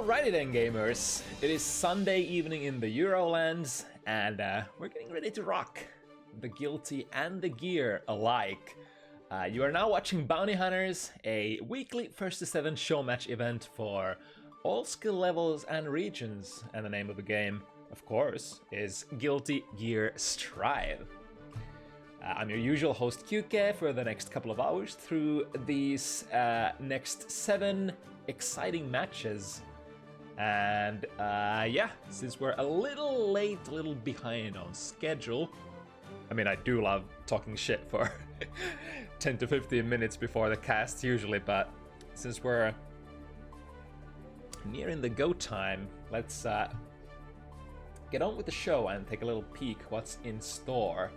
Alrighty then, gamers. It is Sunday evening in the Eurolands, and we're getting ready to rock. The guilty and the gear alike. You are now watching Bounty Hunters, a weekly 1st to 7 show match event for all skill levels and regions. And the name of the game, of course, is Guilty Gear Strive. I'm your usual host QK for the next couple of hours through these next 7 exciting matches. And yeah, since we're a little late, a little behind on schedule, I mean, I do love talking shit for 10 to 15 minutes before the cast usually, but since we're nearing the go time, let's get on with the show and take a little peek what's in store.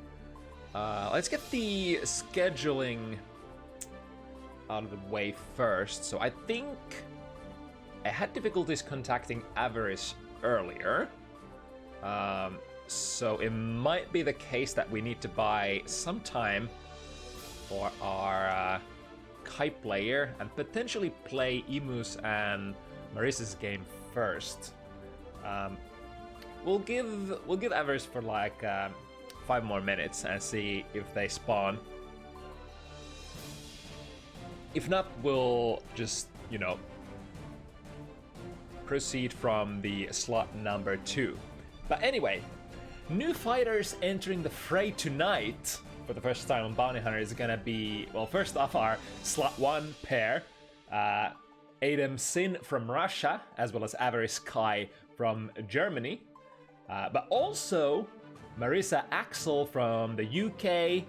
Let's get the scheduling out of the way first. So I think I had difficulties contacting Avarice earlier. So it might be the case that we need to buy some time for our Kai player and potentially play Ehmu's and Marisa's game first. We'll give Avarice for like 5 more minutes and see if they spawn. If not, we'll just, you know, proceed from the slot number 2. But anyway, new fighters entering the fray tonight for the first time on Bounty Hunter is gonna be, well, first off, our slot 1 pair, Adam Sin from Russia, as well as Avarice Kai from Germany, but also Marisa Axel from the UK,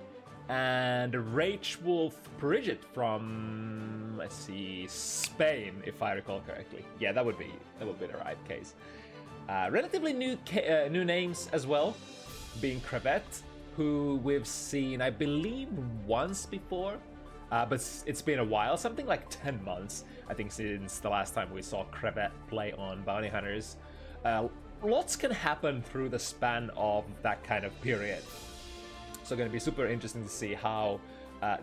and RageWolf Bridget from, let's see, Spain, if I recall correctly. Yeah, that would be the right case. Relatively new names as well, being Crevette, who we've seen, I believe, once before, but it's been a while, something like 10 months, I think, since the last time we saw Crevette play on Bounty Hunters. Lots can happen through the span of that kind of period. So going to be super interesting to see how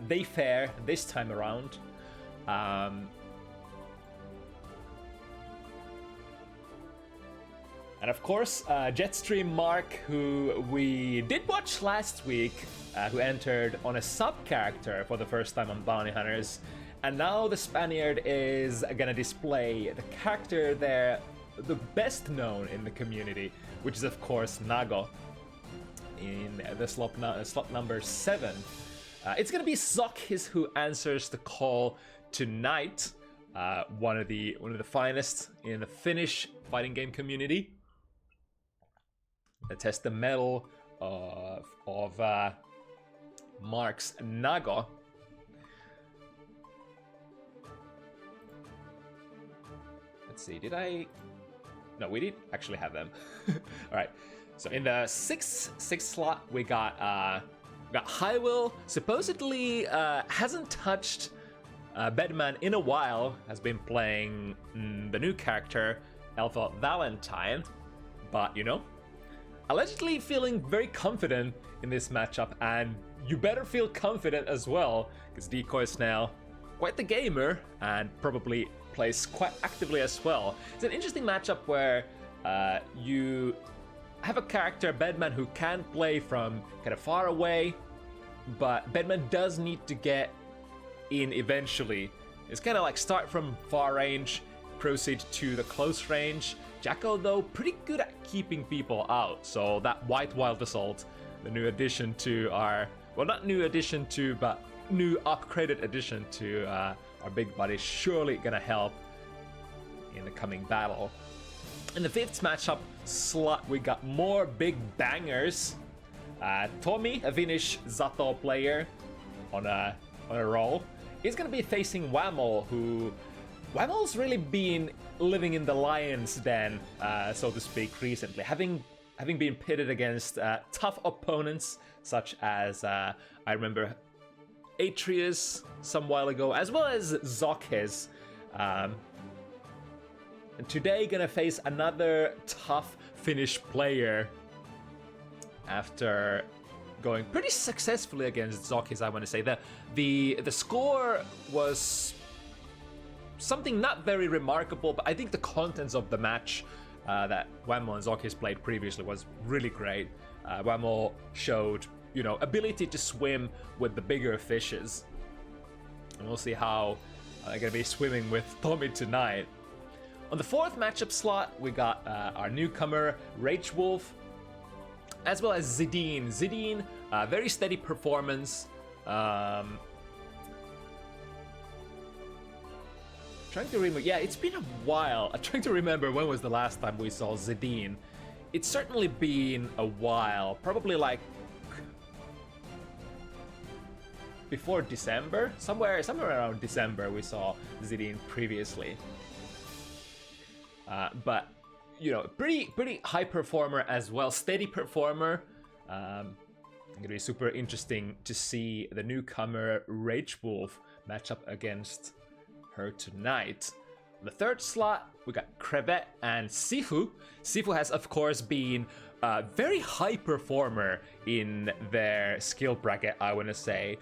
they fare this time around. And of course, Jetstream Mark, who we did watch last week, who entered on a sub-character for the first time on Bounty Hunters. And now the Spaniard is going to display the character there, the best known in the community, which is of course Nago, in the slot number 7. It's gonna be ZoKHiZ who answers the call tonight. One of the finest in the Finnish fighting game community. To test the mettle of Mark's Nago. Let's see, did I? No, we did actually have them. All right. So in the sixth slot, we got hiwill. Supposedly hasn't touched Bedman in a while. Has been playing the new character Alpha Valentine, but you know, allegedly feeling very confident in this matchup, and you better feel confident as well, because Decoy is now quite the gamer and probably plays quite actively as well. It's an interesting matchup where you have a character, Bedman, who can play from kind of far away, but Bedman does need to get in eventually. It's kind of like start from far range, proceed to the close range. Jacko, though, pretty good at keeping people out, so that White Wild Assault, the new addition to our, well, not new addition to, but new upgraded addition to our big buddy, surely gonna help in the coming battle. In the 5th matchup slot, we got more big bangers. Tomi, a Finnish Zato player on a roll, is gonna be facing Whammel, who Whammel's really been living in the lion's den, so to speak, recently, having been pitted against tough opponents such as I remember Atreus some while ago, as well as ZoKHiZ. And today gonna face another tough Finnish player after going pretty successfully against ZoKHiZ, I want to say. The score was something not very remarkable, but I think the contents of the match that Whammel and ZoKHiZ played previously was really great. Whammel showed, you know, ability to swim with the bigger fishes. And we'll see how they're going to be swimming with Tomi tonight. On the fourth matchup slot, we got our newcomer, RageWolf, as well as Zidine. Zidine, very steady performance. Trying to remember, yeah, it's been a while. I'm trying to remember when was the last time we saw Zidine. It's certainly been a while, probably like before December, somewhere around December we saw Zidine previously. But you know, pretty high performer as well, steady performer. Gonna be super interesting to see the newcomer RageWolf match up against her tonight. On the third slot, we got Crevette and Sifu. Sifu has, of course, been a very high performer in their skill bracket, I want to say.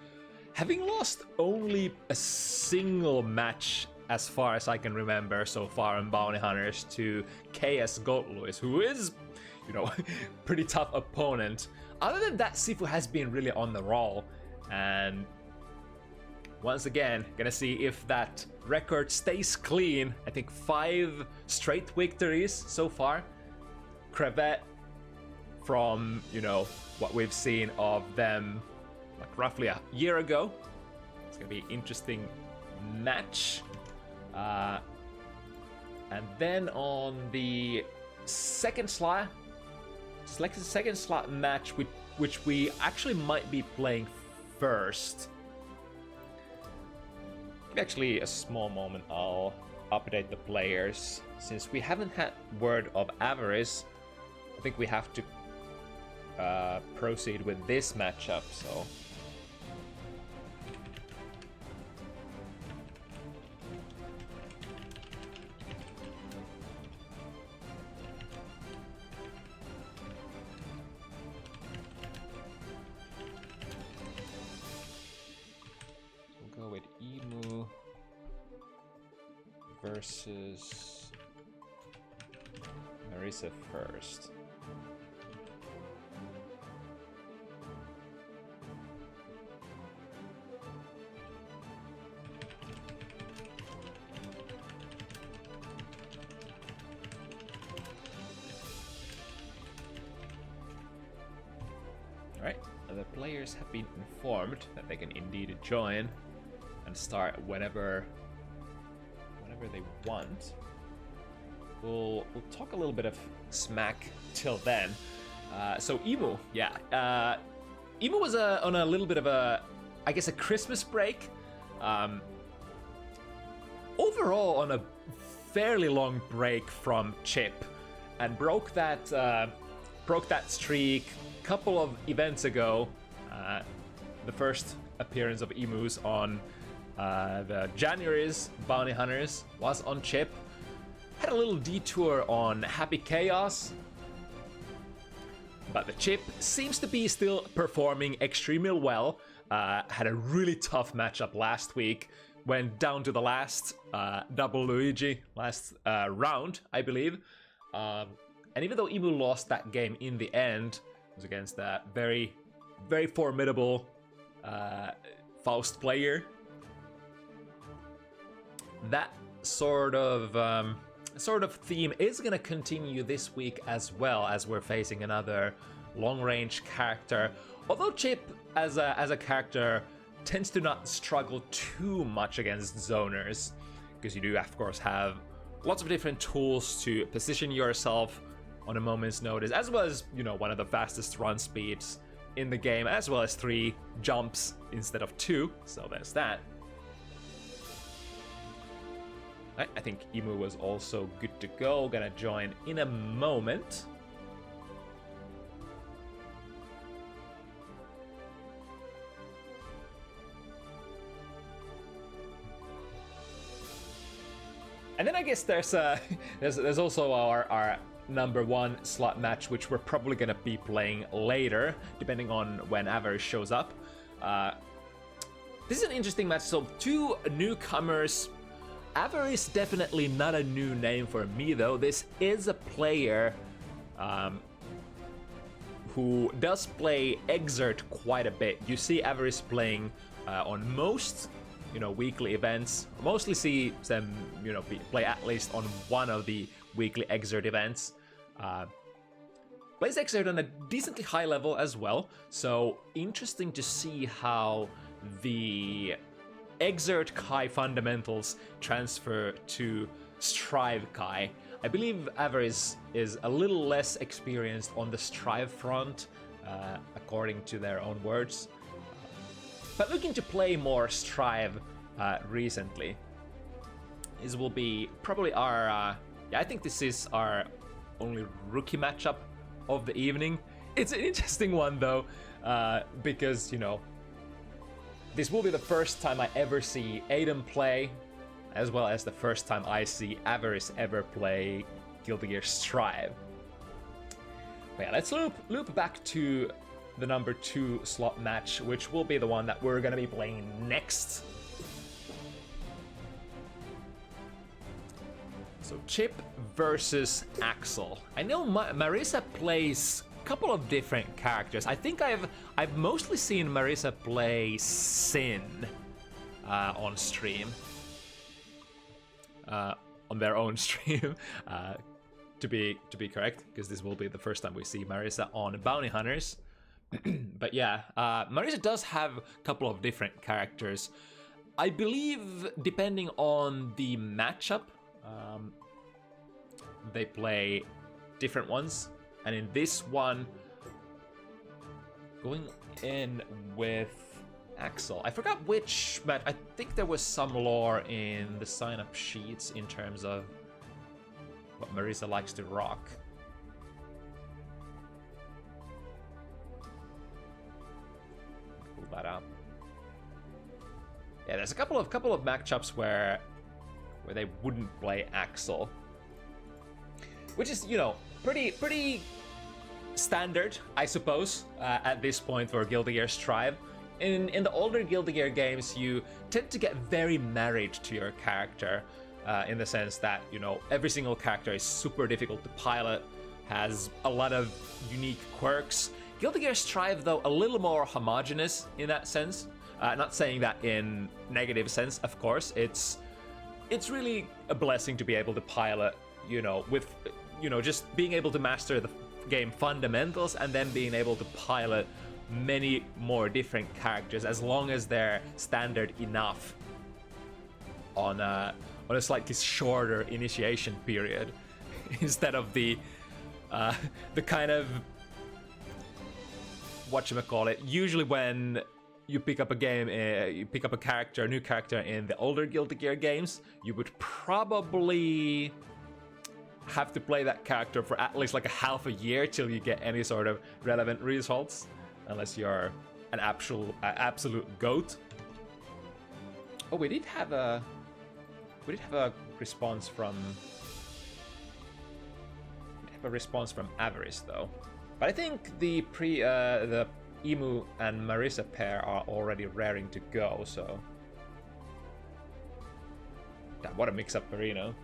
Having lost only a single match, as far as I can remember so far in Bounty Hunters, to KS Goldluis, who is, you know, pretty tough opponent. Other than that, Sifu has been really on the roll, and once again, gonna see if that record stays clean. I think 5 straight victories so far. Crevette, from, you know, what we've seen of them like roughly a year ago. It's gonna be an interesting match. And then on the second slot match, which we actually might be playing first. Actually, a small moment, I'll update the players. Since we haven't had word of Avarice, I think we have to proceed with this matchup, so... we'll go with Ehmu versus Marisa first. Alright, the players have been informed that they can indeed join and start whenever they want. We'll talk a little bit of smack till then. So Ehmu, yeah, Ehmu was on a little bit of a, I guess, a Christmas break. Overall, on a fairly long break from Chip, and broke that streak a couple of events ago. The first appearance of Ehmu's on the January's Bounty Hunters was on Chip. Had a little detour on Happy Chaos, but the Chip seems to be still performing extremely well. Had a really tough matchup last week. Went down to the last double Luigi, last round, I believe. And even though Ehmu lost that game in the end, it was against a very, very formidable Faust player. That sort of theme is going to continue this week as well, as we're facing another long-range character. Although Chip, as a character, tends to not struggle too much against zoners, because you do, of course, have lots of different tools to position yourself on a moment's notice, as well as, you know, one of the fastest run speeds in the game, as well as 3 jumps instead of 2, so there's that. I think Ehmu was also good to go, gonna join in a moment. And then I guess there's also our number 1 slot match, which we're probably gonna be playing later, depending on when Avarice shows up. This is an interesting match. So 2 newcomers Avarice definitely not a new name for me though. This is a player who does play Exert quite a bit. You see Avarice playing on most, weekly events. Mostly see them, play at least on one of the weekly Exert events. Plays Exert on a decently high level as well. So interesting to see how the Exert Kai fundamentals transfer to Strive Kai. I believe Avarice is a little less experienced on the Strive front, according to their own words, but looking to play more Strive recently. This will be probably our, I think this is our only rookie matchup of the evening. It's an interesting one though, because, this will be the first time I ever see Aiden play, as well as the first time I see Avarice ever play Guilty Gear Strive. But yeah, let's loop back to the number 2 slot match, which will be the one that we're gonna be playing next. So Chip versus Axel. I know Marisa plays couple of different characters. I think I've mostly seen Marisa play Sin on stream, on their own stream, to be correct, because this will be the first time we see Marisa on Bounty Hunters. But yeah, Marisa does have a couple of different characters. I believe depending on the matchup, they play different ones. And in this one, going in with Axel. I forgot which match. I think there was some lore in the sign-up sheets in terms of what Marisa likes to rock. Pull that up. Yeah, there's a couple of matchups where they wouldn't play Axel, which is, pretty standard, I suppose, at this point for Guilty Gear Strive. In the older Guilty Gear games, you tend to get very married to your character, in the sense that, every single character is super difficult to pilot, has a lot of unique quirks. Guilty Gear Strive, though, a little more homogeneous in that sense. Not saying that in negative sense, of course. It's really a blessing to be able to pilot, with just being able to master the game fundamentals and then being able to pilot many more different characters, as long as they're standard enough on a slightly shorter initiation period, instead of the kind of whatchamacallit. Usually when you pick up a game, you pick up a new character in the older Guilty Gear games, you would probably have to play that character for at least like a half a year till you get any sort of relevant results, unless you're an absolute goat. Oh, we did have a response from Avarice though, but I think the Ehmu and Marisa pair are already raring to go. So, damn, what a mix-up, Marino.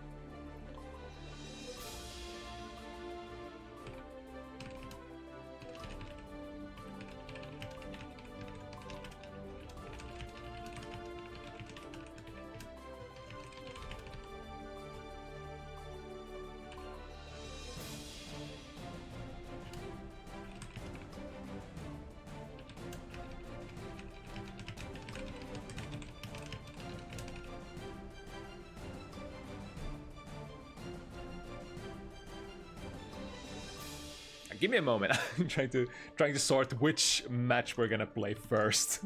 Give me a moment. I'm trying to sort which match we're gonna play first.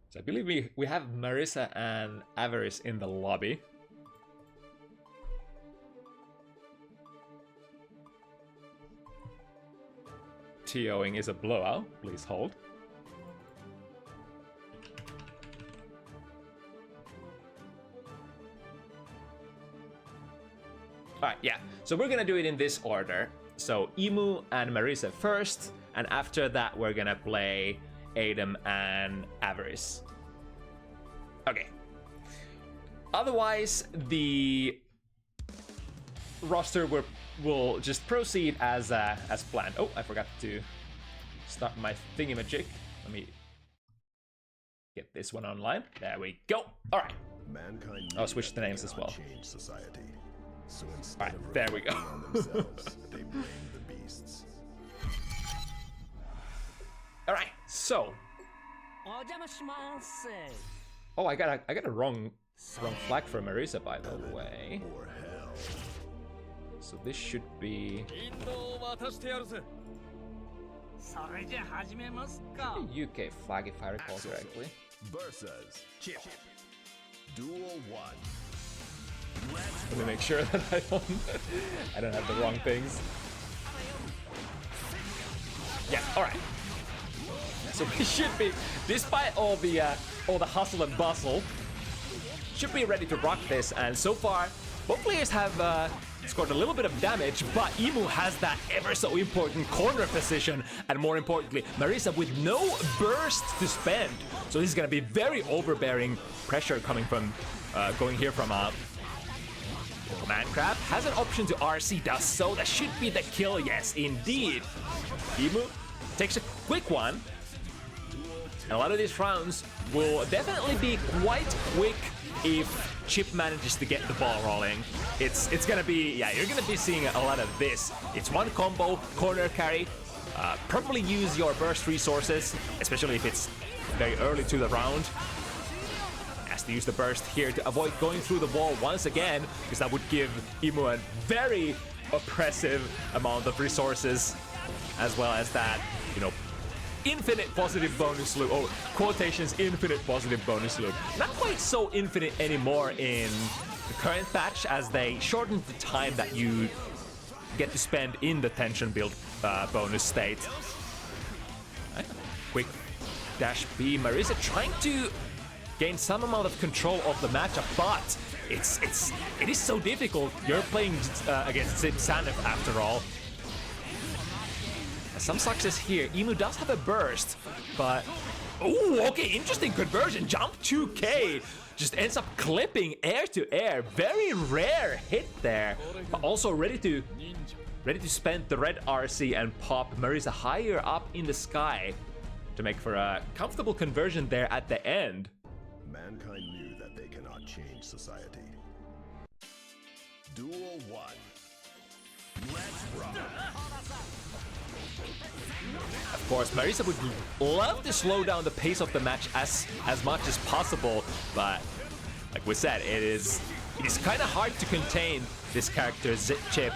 So I believe we have Marisa and Avarice in the lobby. TOing is a blowout. Please hold. Alright, yeah. So we're gonna do it in this order. So Ehmu and Marisa first, and after that we're gonna play Adam and Avarice. Okay. Otherwise, the roster will just proceed as planned. Oh, I forgot to start my thingamajig. Let me get this one online. There we go. All right. I'll switch the names as well. So all right, there we go. They blame the beasts. All right, so. Oh, I got a wrong flag for Marisa, by the way. Or hell. So this should be UK flag if I recall correctly. Versus Chip. Duel 1. Let me make sure that I don't have the wrong things. Yeah, all right. So we should be, despite all the hustle and bustle, should be ready to rock this. And so far, both players have scored a little bit of damage, but Ehmu has that ever so important corner position, and more importantly, Marisa with no burst to spend. So this is gonna be very overbearing pressure coming from going here from Command Crab. Has an option to RC, does so. That should be the kill, yes, indeed. Ehmu takes a quick one. And a lot of these rounds will definitely be quite quick if Chip manages to get the ball rolling. It's gonna be, yeah, you're gonna be seeing a lot of this. It's one combo, corner carry. Probably use your burst resources, especially if it's very early to the round. Has to use the burst here to avoid going through the wall once again, because that would give Ehmu a very oppressive amount of resources, as well as that, you know, infinite positive bonus loop, or quotations, infinite positive bonus loop. Not quite so infinite anymore in the current patch, as they shortened the time that you get to spend in the tension build bonus state. Right. Quick dash B. Marisa trying to gain some amount of control of the matchup, but it is so difficult. You're playing against Zanif after all. Some success here. Ehmu does have a burst, but oh, okay, interesting conversion. Jump 2K just ends up clipping air to air. Very rare hit there, but also ready to spend the red RC and pop Marisa higher up in the sky to make for a comfortable conversion there at the end. Mankind knew that they cannot change society. Duel 1. Let's rock. Of course, Marisa would love to slow down the pace of the match as much as possible, but like we said, it is kind of hard to contain this character Chip.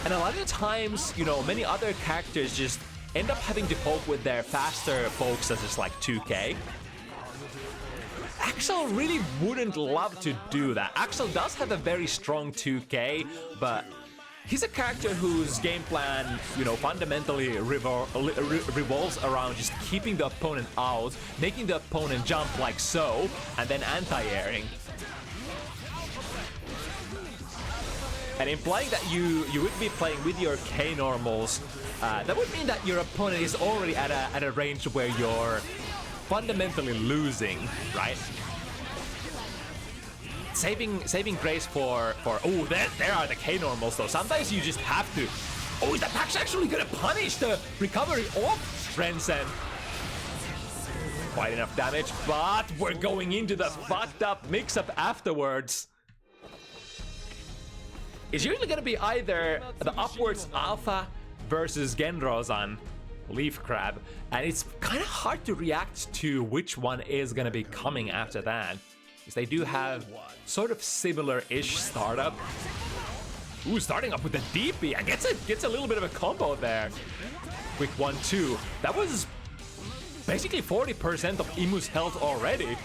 And a lot of the times, you know, many other characters just end up having to cope with their faster folks, such as like 2K. Axel really wouldn't love to do that. Axel does have a very strong 2K, but he's a character whose game plan, you know, fundamentally revolves around just keeping the opponent out, making the opponent jump like so, and then anti-airing. And implying that you would be playing with your K-normals, that would mean that your opponent is already at a range where you're fundamentally losing, right? Saving grace for oh, there are the K-normals though. Sometimes you just have to. Oh, is that patch actually gonna punish the recovery of Rensen? Quite enough damage, but we're going into the fucked up mix-up afterwards. It's usually gonna be either the upwards Alpha versus Genrozan Leaf Crab, and it's kind of hard to react to which one is gonna be coming after that, because they do have sort of similar-ish startup. Ooh, starting up with the DP, and gets a little bit of a combo there. Quick 1-2. That was basically 40% of Ehmu's health already.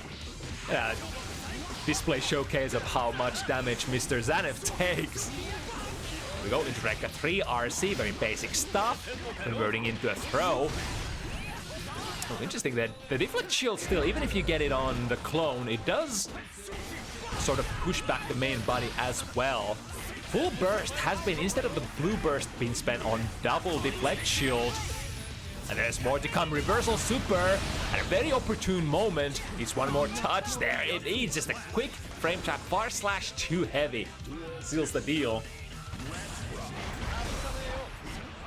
Display showcase of how much damage Mr. Zanif takes. Here we go into Rekka 3 RC, very basic stuff, converting into a throw. Oh, interesting that the deflect shield still, even if you get it on the clone, it does sort of push back the main body as well. Full burst has been, instead of the blue burst being spent on double deflect shield. And there's more to come. Reversal super at a very opportune moment. Needs one more touch there. It needs just a quick frame trap. / too heavy. Seals the deal.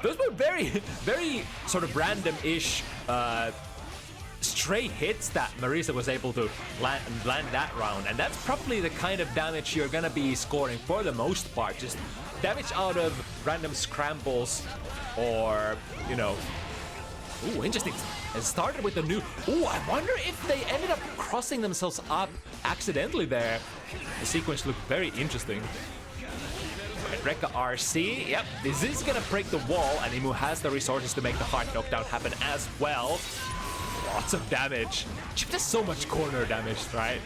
Those were very, very sort of random-ish stray hits that Marisa was able to land that round. And that's probably the kind of damage you're gonna be scoring for the most part. Just damage out of random scrambles or, you know. Ooh, interesting. It started with the new. Ooh, I wonder if they ended up crossing themselves up accidentally there. The sequence looked very interesting. Rekka RC. Yep, this is gonna break the wall, and Ehmu has the resources to make the hard knockdown happen as well. Lots of damage. Chip does so much corner damage, right?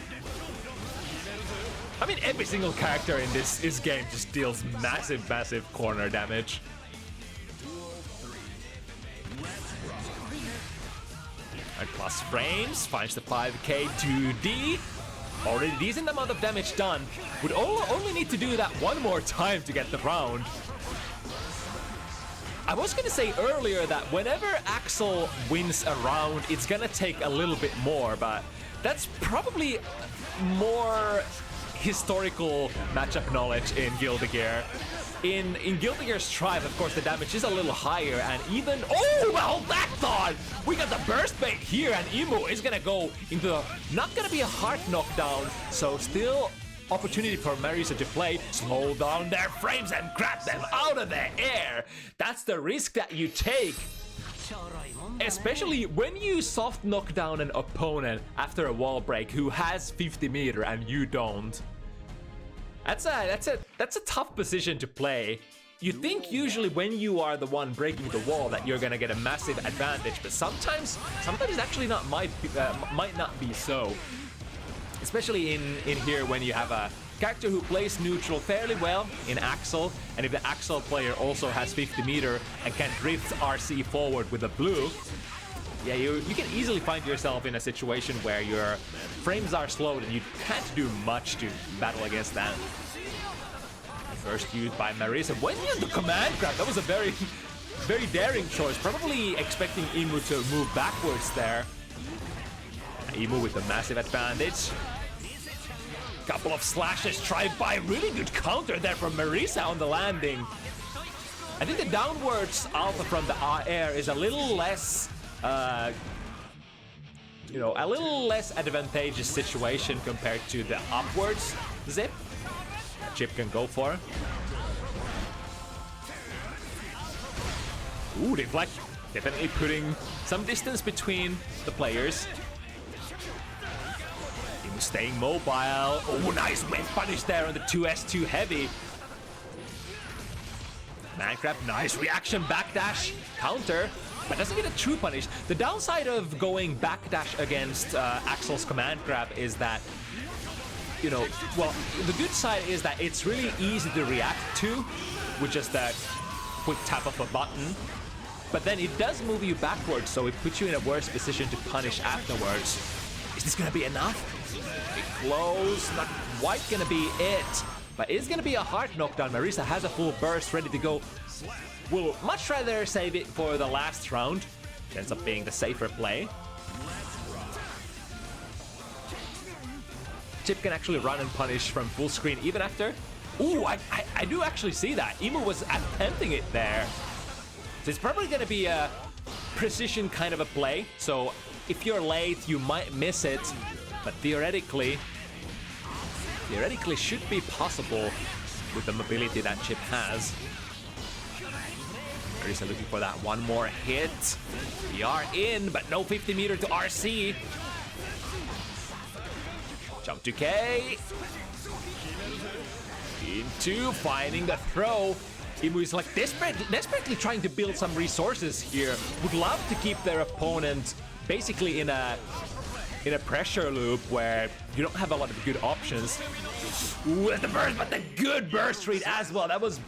I mean, every single character in this game just deals massive, massive corner damage. And plus frames, finds the 5k 2D. Already decent amount of damage done. Would only need to do that one more time to get the round. I was gonna say earlier that whenever Axel wins a round, it's gonna take a little bit more, but that's probably more historical matchup knowledge in Guilty Gear. In Guilty Gear Strive, of course, the damage is a little higher, and even... Oh, well, that thought! We got the burst bait here, and Ehmu is gonna go into the... Not gonna be a hard knockdown, so still opportunity for Marisa to play. Slow down their frames and grab them out of the air. That's the risk that you take. Especially when you soft knock down an opponent after a wall break who has 50 meter and you don't. That's a tough position to play. You think usually when you are the one breaking the wall that you're gonna get a massive advantage, but sometimes it's actually might not be so. Especially in here when you have a character who plays neutral fairly well in Axel, and if the Axel player also has 50 meter and can drift RC forward with a blue, yeah, you can easily find yourself in a situation where your frames are slowed and you can't do much to battle against that. First used by Marisa. When you had the command grab, that was a very, very daring choice. Probably expecting Ehmu to move backwards there. Ehmu with the massive advantage. Couple of slashes tried by. Really good counter there from Marisa on the landing. I think the downwards alpha from the air is a little less, you know, a little less advantageous situation compared to the upwards zip that Chip can go for. Ooh, deflect. Definitely putting some distance between the players. Staying mobile. Oh, nice whip punish there on the 2S2 heavy. Minecraft, nice reaction, backdash, counter, but doesn't get a true punish. The downside of going backdash against Axel's command grab is that, you know, well, the good side is that it's really easy to react to with just that quick tap of a button, but then it does move you backwards, so it puts you in a worse position to punish afterwards. Is this gonna be enough? Close, not quite gonna be it, but it's gonna be a hard knockdown. Marisa has a full burst ready to go. Will much rather save it for the last round. Ends up being the safer play. Chip can actually run and punish from full screen even after. Ooh, I do actually see that. Ehmu was attempting it there. So it's probably gonna be a precision kind of a play. So if you're late, you might miss it. But theoretically should be possible with the mobility that Chip has. Marisa looking for that one more hit. We are in, but no 50 meter to RC. Jump to K. Into finding the throw. Ehmu is like desperately trying to build some resources here. Would love to keep their opponent basically in a pressure loop where you don't have a lot of good options. Ooh, that's the burst, but the good burst read as well. That was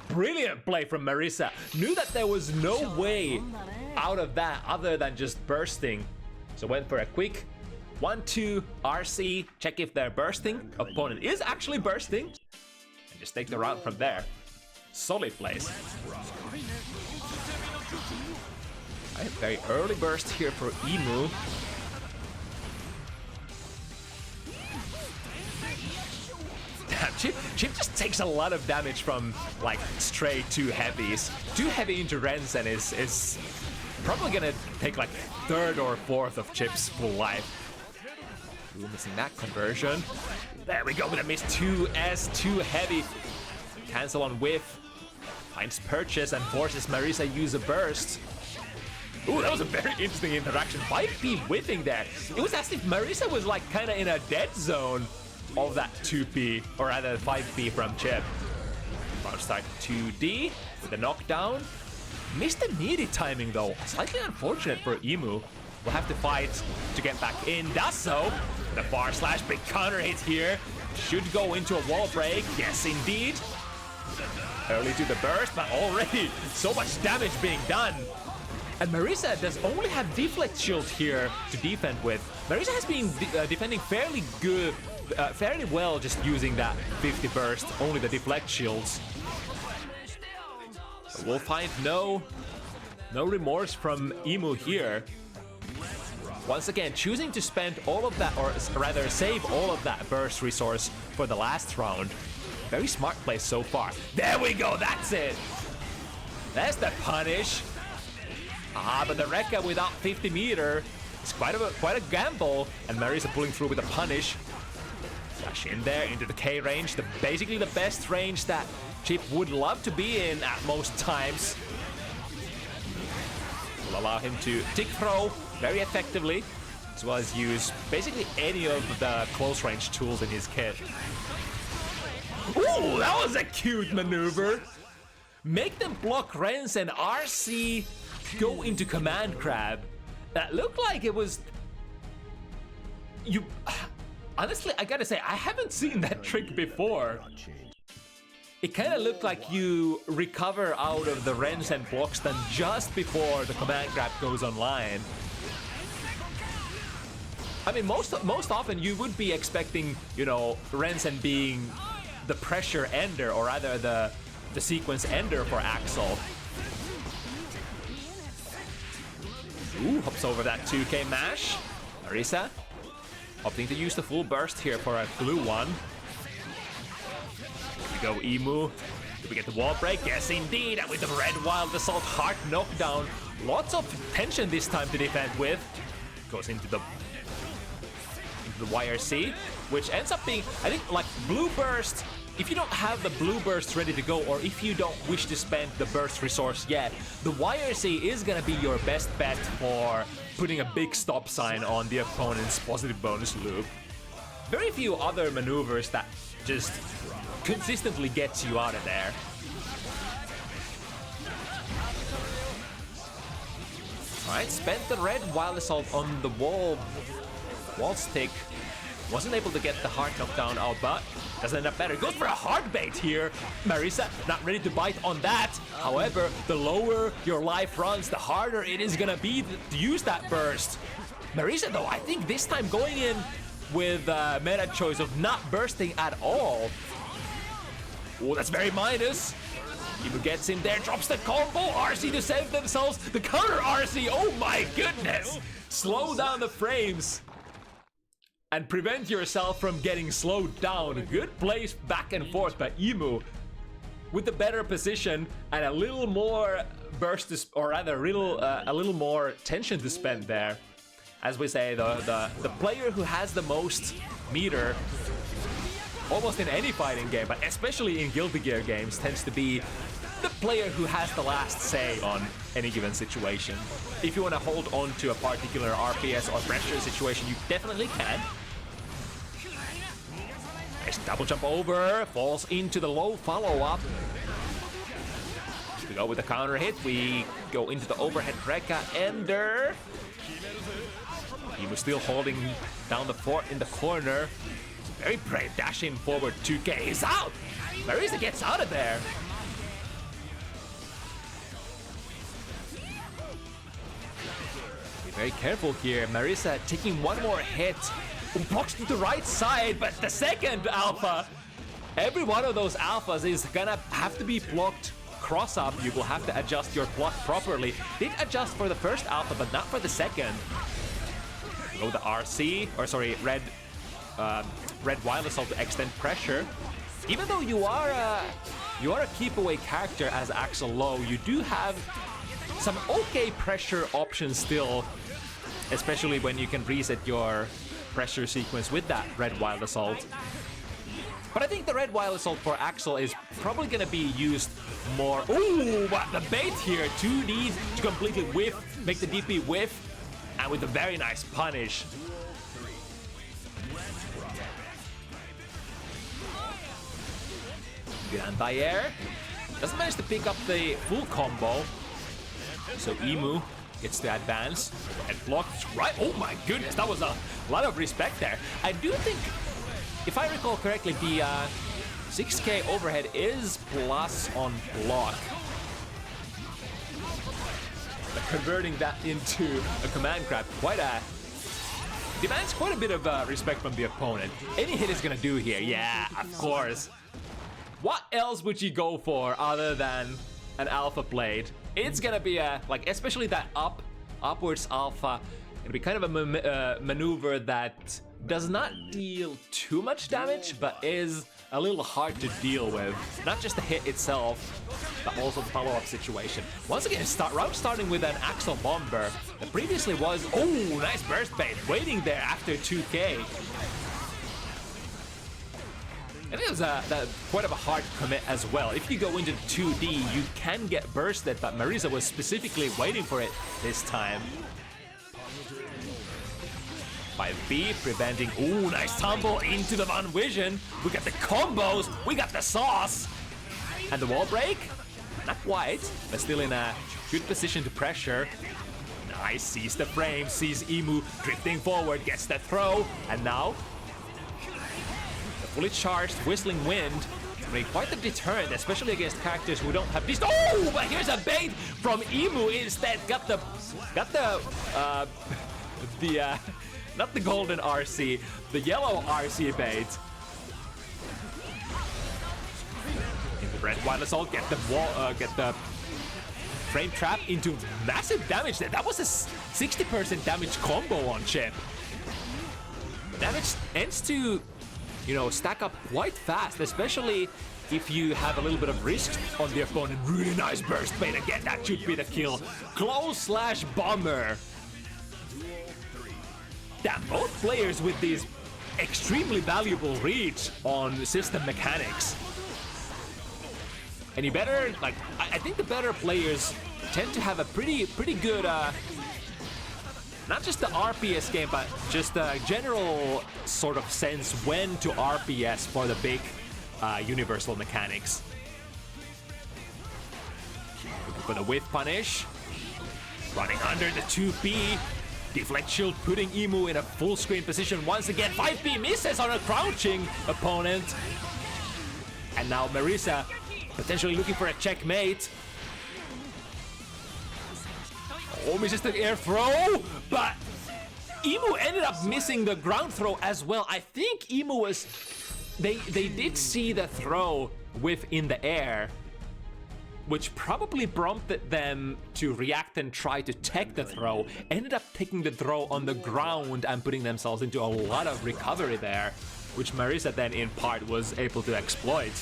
brilliant play from Marisa. Knew that there was no way out of that other than just bursting. So went for a quick 1-2 RC, check if they're bursting. Opponent is actually bursting. And just take the round from there. Solid plays. Right, very early burst here for Ehmu. Damn, Chip just takes a lot of damage from like straight 2 heavies. 2 heavy into Rensen is probably gonna take like 3rd or 4th of Chip's full life. Ooh, missing that conversion. There we go with a miss 2S, 2 heavy. Cancel on whiff. Finds purchase and forces Marisa use a burst. Ooh, that was a very interesting interaction. 5P whiffing there. It was as if Marisa was like kind of in a dead zone of that 2P, or rather 5P from Chip. Round start 2D with a knockdown. Missed the needy timing though. Slightly unfortunate for Ehmu. Will have to fight to get back in. Does so. The bar slash, big counter hit here. Should go into a wall break. Yes, indeed. Early to the burst, but already so much damage being done. And Marisa does only have deflect shield here to defend with. Marisa has been defending fairly good, fairly well, just using that 50 burst, only the deflect shields. So we'll find no remorse from Ehmu here. Once again, choosing to spend all of that, or rather save all of that burst resource for the last round. Very smart play so far. There we go, that's it. That's the punish. But the Rekka without 50 meter is quite a gamble, and Marisa pulling through with a punish. Flash in there into the K range, basically the best range that Chip would love to be in at most times. Will allow him to tick throw very effectively, as well as use basically any of the close range tools in his kit. Ooh, that was a cute maneuver. Make them block Rens and RC go into command grab. That looked like it was... Honestly, I gotta say, I haven't seen that trick before. It kind of looked like you recover out of the Rens and block stun just before the command grab goes online. I mean, most often you would be expecting, you know, Rensen being the pressure ender, or rather the sequence ender for Axel. Ooh, hops over that 2K mash. Marisa opting to use the full burst here for a blue one. Here we go, Ehmu. Do we get the wall break? Yes, indeed. And with the red wild assault, hard knockdown. Lots of tension this time to defend with. Goes into the YRC, which ends up being, I think, like blue burst. If you don't have the blue burst ready to go, or if you don't wish to spend the burst resource yet, the YRC is gonna be your best bet for putting a big stop sign on the opponent's positive bonus loop. Very few other maneuvers that just consistently gets you out of there. Alright, spent the red wild assault on the wall stick. Wasn't able to get the hard knockdown out, but doesn't end up better. Goes for a hard bait here. Marisa not ready to bite on that. However, the lower your life runs, the harder it is gonna be to use that burst. Marisa, though, I think this time going in with a meta choice of not bursting at all. Oh, that's very minus. Ehmu gets him there, drops the combo. RC to save themselves. The counter RC, oh my goodness. Slow down the frames and prevent yourself from getting slowed down. Good plays back and forth by Ehmu with the better position and a little more burst, or rather a little more tension to spend there. As we say, the player who has the most meter almost in any fighting game, but especially in Guilty Gear games, tends to be the player who has the last say on any given situation. If you want to hold on to a particular RPS or pressure situation, you definitely can. Nice double jump over, falls into the low follow-up. We go with the counter hit, we go into the overhead Rekka ender. He was still holding down the fort in the corner. Very brave, dashing forward 2K, he's out! Marisa gets out of there. Be very careful here, Marisa taking one more hit. Blocks to the right side, but the second alpha, every one of those alphas is gonna have to be blocked cross up, you will have to adjust your block properly. Did adjust for the first alpha, but not for the second. Go the RC, or sorry, red wild assault to extend pressure. Even though you are a keep away character as Axel low, you do have some okay pressure options still, especially when you can reset your pressure sequence with that red wild assault. But I think the red wild assault for Axel is probably gonna be used more. Ooh, but the bait here, 2D to completely whiff, make the DP whiff, and with a very nice punish. Good anti-air. Doesn't manage to pick up the full combo. So Ehmu gets to advance and block right. Oh my goodness, that was a lot of respect there. I do think, if I recall correctly, the 6K overhead is plus on block. But converting that into a command grab, demands quite a bit of respect from the opponent. Any hit is gonna do here, yeah, of course. What else would you go for other than an alpha blade? It's gonna be especially that upwards alpha. It'll be kind of a maneuver that does not deal too much damage, but is a little hard to deal with. Not just the hit itself, but also the follow-up situation. Once again, round starting with an Axel bomber that previously was, oh, nice burst bait, waiting there after 2K. And it was quite of a hard commit as well. If you go into 2D, you can get bursted, but Marisa was specifically waiting for it this time. 5B preventing, ooh, nice tumble into the Van Vision. We got the combos, we got the sauce. And the wall break? Not quite, but still in a good position to pressure. Nice, sees the frame, sees Ehmu drifting forward, gets the throw, and now the fully charged Whistling Wind. Quite a deterrent, especially against characters who don't have these. Oh, but here's a bait from Ehmu instead. Got the not the golden RC, the yellow RC bait. Into red wild assault, get the frame trap into massive damage there. That was a 60% damage combo on Chip. Damage ends to, stack up quite fast, especially if you have a little bit of risk on the opponent. Really nice burst bait again, that should be the kill. Close / bomber. Damn, both players with these extremely valuable reach on system mechanics. And you better, I think the better players tend to have a pretty good, not just the RPS game, but just a general sort of sense when to RPS for the big universal mechanics. Looking for the whiff punish. Running under the 2B. Deflect shield putting Ehmu in a full screen position once again. 5B misses on a crouching opponent. And now Marisa potentially looking for a checkmate. Oh, misses the air throw, but Ehmu ended up missing the ground throw as well. I think Ehmu was, they did see the throw whiff in the air, which probably prompted them to react and try to tech the throw. Ended up taking the throw on the ground and putting themselves into a lot of recovery there, which Marisa then in part was able to exploit.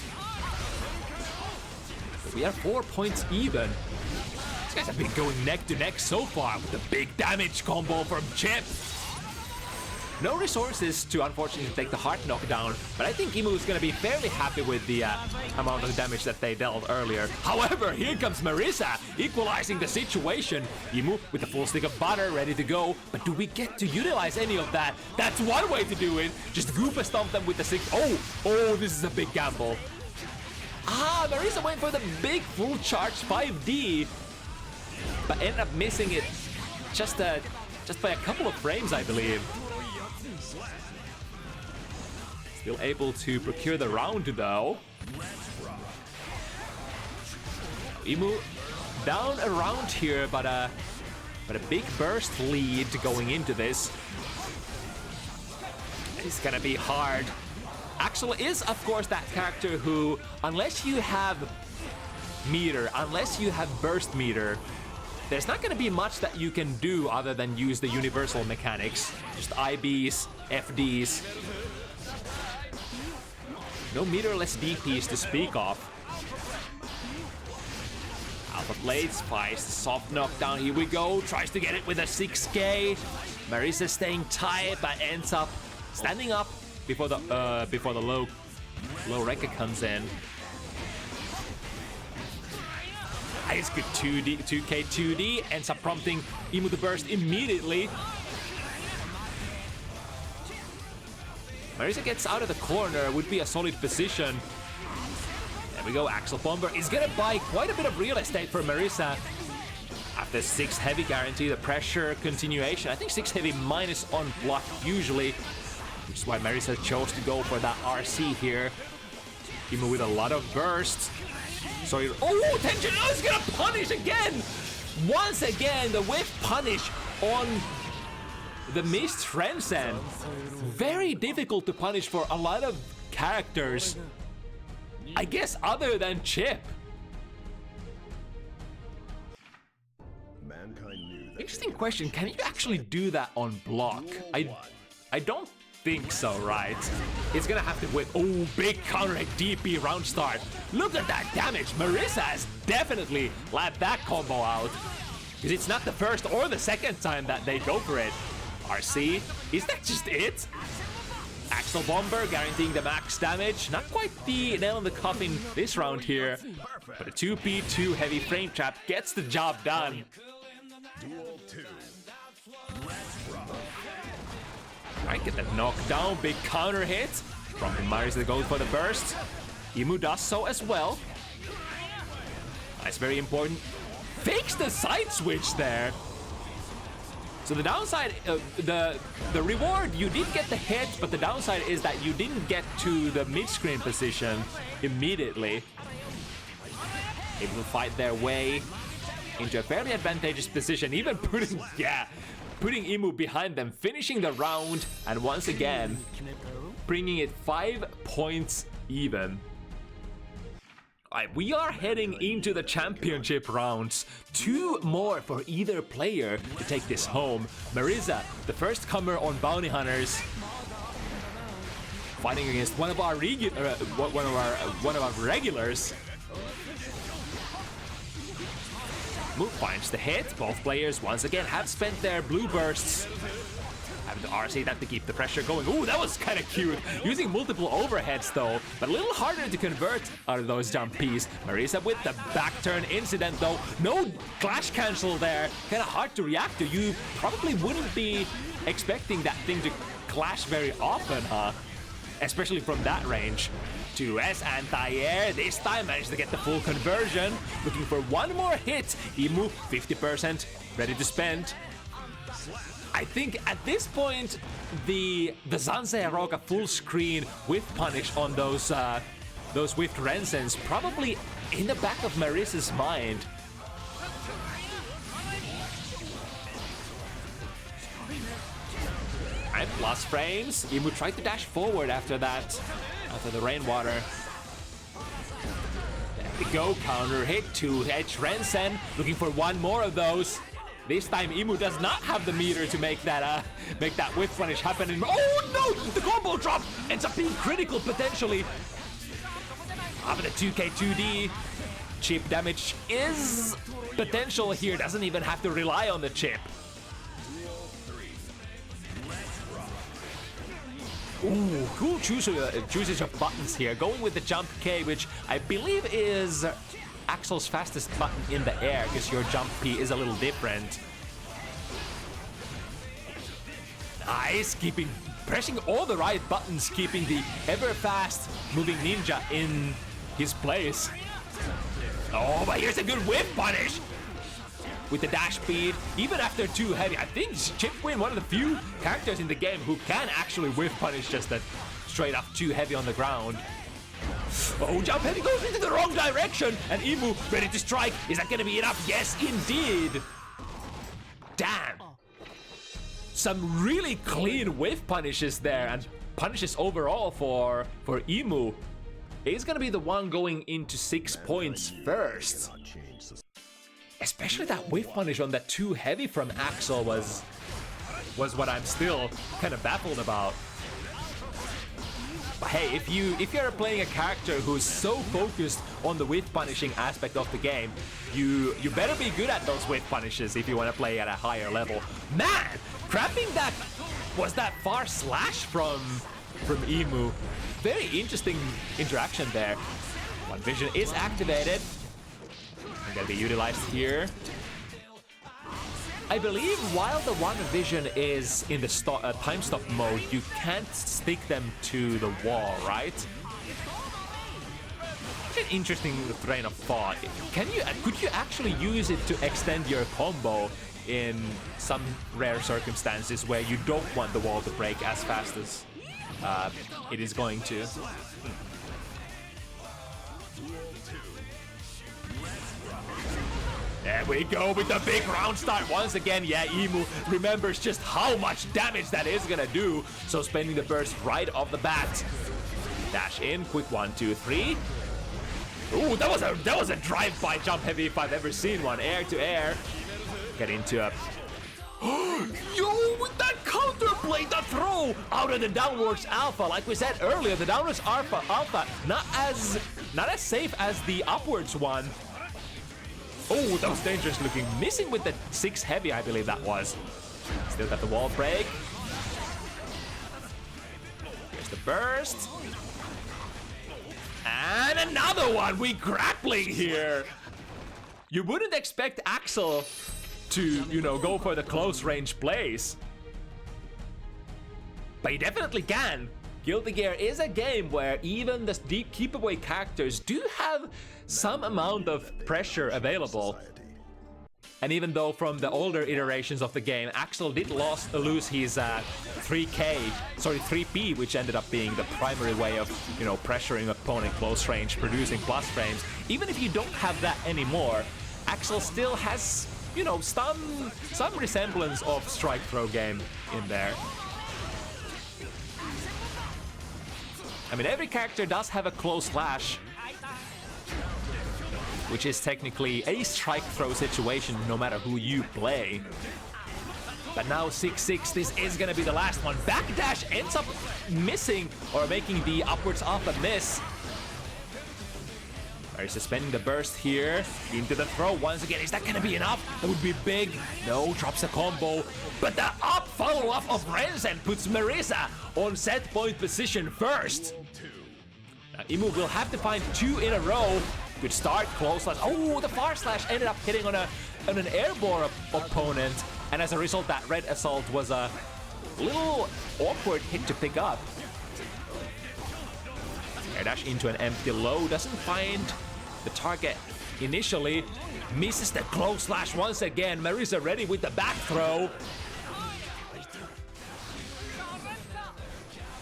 But we are 4 points even. These guys have been going neck to neck so far with the big damage combo from Chip. No resources to unfortunately take the heart knockdown, but I think Ehmu is going to be fairly happy with the amount of damage that they dealt earlier. However, here comes Marisa, equalizing the situation. Ehmu with the full stick of butter ready to go, but do we get to utilize any of that? That's one way to do it. Just Goopa stomp them with the 6. Oh, this is a big gamble. Marisa went for the big full charge 5D, but ended up missing it just by a couple of frames, I believe. Still able to procure the round though. Ehmu down a round here, but a big burst lead going into this. It's gonna be hard. Axel is, of course, that character who, unless you have meter, unless you have burst meter, there's not going to be much that you can do other than use the universal mechanics. Just IBs, FDs. No meterless DPs to speak of. Alpha Blades fights the soft knockdown. Here we go. Tries to get it with a 6K. Marisa staying tight, but ends up standing up before the low Rekka comes in. Nice, good 2K 2D, ends up prompting Ehmu to burst immediately. Marisa gets out of the corner, would be a solid position. There we go, Axel Bomber is gonna buy quite a bit of real estate for Marisa. After 6 heavy guarantee, the pressure continuation. I think 6 heavy minus on block usually, which is why Marisa chose to go for that RC here. Ehmu with a lot of bursts. So oh, tension! Oh, he's gonna punish again! Once again, the whiff punish on the missed Frenzen. Very difficult to punish for a lot of characters, I guess, other than Chip. Interesting question. Can you actually do that on block? I don't think so, right? It's gonna have to whip. Oh, big counter hit DP round start. Look at that damage. Marisa has definitely let that combo out, because it's not the first or the second time that they go for it. RC, is that just it? Axel Bomber guaranteeing the max damage. Not quite the nail in the coffin this round here, but a 2P2 heavy frame trap gets the job done. Right, get that knockdown, big counter hit. From Marisa goes for the burst. Ehmu does so as well. That's very important. Fakes the side switch there. So the downside, the reward, you did get the hit, but the downside is that you didn't get to the mid-screen position immediately. Able to fight their way into a fairly advantageous position, even putting Ehmu behind them, finishing the round, and once again, bringing it 5 points even. Alright, we are heading into the championship rounds. 2 more for either player to take this home. Marisa, the first comer on Bounty Hunters, fighting against one of our regulars. Ehmu finds the hit. Both players once again have spent their blue bursts. Having the RC that to keep the pressure going. Ooh, that was kind of cute. Using multiple overheads though, but a little harder to convert out of those jump Ps. Marisa with the back turn incident though. No clash cancel there. Kind of hard to react to. You probably wouldn't be expecting that thing to clash very often, huh? Especially from that range. 2S anti-air, this time managed to get the full conversion. Looking for one more hit. Ehmu, 50%, ready to spend. I think at this point, the Zanzei Aroga full screen with punish on those whiffed Renzens probably in the back of Marisa's mind. And plus frames. Ehmu tried to dash forward after that, after the rainwater. There we go, counter hit to edge Rensen, looking for one more of those. This time Ehmu does not have the meter to make that whiff punish happen. Oh no! The combo drop ends up being critical potentially. After the 2K 2D, chip damage is potential here. Doesn't even have to rely on the chip. Ooh, cool chooses of buttons here. Going with the jump K, which I believe is Axel's fastest button in the air, because your jump P is a little different. Nice, pressing all the right buttons, keeping the ever fast moving ninja in his place. Oh, but here's a good whiff punish with the dash speed, even after 2 heavy. I think Chipwin, one of the few characters in the game who can actually whiff punish just that straight up 2 heavy on the ground. Oh, jump heavy goes into the wrong direction, and Ehmu ready to strike. Is that gonna be enough? Yes, indeed. Damn. Some really clean whiff punishes there, and punishes overall for Ehmu. is gonna be the one going into 6 points first. Cannot change society. Especially that whiff punish on that too heavy from Axel was what I'm still kind of baffled about. But hey, if you're playing a character who's so focused on the whiff punishing aspect of the game, you better be good at those whiff punishes if you want to play at a higher level. Man, grabbing that was that far slash from Ehmu. Very interesting interaction there. One vision is activated. And gonna be utilized here. I believe while the one vision is in the time stop mode, you can't stick them to the wall, right? An interesting train of thought. Could you actually use it to extend your combo in some rare circumstances where you don't want the wall to break as fast as it is going to? There we go with the big round start once again. Yeah, Ehmu remembers just how much damage that is gonna do. So spending the burst right off the bat. Dash in, quick 1, 2, 3. Ooh, that was a drive-by jump heavy if I've ever seen one. Air to air. Get into a... Yo, with that counterplay, the throw out of the downwards alpha. Like we said earlier, the downwards alpha not as safe as the upwards one. Oh, that was dangerous looking. Missing with the 6 heavy, I believe that was. Still got the wall break. Here's the burst. And another one. We grappling here. You wouldn't expect Axel to, go for the close range plays. But he definitely can. Guilty Gear is a game where even the deep keep away characters do have some amount of pressure available. And even though from the older iterations of the game, Axel did lose his 3P, which ended up being the primary way of, pressuring opponent close range, producing plus frames. Even if you don't have that anymore, Axel still has, some resemblance of strike throw game in there. I mean, every character does have a close slash, which is technically a strike throw situation no matter who you play. But now 6-6, this is gonna be the last one. Backdash ends up missing or making the upwards alpha miss. Are suspending the burst here into the throw once again. Is that gonna be enough? That would be big. No, drops a combo. But the up follow-up of Renzen puts Marisa on set point position first. Now Ehmu will have to find 2 in a row. Good start, close line. Oh, the far slash ended up hitting on an airborne opponent. And as a result, that red assault was a little awkward hit to pick up. Air dash into an empty low, doesn't find the target initially. Misses the close slash once again. Marisa ready with the back throw.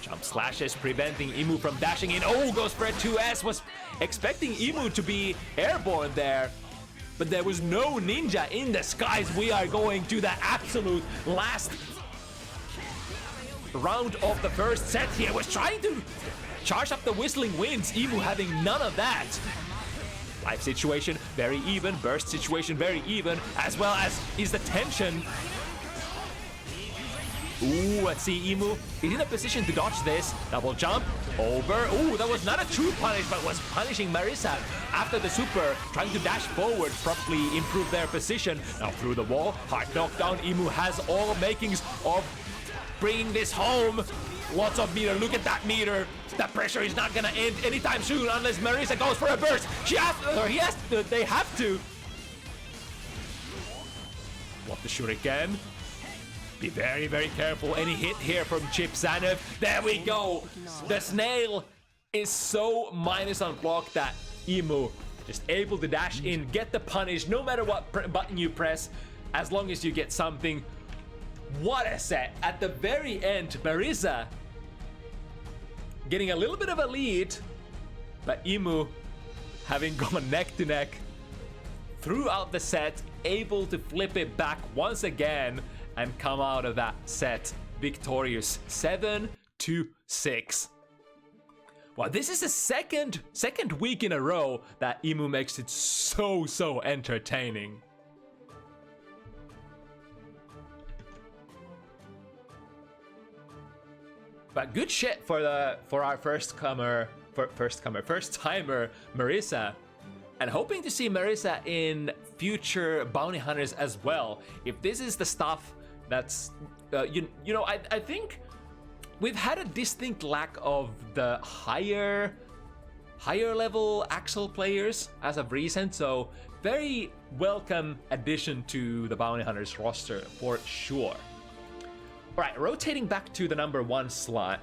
Jump slashes preventing Ehmu from dashing in. Oh, goes for a 2S. Was expecting Ehmu to be airborne there, but there was no ninja in the skies. We are going to the absolute last round of the first set here. Was trying to charge up the whistling winds. Ehmu having none of that. Life situation very even, burst situation very even, as well as is the tension. Ooh, let's see, Ehmu is in a position to dodge this. Double jump, over. Ooh, that was not a true punish, but was punishing Marisa after the super, trying to dash forward, properly improve their position. Now through the wall, hard knockdown. Ehmu has all makings of bringing this home. Lots of meter, look at that meter. That pressure is not gonna end anytime soon unless Marisa goes for a burst. They have to. What the shuriken? Be very, very careful. Any hit here from Chip Zanev. There we go. The snail is so minus on block that Ehmu just able to dash in, get the punish, no matter what button you press, as long as you get something. What a set. At the very end, Marisa getting a little bit of a lead, but Ehmu having gone neck to neck throughout the set, able to flip it back once again and come out of that set victorious 7-6. Well, this is the second week in a row that Ehmu makes it so entertaining. But good shit for our first timer Marisa, and hoping to see Marisa in future bounty hunters as well. If this is the stuff that's you know, I think we've had a distinct lack of the higher level Axel players as of recent, so very welcome addition to the bounty hunters roster for sure. All right, rotating back to the number 1 slot.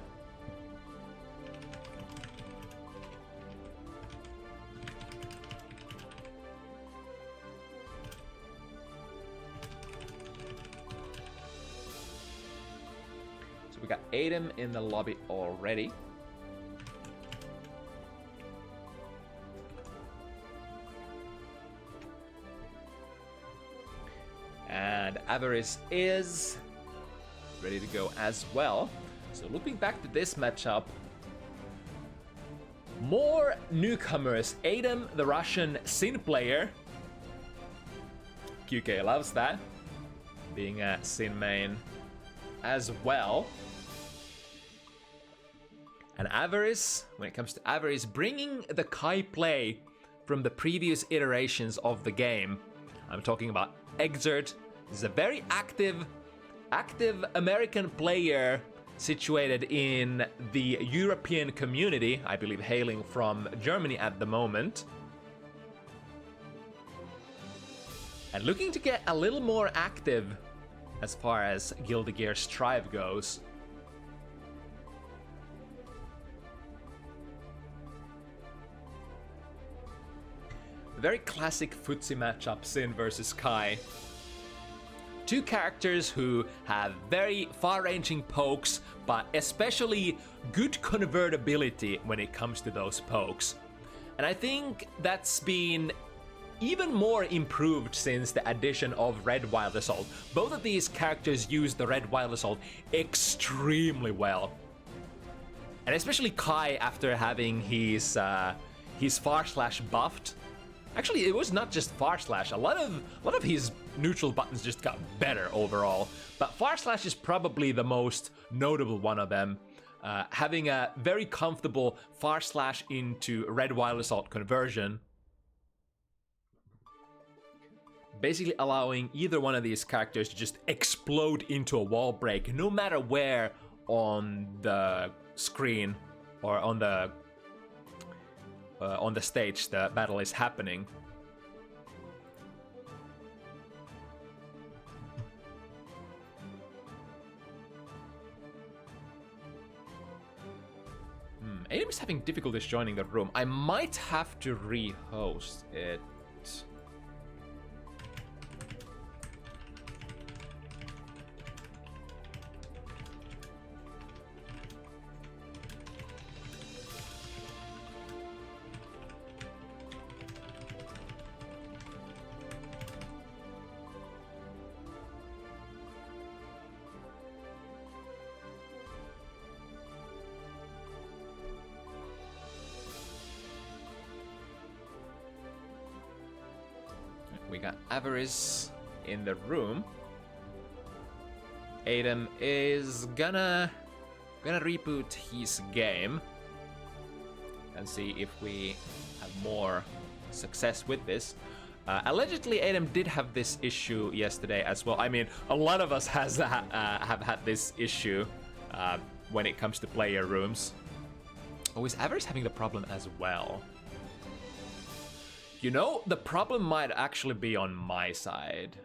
So we got Ehmu in the lobby already. And Avarice is ready to go as well. So looking back to this matchup, more newcomers. Ehmu, the Russian Sin player. QK loves that, being a Sin main as well. And Avarice, when it comes to Avarice, bringing the Kai play from the previous iterations of the game. I'm talking about Exert. This is a very active American player situated in the European community, I believe hailing from Germany at the moment. And looking to get a little more active as far as Guilty Gear Strive goes. A very classic footsie matchup, Sin versus Kai. Two characters who have very far-ranging pokes, but especially good convertibility when it comes to those pokes. And I think that's been even more improved since the addition of Red Wild Assault. Both of these characters use the Red Wild Assault extremely well. And especially Kai after having his far slash buffed. Actually, it was not just far slash. A lot of his neutral buttons just got better overall. But far slash is probably the most notable one of them. Having a very comfortable far slash into Red Wild Assault conversion. Basically allowing either one of these characters to just explode into a wall break, no matter where on the screen or on the stage the battle is happening. Ehmu is having difficulties joining the room. I might have to re-host it. We got Avarice in the room. Ehmu is gonna reboot his game and see if we have more success with this. Allegedly, Ehmu did have this issue yesterday as well. I mean, a lot of us have had this issue when it comes to player rooms. Oh, is Avarice having the problem as well? You know, the problem might actually be on my side.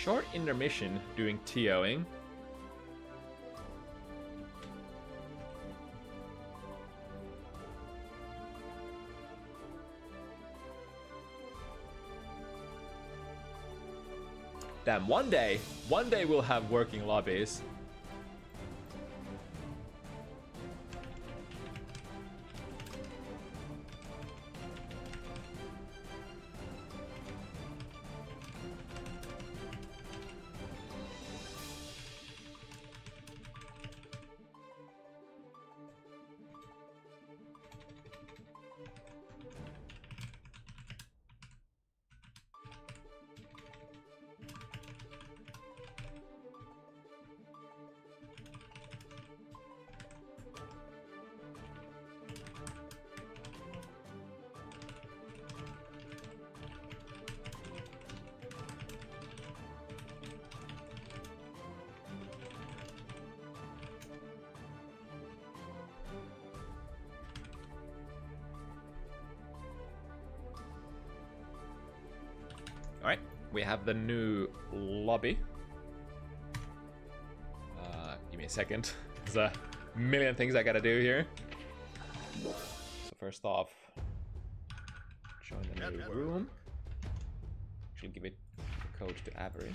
short intermission doing TOing. Damn, one day we'll have working lobbies. Alright, we have the new lobby. Give me a second. There's a million things I gotta do here. So first off, join the new room. Actually give it the code to Avarice.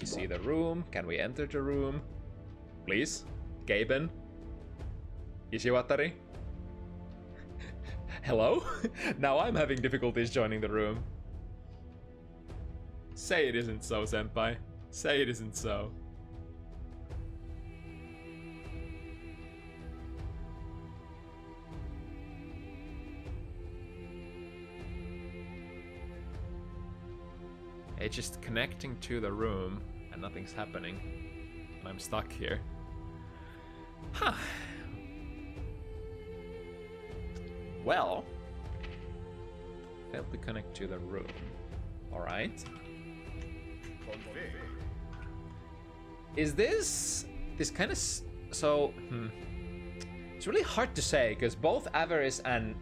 See the room. Can we enter the room? Please? Gaben? Ishiwatari? Hello? Now I'm having difficulties joining the room. Say it isn't so, senpai. Say it isn't so. It's just connecting to the room and nothing's happening. And I'm stuck here. Huh. Well, failed to connect to the room. Alright. Is this kind of so it's really hard to say because both Avarice and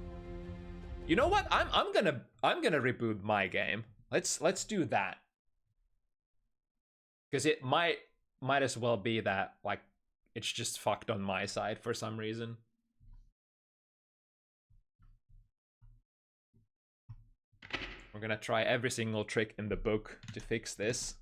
you know what? I'm gonna reboot my game. Let's do that. Because it might as well be that like it's just fucked on my side for some reason. We're gonna try every single trick in the book to fix this.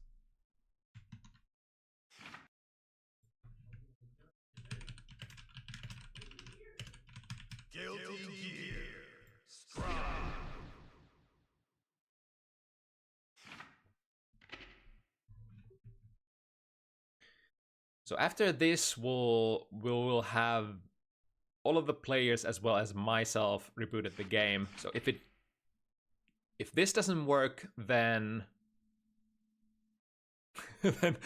So after this, we'll have all of the players as well as myself rebooted the game. So if this doesn't work, then then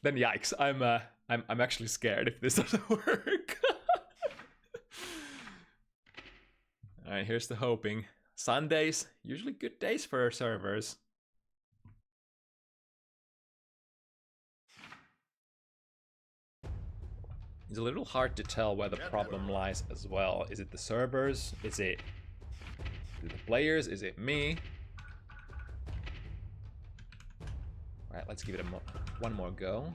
yikes! I'm actually scared if this doesn't work. All right, here's the hoping. Sundays usually good days for our servers. It's a little hard to tell where the problem lies as well. Is it the servers? Is it the players? Is it me? Alright, let's give it one more go.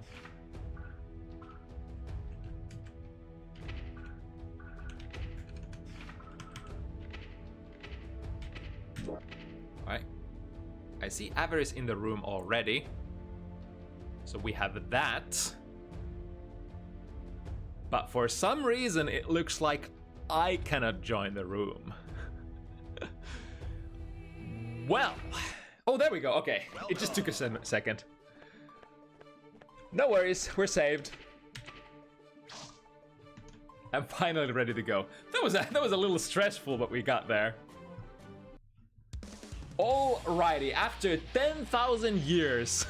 Alright. I see Avarice in the room already. So we have that. But for some reason, it looks like I cannot join the room. Well. Oh, there we go. Okay. It just took a second. No worries. We're saved. I'm finally ready to go. That was a little stressful, but we got there. Alrighty. After 10,000 years,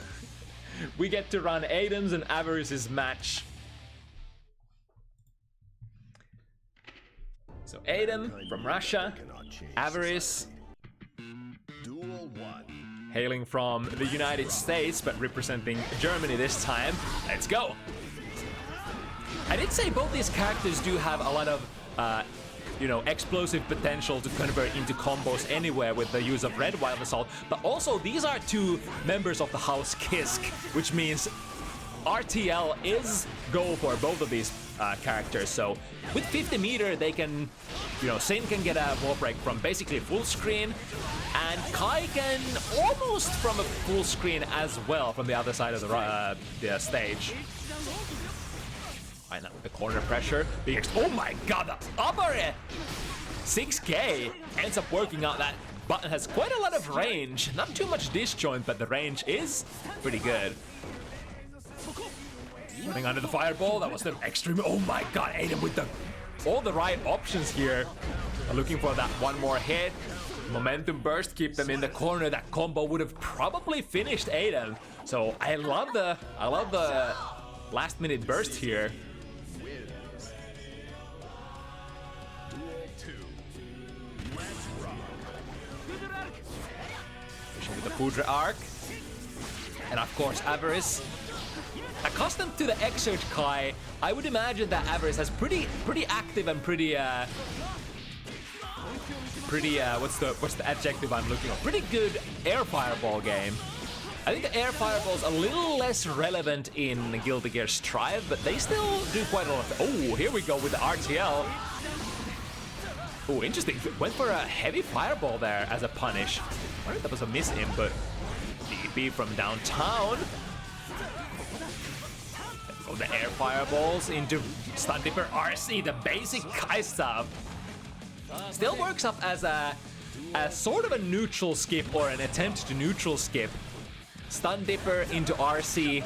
we get to run Aiden's and Avarice's match. So Aiden from Russia, Avarice. Duel 1. hailing from the United States, but representing Germany this time. Let's go! I did say both these characters do have a lot of, you know, explosive potential to convert into combos anywhere with the use of Red Wild Assault, but also these are two members of the House Kisk, which means RTL is go for both of these characters. So with 50 meter, they can, you know, Sin can get a wall break from basically full screen, and Kai can almost from a full screen as well from the other side of the stage. Right now with the corner pressure, oh my god, the upper 6K ends up working out. That button has quite a lot of range, not too much disjoint, but the range is pretty good. Running under the fireball, that was the extreme. Oh my god, Aiden with all the right options here. Looking for that one more hit. Momentum burst, keep them in the corner. That combo would have probably finished Aiden. So I love the last minute burst here. Pushing with the Pudra arc. And of course Avarice. Accustomed to the Exert Kai, I would imagine that Avarice has pretty active and pretty what's the adjective I'm looking for? Pretty good air fireball game. I think the air fireball is a little less relevant in Guilty Gear Strive, but they still do quite a lot. Oh, here we go with the RTL. Oh, interesting. Went for a heavy fireball there as a punish. I wonder if that was a miss input. DP from downtown. Oh, the air fireballs into Stun Dipper RC, the basic Kai stuff. Still works up as a sort of a neutral skip or an attempt to neutral skip. Stun Dipper into RC.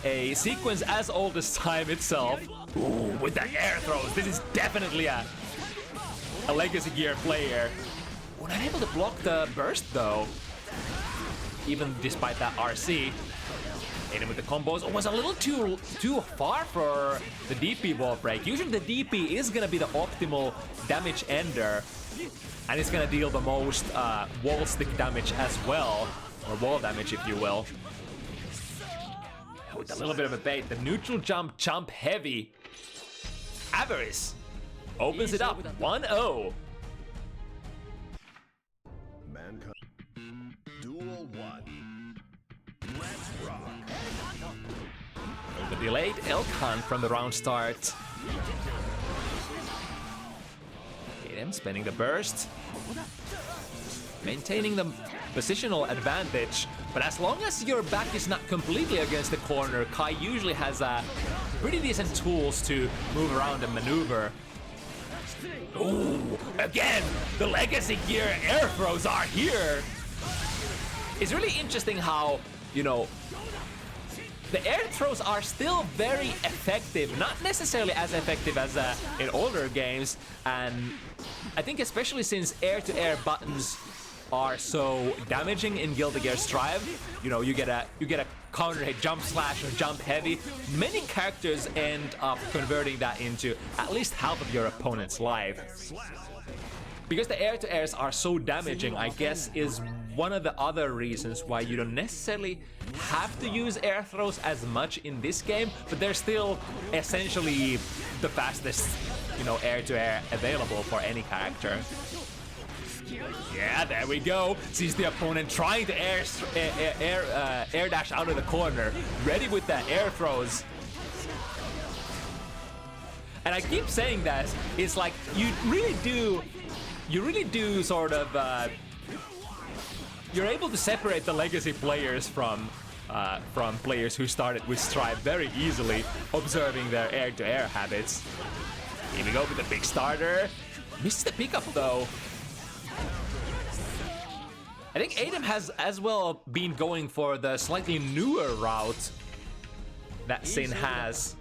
A sequence as old as time itself. Ooh, with the air throws. This is definitely a Legacy Gear player. We're not able to block the burst though. Even despite that RC. Hit him with the combos. It was a little too far for the DP wall break. Usually the DP is gonna be the optimal damage ender, and it's gonna deal the most wall stick damage as well, or wall damage if you will. With a little bit of a bait, the neutral jump heavy. Avarice opens it up, 1-0. Duel 1. Let's rock. The delayed elk hunt from the round start. Him spinning the burst. Maintaining the positional advantage. But as long as your back is not completely against the corner, Kai usually has pretty decent tools to move around and maneuver. Ooh, again, the Legacy Gear air throws are here. It's really interesting how, you know, the air throws are still very effective, not necessarily as effective as in older games, and I think especially since air-to-air buttons are so damaging in Guilty Gear Strive, you know, you get a counter hit, jump slash or jump heavy. Many characters end up converting that into at least half of your opponent's life. Because the air-to-airs are so damaging, I guess, is one of the other reasons why you don't necessarily have to use air throws as much in this game, but they're still essentially the fastest, you know, air-to-air available for any character. Yeah, there we go. Sees the opponent trying to air dash out of the corner, ready with the air throws. And I keep saying that, it's like you really do sort of you're able to separate the legacy players from players who started with Strive very easily, observing their air-to-air habits. Here we go with the big starter. Misses the pickup though. I think Adam has as well been going for the slightly newer route that Sin has.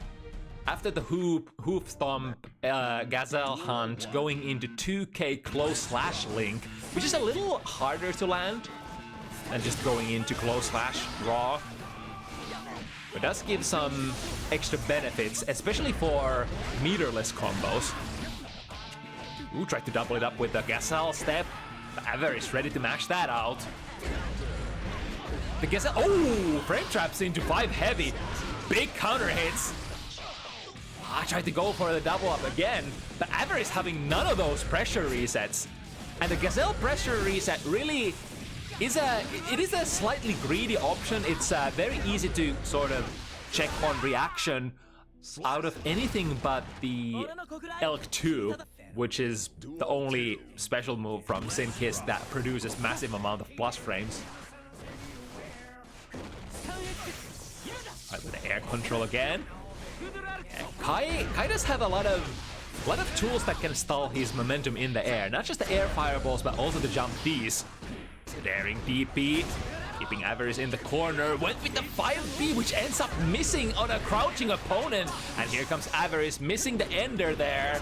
After the hoof thump gazelle hunt, going into 2K close slash link, which is a little harder to land than just going into close slash raw. But does give some extra benefits, especially for meterless combos. Ooh, tried to double it up with the gazelle step. Aver is ready to mash that out. The Gazelle, oh, frame traps into 5 heavy. Big counter hits. I tried to go for the double up again, but Aver is having none of those pressure resets. And the Gazelle pressure reset really is a slightly greedy option. It's very easy to sort of check on reaction out of anything but the Elk 2, which is the only special move from ZoKHiZ that produces massive amount of plus frames. Right, with the air control again. Kai does have a lot of tools that can stall his momentum in the air. Not just the air fireballs, but also the jump Ds. Daring DP, keeping Averys in the corner. Went with the 5B, which ends up missing on a crouching opponent. And here comes Averys, missing the ender there.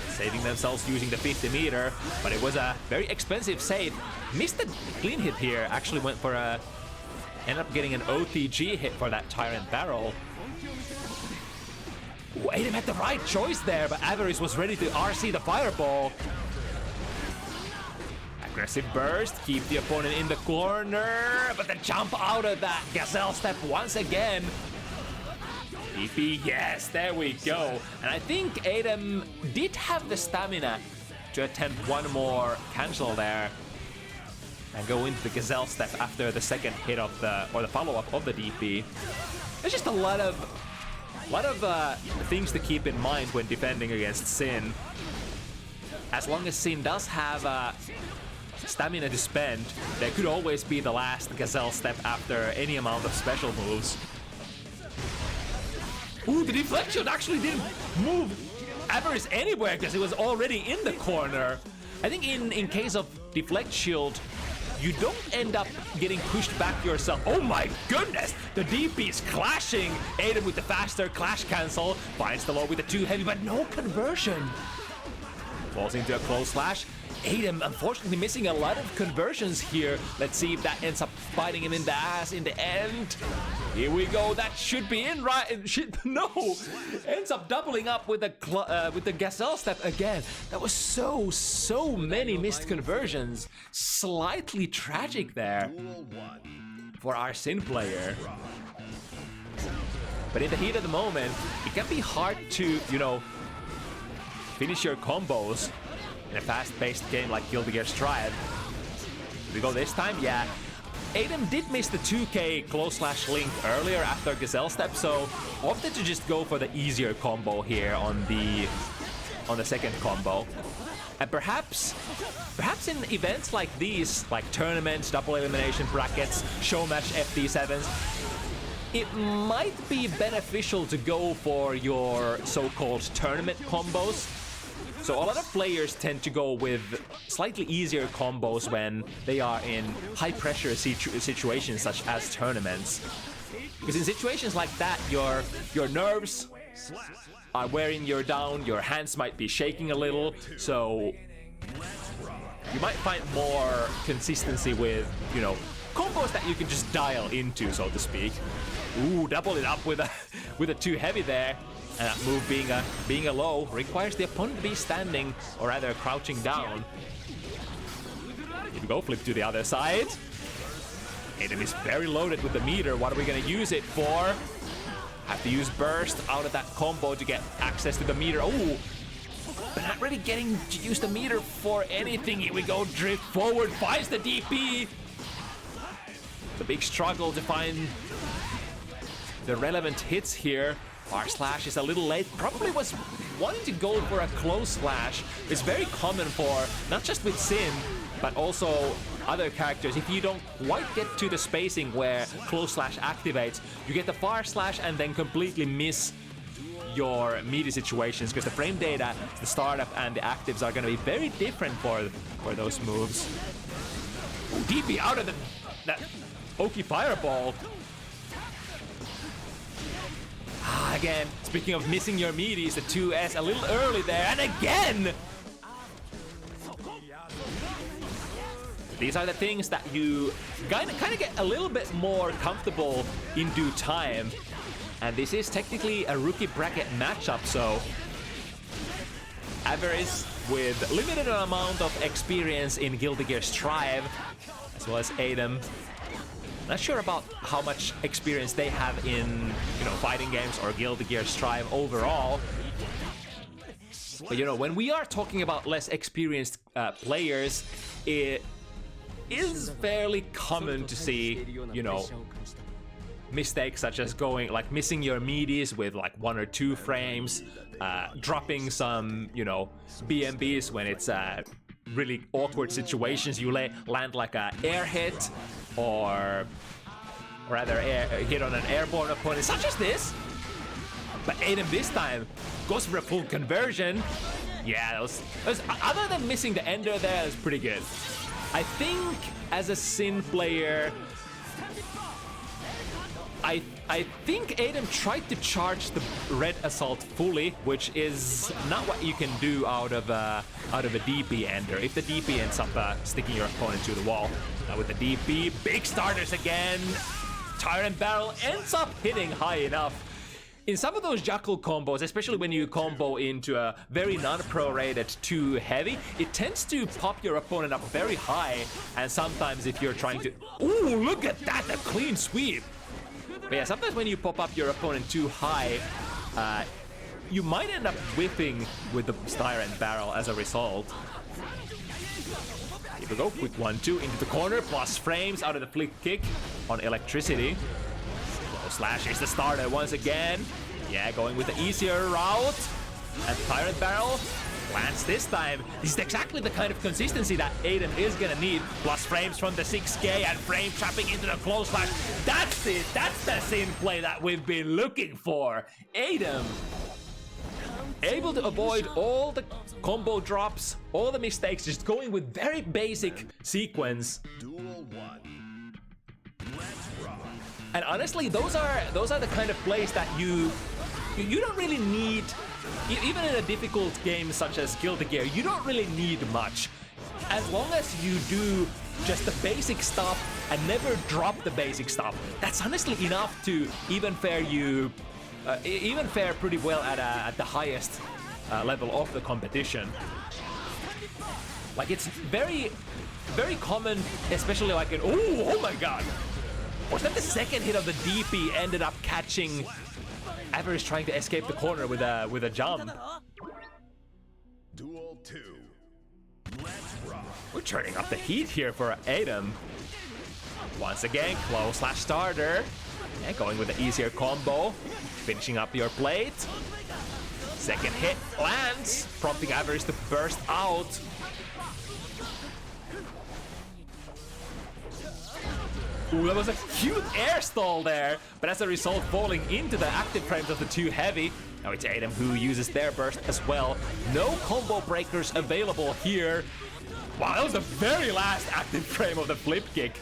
Saving themselves using the 50 meter, but it was a very expensive save. Missed the clean hit here, actually went for a... Ended up getting an OTG hit for that Tyrant Barrel. Ooh, Ehmu had the right choice there, but Averys was ready to RC the fireball. Aggressive burst, keep the opponent in the corner, but the jump out of that Gazelle step once again. DP, yes, there we go. And I think Ehmu did have the stamina to attempt one more cancel there and go into the Gazelle step after the second hit of the, or the follow-up of the DP. There's just a lot of things to keep in mind when defending against Sin. As long as Sin does have stamina to spend, there could always be the last Gazelle step after any amount of special moves. Ooh, the deflect shield actually didn't move Averys anywhere because it was already in the corner. I think in case of deflect shield, you don't end up getting pushed back yourself. Oh my goodness! The DP is clashing. Ehmu with the faster clash cancel. Finds the low with the 2 heavy, but no conversion. Falls into a close slash. Ehmu unfortunately missing a lot of conversions here. Let's see if that ends up biting him in the ass in the end. Here we go. That should be in, right? No! Ends up doubling up with the Gazelle step again. That was so many missed conversions. Slightly tragic there for our Sin player. But in the heat of the moment, it can be hard to, you know, finish your combos in a fast-paced game like Guilty Gear Strive. We go this time? Yeah. Ehmu did miss the 2K close slash link earlier after Gazelle step, so opted to just go for the easier combo here on the second combo. And perhaps in events like these, like tournaments, double elimination brackets, show match FT7s, it might be beneficial to go for your so-called tournament combos. So a lot of players tend to go with slightly easier combos when they are in high-pressure situations such as tournaments. Because in situations like that, your nerves are wearing you down, your hands might be shaking a little, so you might find more consistency with, you know, combos that you can just dial into, so to speak. Ooh, double it up with a 2 heavy there. And that move being a low requires the opponent to be standing, or rather crouching down. Here we go, flip to the other side. Ehmu is very loaded with the meter. What are we gonna use it for? Have to use burst out of that combo to get access to the meter. Oh, but not really getting to use the meter for anything. Here we go, drift forward, finds the DP. The big struggle to find the relevant hits here. R slash is a little late, probably was wanting to go for a close slash. It's very common for, not just with Sin, but also other characters. If you don't quite get to the spacing where close slash activates, you get the far slash and then completely miss your meaty situations, because the frame data, the startup and the actives are going to be very different for those moves. Ooh, DP out of that Oki fireball. Again, speaking of missing your meaties, the 2S a little early there, and again! These are the things that you kind of get a little bit more comfortable in due time. And this is technically a rookie bracket matchup, so Averys with limited amount of experience in Guilty Gear Strive, as well as Ehmu. Not sure about how much experience they have in, fighting games or Guilty Gear Strive overall. But when we are talking about less experienced players, it is fairly common to see, mistakes such as missing your meaties with 1 or 2 frames, dropping some, BMBs when it's really awkward situations. You land like a air hit, or rather hit on an airborne opponent, such as this. But Ehmu this time goes for a full conversion. Yeah, that was other than missing the ender there, that was pretty good. I think as a Sin player, I think Ehmu tried to charge the red assault fully, which is not what you can do out of a DP ender. If the DP ends up sticking your opponent to the wall. Now with the DP, big starters again. Tyrant Barrel ends up hitting high enough. In some of those Jackal combos, especially when you combo into a very non-pro rated 2 heavy, it tends to pop your opponent up very high. And sometimes if you're trying to... Ooh, look at that! A clean sweep! But yeah, sometimes when you pop up your opponent too high, you might end up whipping with the Tyrant Barrel as a result. Here we go, quick 1-2 into the corner, plus frames out of the flick kick on electricity. Slash is the starter once again. Yeah, going with the easier route. And Tyrant Barrel lands this time. This is exactly the kind of consistency that Ehmu is gonna need. Plus frames from the 6K and frame trapping into the close slash. That's it. That's the Sin play that we've been looking for. Ehmu able to avoid all the combo drops, all the mistakes, just going with very basic sequence. Duel 1. Let's rock. And honestly, those are the kind of plays that you don't really need, even in a difficult game such as Guilty Gear, you don't really need much. As long as you do just the basic stuff and never drop the basic stuff, that's honestly enough to even fare pretty well at the highest level of the competition. Like, it's very, very common, especially like in, oh my god! Was that the second hit of the DP ended up catching Average trying to escape the corner with a jump? Duel 2. Let's rock. We're turning up the heat here for Ehmu. Once again, close slash starter. Yeah, going with the easier combo. Finishing up your plate. Second hit lands, prompting Average to burst out. Ooh, that was a cute air stall there, but as a result falling into the active frames of the 2 heavy. Now it's Ehmu who uses their burst as well. No combo breakers available here. Wow, that was the very last active frame of the flip kick.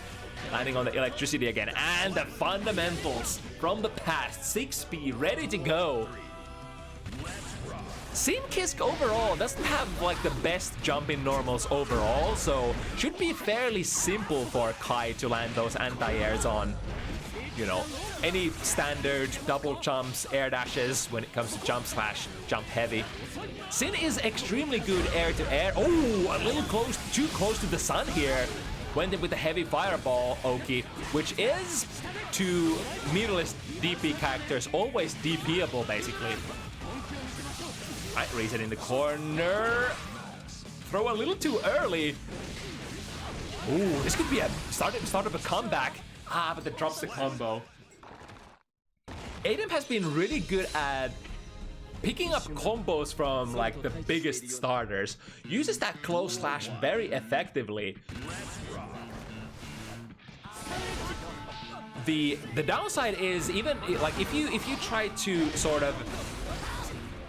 Landing on the electricity again, and the fundamentals from the past. 6P ready to go. Sin Kisk overall doesn't have like the best jumping normals overall, so should be fairly simple for Kai to land those anti-airs on, any standard double jumps, air dashes when it comes to jump slash jump heavy. Sin is extremely good air to air. Oh, a little too close to the sun here. Went in with the heavy fireball, Oki, which is to meterless DP characters always DPable basically. Right, reset in the corner. Throw a little too early. Ooh, this could be a start of a comeback. But that drops the combo. Ehmu has been really good at picking up combos from like the biggest starters. Uses that close slash very effectively. The downside is even like if you try to sort of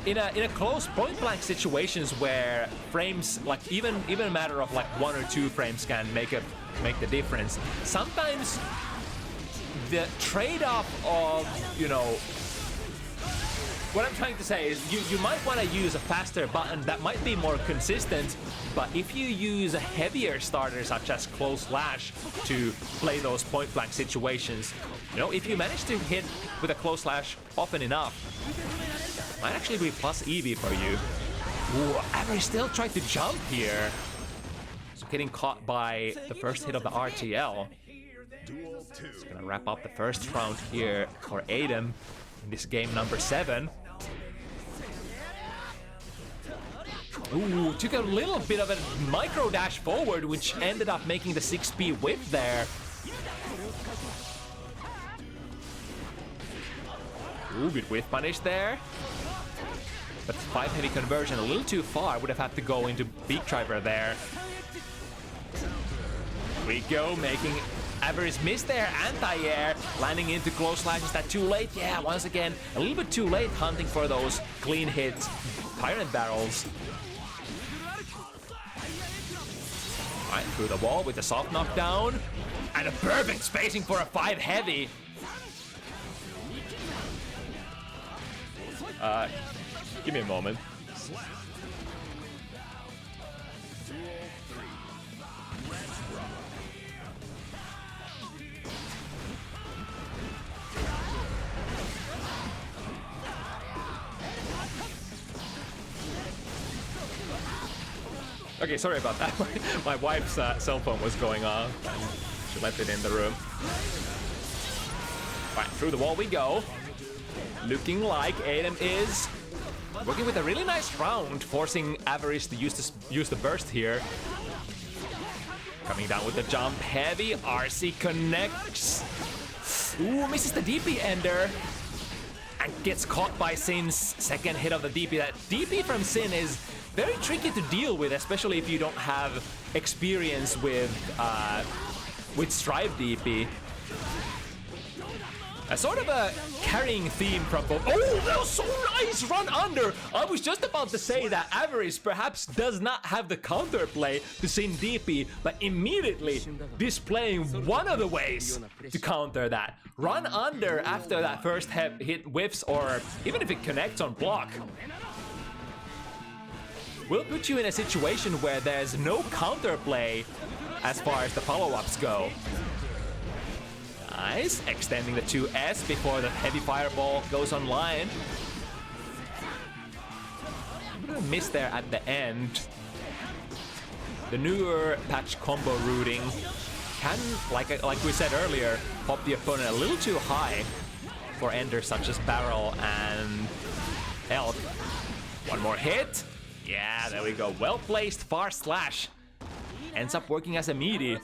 in a close point blank situations where frames like even a matter of like 1 or 2 frames can make the difference. Sometimes the trade-off of what I'm trying to say is you might want to use a faster button that might be more consistent, but if you use a heavier starter such as close slash to play those point blank situations, if you manage to hit with a close slash often enough, might actually be plus EV for you. Ooh, Avery still tried to jump here. So getting caught by the first hit of the RTL. It's gonna wrap up the first round here for Ehmu in this game number 7. Ooh, took a little bit of a micro dash forward, which ended up making the 6P whip there. Ooh, good whiff punish there. But 5 heavy conversion a little too far. Would have had to go into beak driver there. We go, making Avery's miss there, anti-air, landing into close slashes. That too late? Yeah, once again, a little bit too late, hunting for those clean hits. Tyrant barrels. Right, through the wall with the soft knockdown. And a perfect spacing for a 5 heavy. Give me a moment. Okay, sorry about that. My wife's cell phone was going off. She left it in the room. Right, through the wall we go. Looking like Ehmu is working with a really nice round, forcing Avery's to use the burst here. Coming down with the jump heavy. RC connects. Ooh, misses the DP ender. And gets caught by Sin's second hit of the DP. That DP from Sin is very tricky to deal with, especially if you don't have experience with Strive DP. A sort of a carrying theme from both. Oh, that was so nice! Run under! I was just about to say that Avery's perhaps does not have the counterplay to Sin DP, but immediately displaying one of the ways to counter that. Run under after that first hit whiffs, or even if it connects on block. Will put you in a situation where there's no counterplay as far as the follow-ups go. Nice, extending the 2S before the heavy fireball goes online. A bit of a miss there at the end. The newer patch combo routing can, like we said earlier, pop the opponent a little too high for enders such as Barrel and Elk. One more hit. Yeah, there we go. Well placed far slash. Ends up working as a meaty.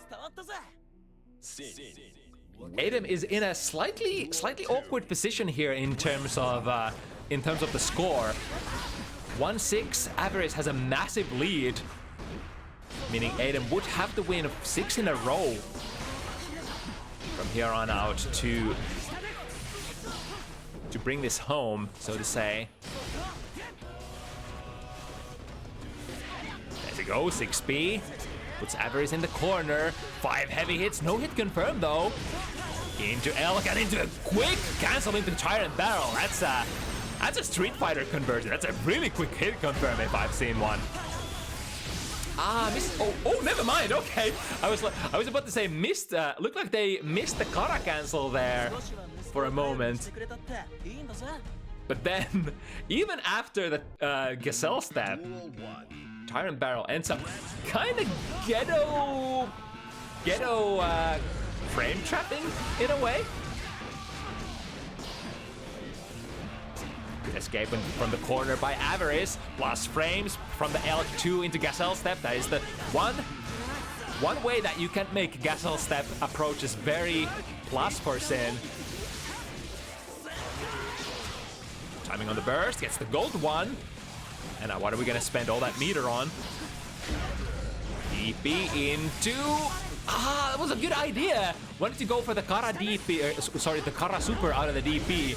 Ehmu is in a slightly awkward position here in terms of the score. 1-6. Avery's has a massive lead, meaning Ehmu would have to win 6 in a row from here on out to bring this home, so to say. There we go, 6B. Puts Avery's in the corner. 5 heavy hits, no hit confirmed though. Into Elk and into a quick cancel into Tyrant Barrel. That's a Street Fighter conversion. That's a really quick hit confirm if I've seen one. Missed. Oh, never mind. Okay, I was about to say missed. Looked like they missed the Kara cancel there for a moment. But then, even after the Gazelle step, Tyrant Barrel ends up kind of ghetto frame trapping in a way. Good escape from the corner by Avery's. Plus frames from the Elk 2 into Gazelle step. That is the one way that you can make Gazelle step approaches very plus for Sin. Timing on the burst, gets the gold one. And now what are we gonna spend all that meter on? DP into... that was a good idea! Wanted to go for the Kara DP, the Kara Super out of the DP.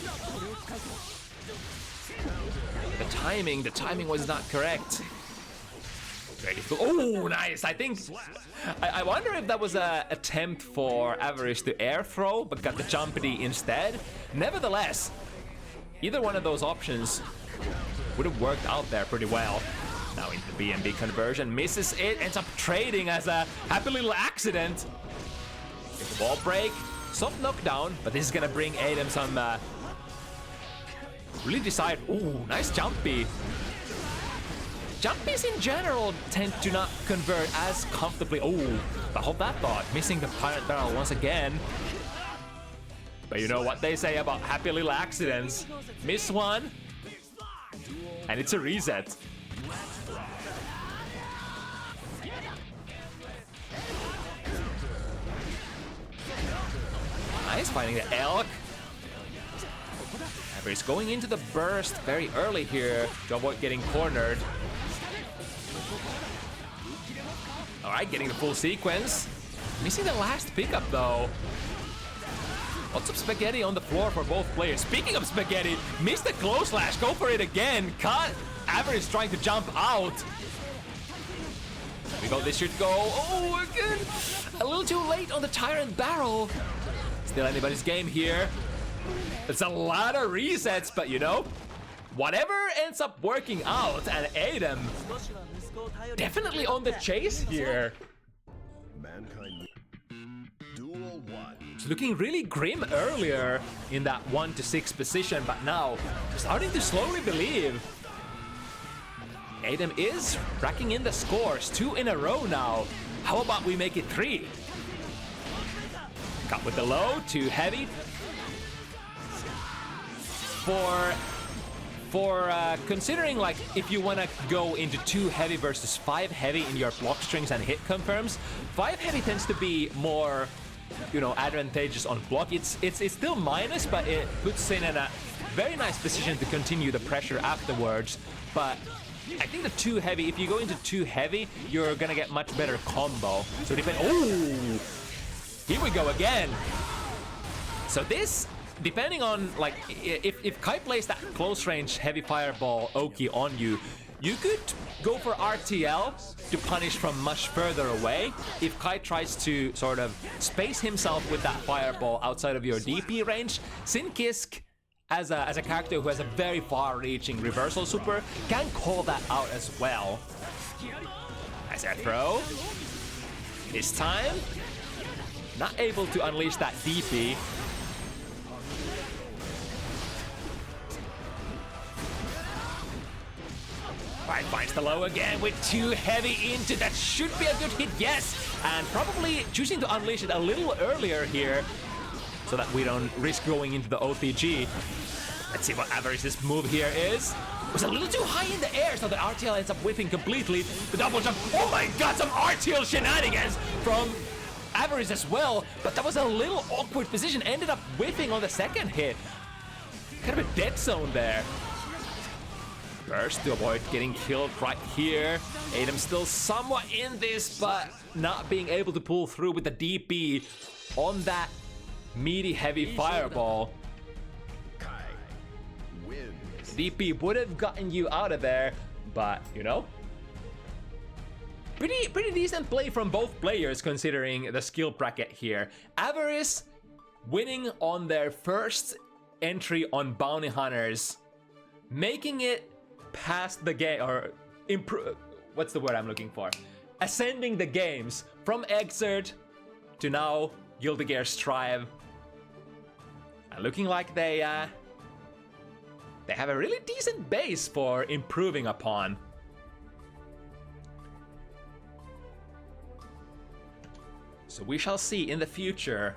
The timing was not correct. Oh, nice! I wonder if that was an attempt for Avery's to air throw, but got the jumpity instead. Nevertheless, either one of those options would have worked out there pretty well. Now into the BMB conversion, misses it, ends up trading as a happy little accident. Get the ball break, soft knockdown, but this is gonna bring Ehmu some really decide. Ooh, nice jumpy. jumpies in general tend to not convert as comfortably. Oh, hold that thought. Missing the pirate barrel once again. But you know what they say about happy little accidents. Miss one, and it's a reset. Nice, finding the elk. He's going into the burst very early here to avoid getting cornered. Alright, getting the full sequence. Missing the last pickup though. Lots of spaghetti on the floor for both players. Speaking of spaghetti, missed the close slash, go for it again. Cut. Aver is trying to jump out. There we go, this should go. Oh, again. A little too late on the tyrant barrel. Still anybody's game here. It's a lot of resets, but you know, whatever ends up working out, and Ehmu definitely on the chase here. Mankind. Duel 1. It's looking really grim earlier in that 1 to 6 position, but now starting to slowly believe. Ehmu is racking in the scores, 2 in a row now. How about we make it 3? Cut with the low, too heavy. For considering, like, if you want to go into 2 heavy versus 5 heavy in your block strings and hit confirms, 5 heavy tends to be more, you know, advantageous on block. It's still minus, but it puts in a very nice position to continue the pressure afterwards. But I think the 2 heavy, if you go into 2 heavy, you're gonna get much better combo. So depend. Oh, here we go again. So this, depending on, like, if Kai plays that close range heavy fireball Oki on you, you could go for RTL to punish from much further away. If Kai tries to sort of space himself with that fireball outside of your DP range, Sinkisk, as a character who has a very far-reaching reversal super, can call that out as well. Nice air throw. This time, not able to unleash that DP. Right, finds the low again with 2 heavy into that. Should be a good hit, yes. And probably choosing to unleash it a little earlier here so that we don't risk going into the OTG. Let's see what Avaris's move here is. It was a little too high in the air, so the RTL ends up whiffing completely. The double jump. Oh my god, some RTL shenanigans from Avaris as well. But that was a little awkward position. Ended up whiffing on the second hit. Kind of a dead zone there. Burst to avoid getting killed right here. Ehmu still somewhat in this, but not being able to pull through with the DP on that meaty heavy fireball. Kai wins. DP would have gotten you out of there, but you know, pretty decent play from both players considering the skill bracket here. Avaris winning on their first entry on Bounty Hunters, making it past the game, or improve. What's the word I'm looking for? Ascending the games from Exert to now Guilty Gear Strive. And looking like they have a really decent base for improving upon. So we shall see in the future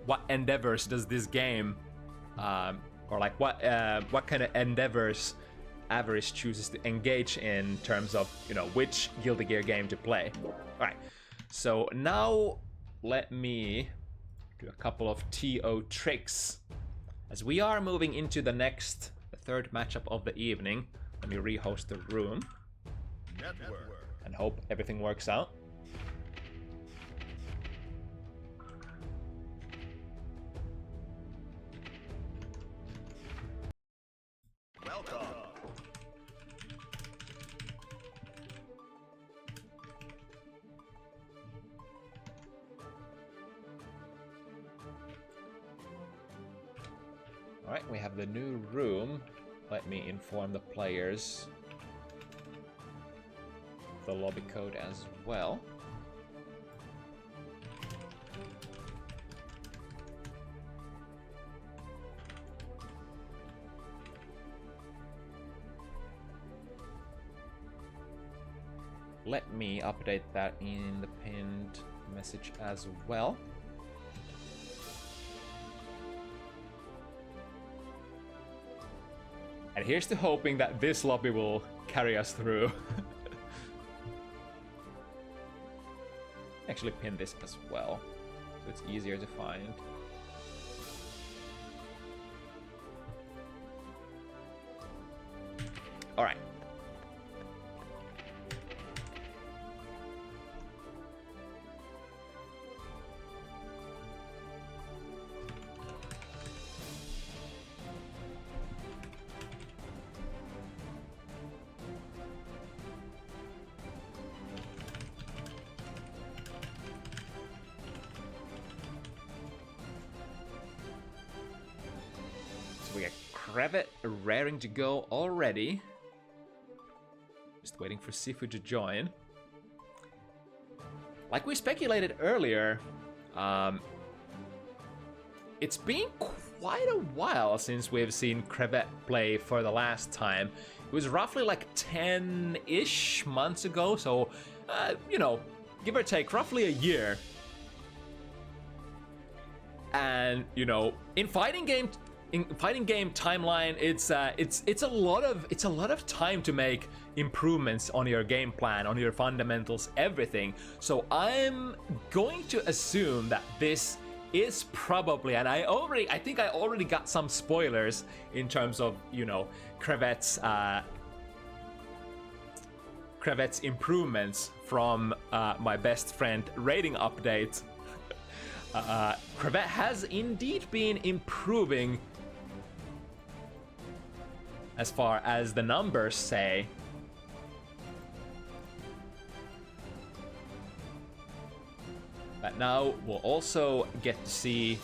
what endeavors does this game, or like what kind of endeavors Avaris chooses to engage in terms of, you know, which Guilty Gear game to play. All right, so now let me do a couple of TO tricks as we are moving into the third matchup of the evening. Let me rehost the room and hope everything works out. Welcome. Alright, we have the new room. Let me inform the players the lobby code as well. let me update that in the pinned message as well. And here's to hoping that this lobby will carry us through. Actually pin this as well, so it's easier to find. All right. So we got crevette raring to go already. Just waiting for Sifu to join. Like we speculated earlier, it's been quite a while since we've seen crevette play for the last time. It was roughly like 10-ish months ago, so, you know, give or take, roughly a year. And, you know, in fighting game timeline, it's a lot of time to make improvements on your game plan, on your fundamentals, everything. So I'm going to assume that this is probably, and I think I already got some spoilers in terms of, you know, crevette's improvements from my best friend rating update. Crevette has indeed been improving as far as the numbers say. But now we'll also get to see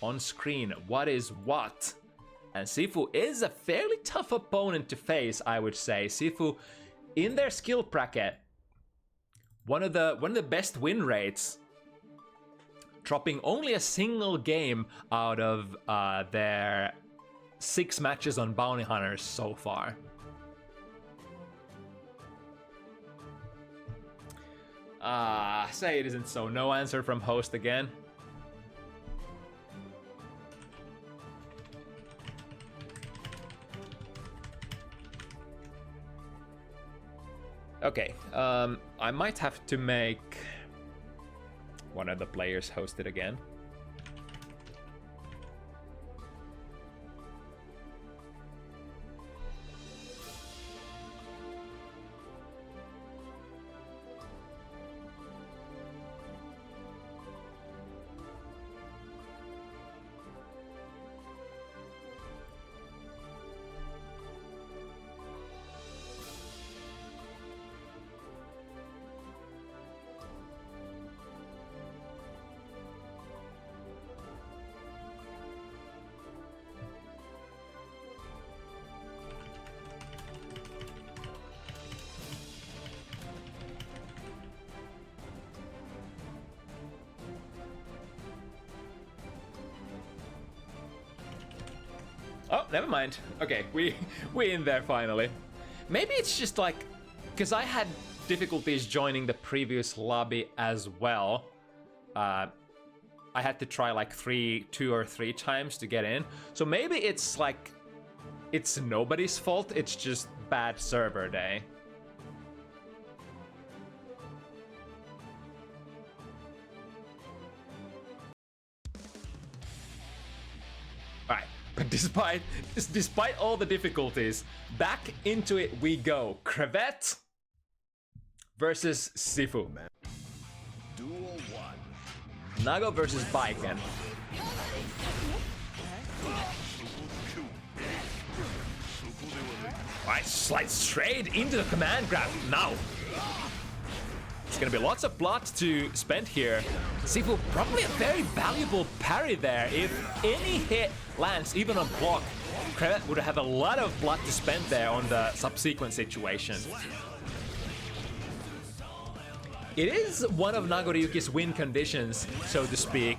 on screen what is what. And Sifu is a fairly tough opponent to face, I would say. Sifu, in their skill bracket, one of the best win rates, dropping only a single game out of their 6 matches on Bounty Hunters so far. Say it isn't so. No answer from host again. Okay, I might have to make one of the players host it again. Oh, never mind. Okay, we in there finally. Maybe it's just like, because I had difficulties joining the previous lobby as well. I had to try like 2 or 3 times to get in. So maybe it's like, it's nobody's fault. It's just bad server day. Alright. But despite all the difficulties, back into it we go. Crevette versus Sifu. Duel 1. Nago versus Baiken. Alright, slide straight into the command grab now. It's gonna be lots of blood to spend here. Sifu, probably a very valuable parry there. If any hit lands, even on block, crevette would have a lot of blood to spend there on the subsequent situation. It is one of Nagoryuki's win conditions, so to speak.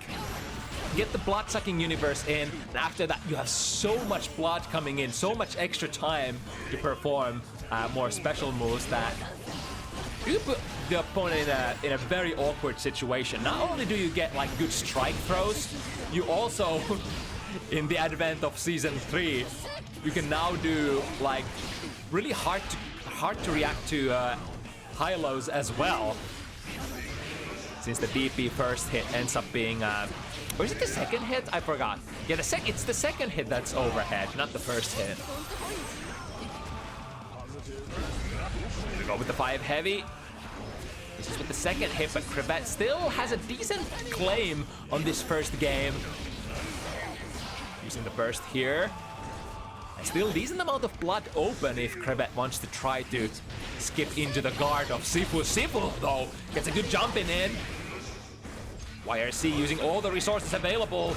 Get the blood-sucking universe in, and after that you have so much blood coming in, so much extra time to perform more special moves that you put the opponent in a very awkward situation. Not only do you get like good strike throws, you also, in the advent of Season 3, you can now do like really hard to react to high-lows as well. Since the DP first hit ends up being, or is it the second hit? I forgot. Yeah, it's the second hit that's overhead, not the first hit. We go with the 5 heavy. This is with the second hit, but crevette still has a decent claim on this first game. Using the burst here. And still decent amount of blood open if crevette wants to try to skip into the guard of Sifu. Sifu, though, gets a good jumping in. YRC using all the resources available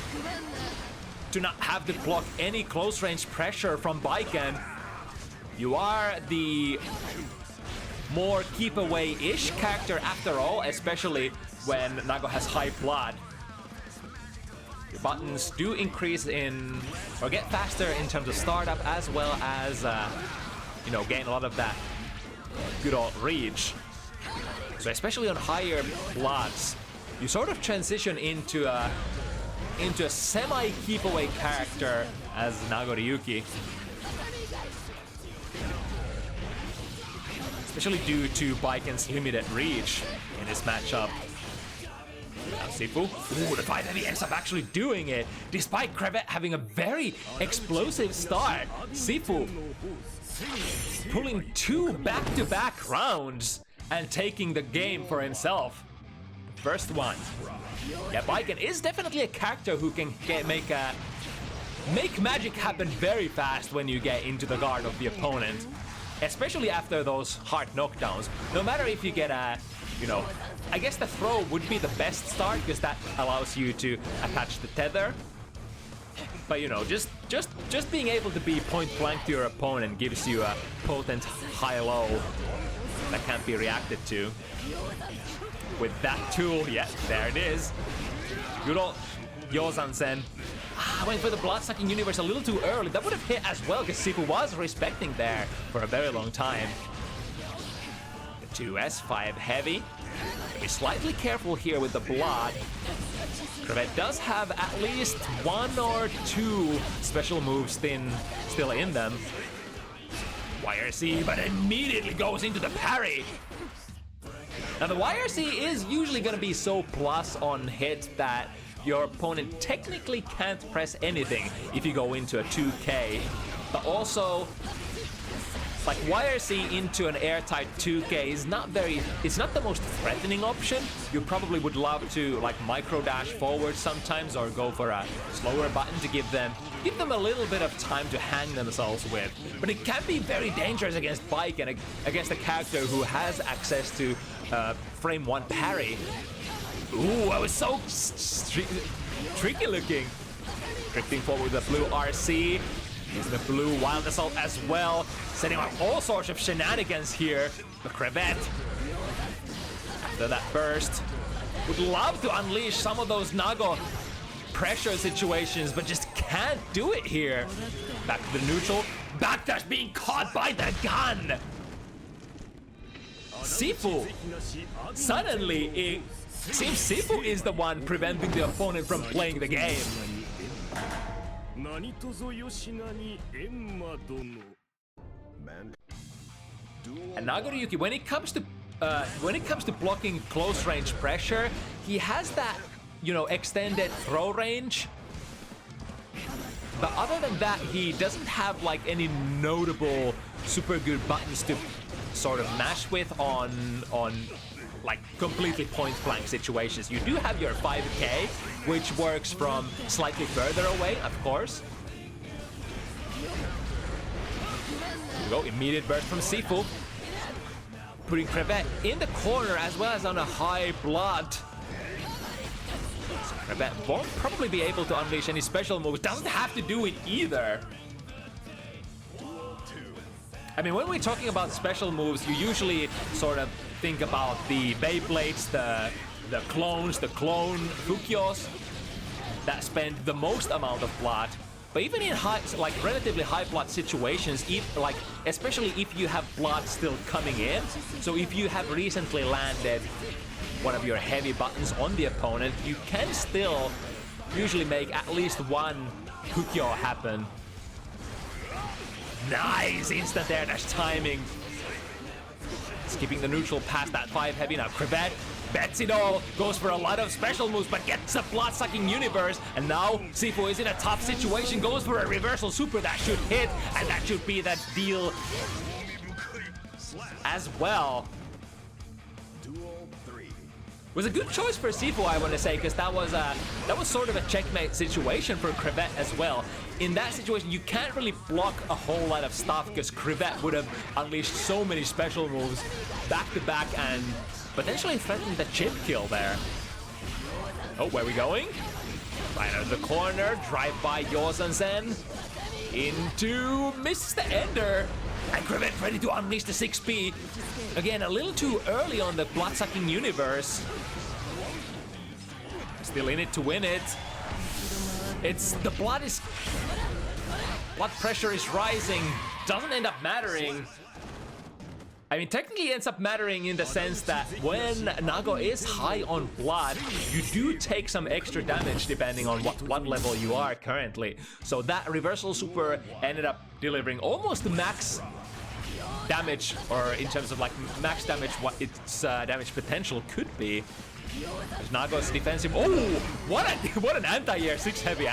to not have to block any close range pressure from Baiken. You are the more keep away-ish character after all, especially when Nago has high blood. Your buttons do increase in, or get faster in terms of startup, as well as, you know, gain a lot of that good old reach. So especially on higher bloods, you sort of transition into a semi-keep-away character as Nagoryuki. Especially due to Baiken's limited reach in this matchup. Now Sifu, ooh, the 5 heavy ends up actually doing it, despite crevette having a very explosive start. Sifu pulling 2 back-to-back rounds and taking the game for himself. First one. Yeah, Baiken is definitely a character who can make magic happen very fast when you get into the guard of the opponent. Especially after those hard knockdowns. No matter if you get a, you know, I guess the throw would be the best start because that allows you to attach the tether. But you know, just being able to be point blank to your opponent gives you a potent high-low that can't be reacted to. With that tool, yeah, there it is. Good old Yozan-sen. Went for the blood-sucking universe a little too early. That would have hit as well, because Sifu was respecting there for a very long time. The 2S, 5 heavy. Be slightly careful here with the blood. Crevette does have at least 1 or 2 special moves still in them. YRC, but immediately goes into the parry. Now the YRC is usually going to be so plus on hit that your opponent technically can't press anything if you go into a 2K. But also, like YRC into an airtight 2K is not it's not the most threatening option. You probably would love to like micro dash forward sometimes or go for a slower button to give them a little bit of time to hang themselves with. But it can be very dangerous against Bike and against a character who has access to frame 1 parry. Ooh, I was so tricky looking. Drifting forward with the blue RC. Using the blue wild assault as well. Setting up all sorts of shenanigans here. The crevette. After that burst. Would love to unleash some of those Nago pressure situations, but just can't do it here. Back to the neutral. Backdash being caught by the gun. Sifu. Suddenly, it seems Sifu is the one preventing the opponent from playing the game. And Nagoryuki, when it comes to blocking close range pressure, he has that, you know, extended throw range. But other than that, he doesn't have like any notable super good buttons to sort of mash with on like completely point blank situations. You do have your 5K, which works from slightly further away, of course. Here we go, immediate burst from Sifu. Putting crevette in the corner as well as on a high blood. So crevette won't probably be able to unleash any special moves. Doesn't have to do it either. I mean, when we're talking about special moves, you usually sort of think about the Beyblades, the clones, the clone Fukios that spend the most amount of blood. But even in high, like relatively high blood situations, especially if you have blood still coming in, so if you have recently landed one of your heavy buttons on the opponent, you can still usually make at least one Kukyo happen. Nice! Instant air dash timing. Skipping the neutral past that 5 heavy. Now crevette bets it all, goes for a lot of special moves, but gets a blood-sucking universe. And now Sifu is in a tough situation, goes for a reversal super that should hit, and that should be that deal as well. Was a good choice for Sifu, I want to say, because that was sort of a checkmate situation for crevette as well. In that situation, you can't really block a whole lot of stuff because crevette would have unleashed so many special moves back to back and potentially threatened the chip kill there. Oh, where are we going? Right out of the corner, drive by Yosan-sen into misses the ender. And crevette ready to unleash the 6B. Again, a little too early on the blood-sucking universe. Still in it to win it. The blood pressure is rising. Doesn't end up mattering. I mean, technically it ends up mattering in the sense that when Nago is high on blood, you do take some extra damage depending on what level you are currently. So that reversal super ended up delivering almost the max damage, or in terms of like max damage, what its damage potential could be. There's Nago's defensive. Oh, what an anti-air 6 heavy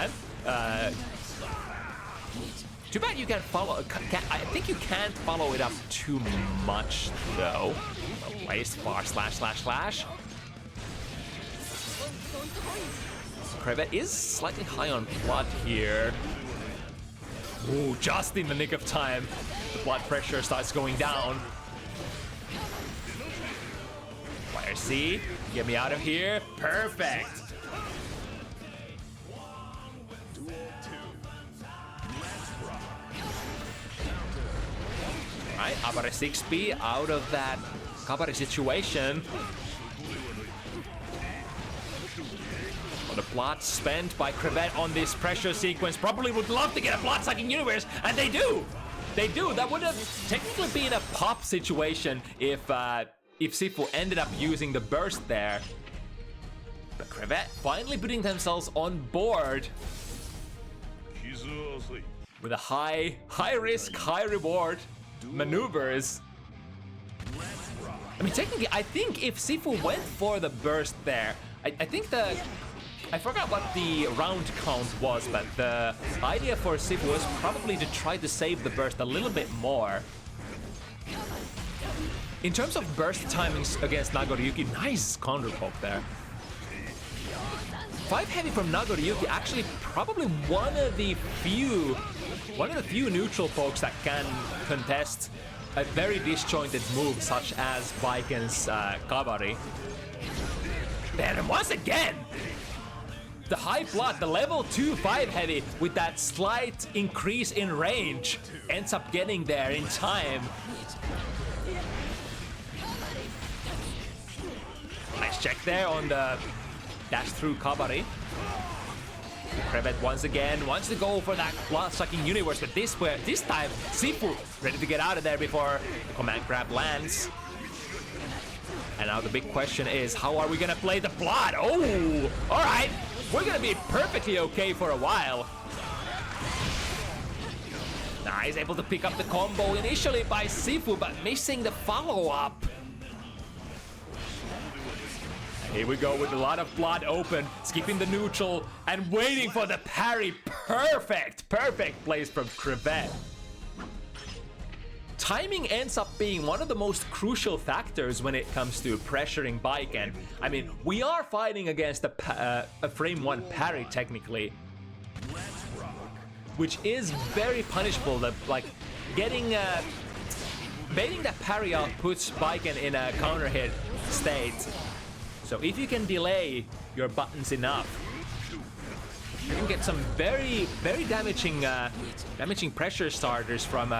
Too bad you can't follow. I think you can't follow it up too much though. Waste bar slash. crevette is slightly high on blood here. Ooh, just in the nick of time. The blood pressure starts going down. Fire C, get me out of here. Perfect. Alright, Abare 6B out of that Kabare situation. The blood spent by crevette on this pressure sequence probably would love to get a blood-sucking universe, and they do! They do! That would have technically been a pop situation if Sifu ended up using the burst there. But crevette finally putting themselves on board with a high risk, high reward maneuvers. I mean, technically, I think if Sifu went for the burst there, I think I forgot what the round count was, but the idea for Sifu was probably to try to save the burst a little bit more. In terms of burst timings against Nagoriyuki, nice counter poke there. 5 heavy from Nagoriyuki, actually probably one of the few neutral pokes that can contest a very disjointed move such as Baiken's Kabari. And once again, the high blood, the level 2 5 heavy with that slight increase in range ends up getting there in time. Nice check there on the dash through Kabari. crevette once again wants to go for that blood-sucking universe, but this time Sifu ready to get out of there before the command grab lands. And now the big question is, how are we gonna play the blood? Oh, all right. We're gonna be perfectly okay for a while. Now he's able to pick up the combo initially by Sifu, but missing the follow-up. Here we go with a lot of blood open, skipping the neutral and waiting for the parry. Perfect place from crevette. Timing ends up being one of the most crucial factors when it comes to pressuring Baiken. I mean, we are fighting against a frame 1 parry technically, which is very punishable. That like getting baiting that parry out puts Baiken in a counter hit state. So if you can delay your buttons enough, you can get some very damaging pressure starters from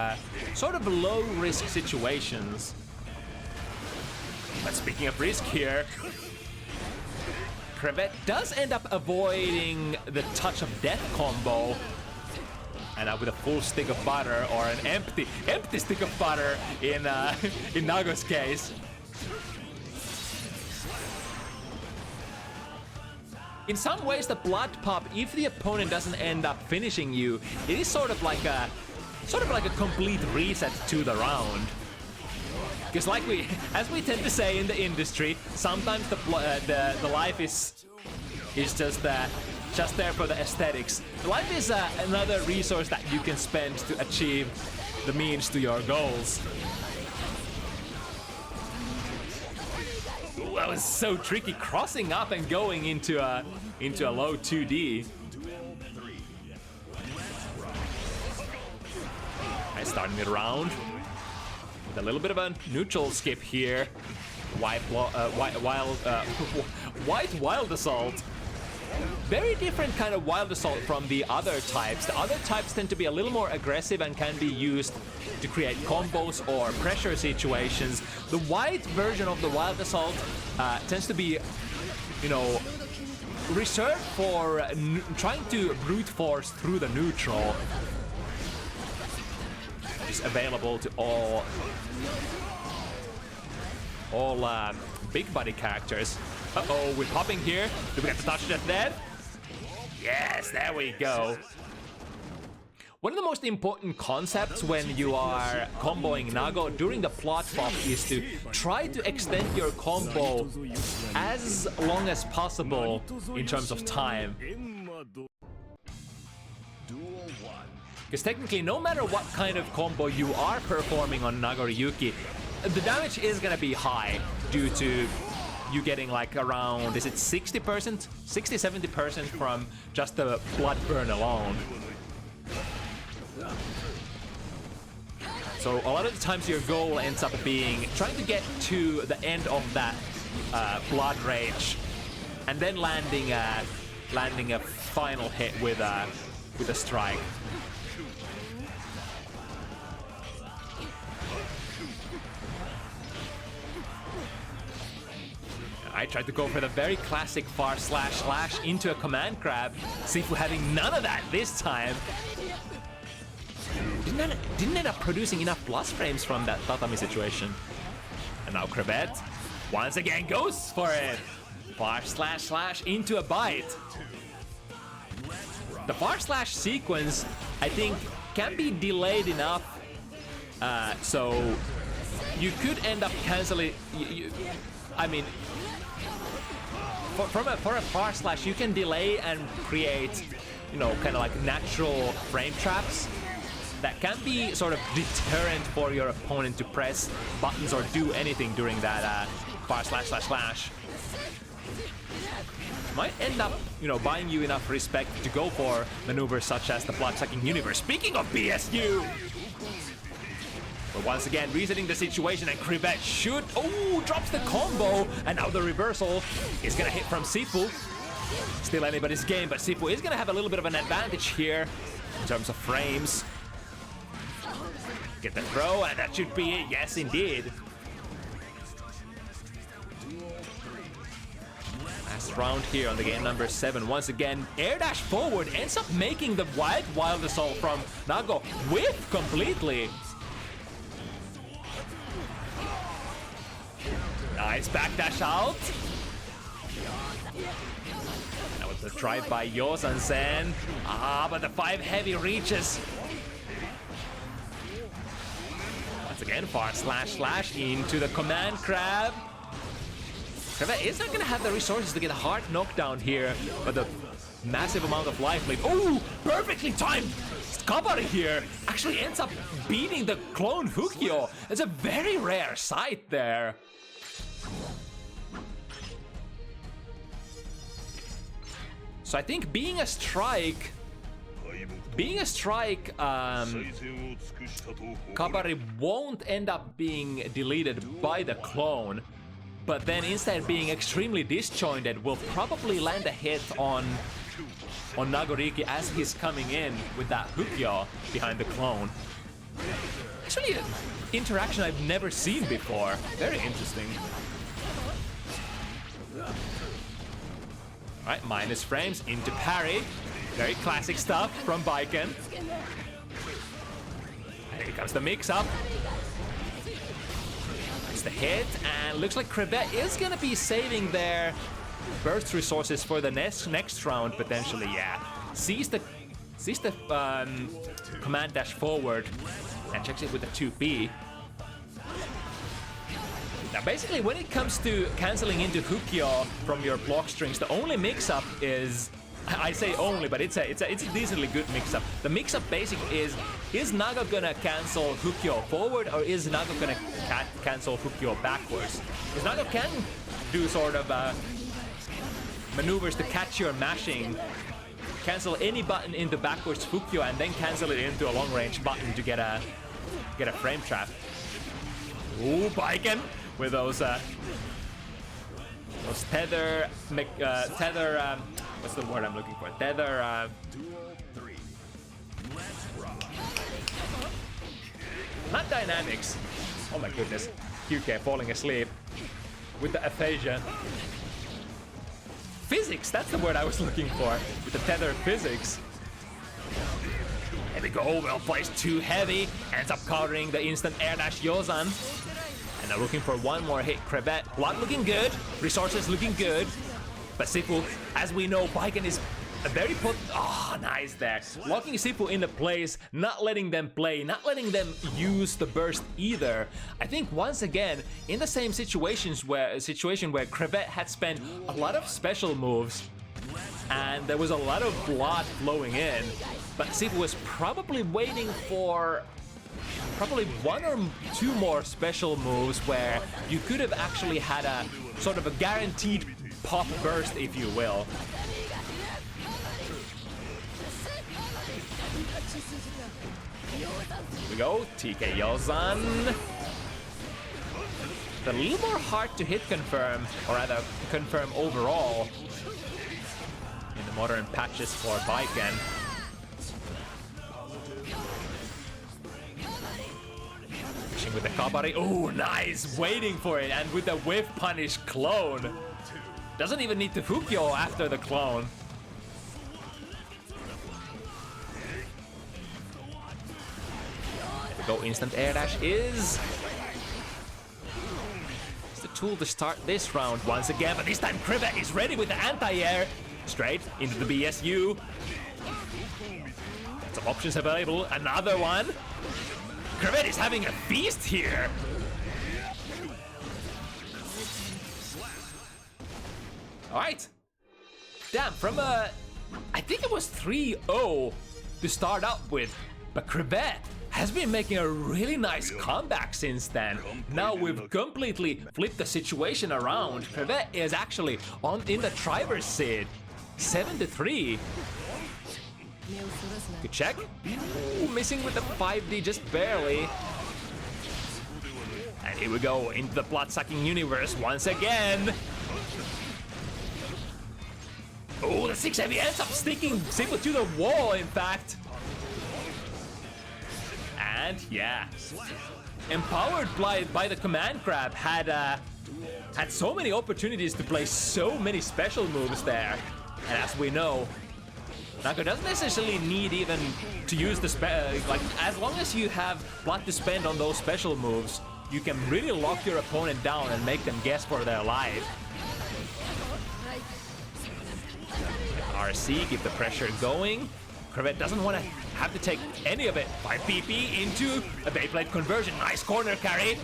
sort of low risk situations. But speaking of risk here, crevette does end up avoiding the touch of death combo. And with a full stick of butter or an empty stick of butter in in Nago's case. In some ways, the blood pop, if the opponent doesn't end up finishing you, it is sort of like a complete reset to the round. Because as we tend to say in the industry, sometimes the life is just there for the aesthetics. Life is another resource that you can spend to achieve the means to your goals. Ooh, that was so tricky, crossing up and going into a low 2D. Nice starting it round with a little bit of a neutral skip here. White wild assault. Very different kind of wild assault from the other types. The other types tend to be a little more aggressive and can be used to create combos or pressure situations. The white version of the wild assault tends to be, you know, reserved for trying to brute force through the neutral. It's available to all big body characters. Uh-oh, we're popping here. Do we get to touch that dead? Yes, there we go. One of the most important concepts when you are comboing Nago during the plot pop is to try to extend your combo as long as possible in terms of time. Because technically, no matter what kind of combo you are performing on Nagoriyuki, the damage is gonna be high due to you getting like around, is it 60%? 60-70% from just the blood burn alone. So a lot of the times your goal ends up being trying to get to the end of that blood rage and then landing a final hit with a strike. I tried to go for the very classic far slash into a command grab. Sifu having none of that this time. Didn't end up producing enough plus frames from that tatami situation. And now crevette once again goes for it. Far slash into a bite. The far slash sequence, I think, can be delayed enough so you could end up canceling. I mean, for a far slash, you can delay and create, you know, kind of like natural frame traps that can be sort of deterrent for your opponent to press buttons or do anything during that far slash. Might end up, you know, buying you enough respect to go for maneuvers such as the blood-sucking universe. Speaking of BSU! But once again, resetting the situation, and crevette should... Oh, drops the combo! And now the reversal is gonna hit from Sifu. Still anybody's game, but Sifu is gonna have a little bit of an advantage here in terms of frames. Get the throw, and that should be it. Yes, indeed. Last round here on the game number 7. Once again, air dash forward ends up making the wild assault from Nago whiff completely. Nice backdash out. That was the drive by Yosan-sen. But the 5 heavy reaches. Once again, far slash into the command grab. Crevette is not gonna have the resources to get a hard knockdown here, but the massive amount of life lead. Oh, perfectly timed! Kabari here actually ends up beating the clone Fukio. It's a very rare sight there. So I think being a strike, Kabari won't end up being deleted by the clone, but then instead being extremely disjointed will probably land a hit on Nagoriyuki as he's coming in with that Fukio behind the clone. Actually, an interaction I've never seen before. Very interesting. Alright, minus frames into parry. Very classic stuff from Baiken. And here comes the mix-up. It's the hit, and looks like crevette is gonna be saving their burst resources for the next round, potentially, yeah. Sees the command dash forward and checks it with the 2P. Now, basically, when it comes to canceling into Hukyo from your block strings, the only mix-up is, I say only, but it's a decently good mix-up. The mix-up basic is Naga gonna cancel Hukyo forward, or is Naga gonna cancel Hukyo backwards? Because Naga can do sort of maneuvers to catch your mashing, cancel any button into backwards Hukyo, and then cancel it into a long-range button to get a frame trap. Ooh, Baiken with those tether, what's the word I'm looking for? Tether, not dynamics. Oh my goodness. QK falling asleep with the aphasia. Physics, that's the word I was looking for. With the tether physics. There we go, well placed, too heavy. Ends up countering the instant air dash Yozan. And they're looking for one more hit. Crevette, blood looking good, resources looking good. But Sifu, as we know, Baiken is a very nice there. Locking Sifu into place, not letting them play, not letting them use the burst either. I think once again, in the same situation where Crevette had spent a lot of special moves and there was a lot of blood flowing in, but Sifu was probably waiting for one or two more special moves where you could have actually had a sort of a guaranteed pop burst, if you will. Here we go, TK Yozan. A little more hard to hit confirm, or rather confirm overall in the modern patches for Baiken. With the Kabari, oh nice, waiting for it, and with the whiff punish clone. Doesn't even need to Fukyo after the clone. There we go, instant air dash is it's the tool to start this round once again, but this time Crevette is ready with the anti-air. Straight into the BSU. Some options available, another one. Crevette is having a feast here. All right. Damn, from I think it was 3-0 to start up with, but Crevette has been making a really nice comeback since then. Now we've completely flipped the situation around. Crevette is actually in the driver's seat, 7-3. Good check. Ooh, missing with the 5D just barely. And here we go into the blood-sucking universe once again. Oh, the 6 heavy ends up sticking Sifu to the wall, in fact. And yeah, empowered by the command grab had so many opportunities to play so many special moves there. And as we know, Naga doesn't necessarily need even to use the like, as long as you have blood to spend on those special moves, you can really lock your opponent down and make them guess for their life. RC, keep the pressure going. Crevette doesn't want to have to take any of it. 5 PP into a Beyblade conversion. Nice corner carry.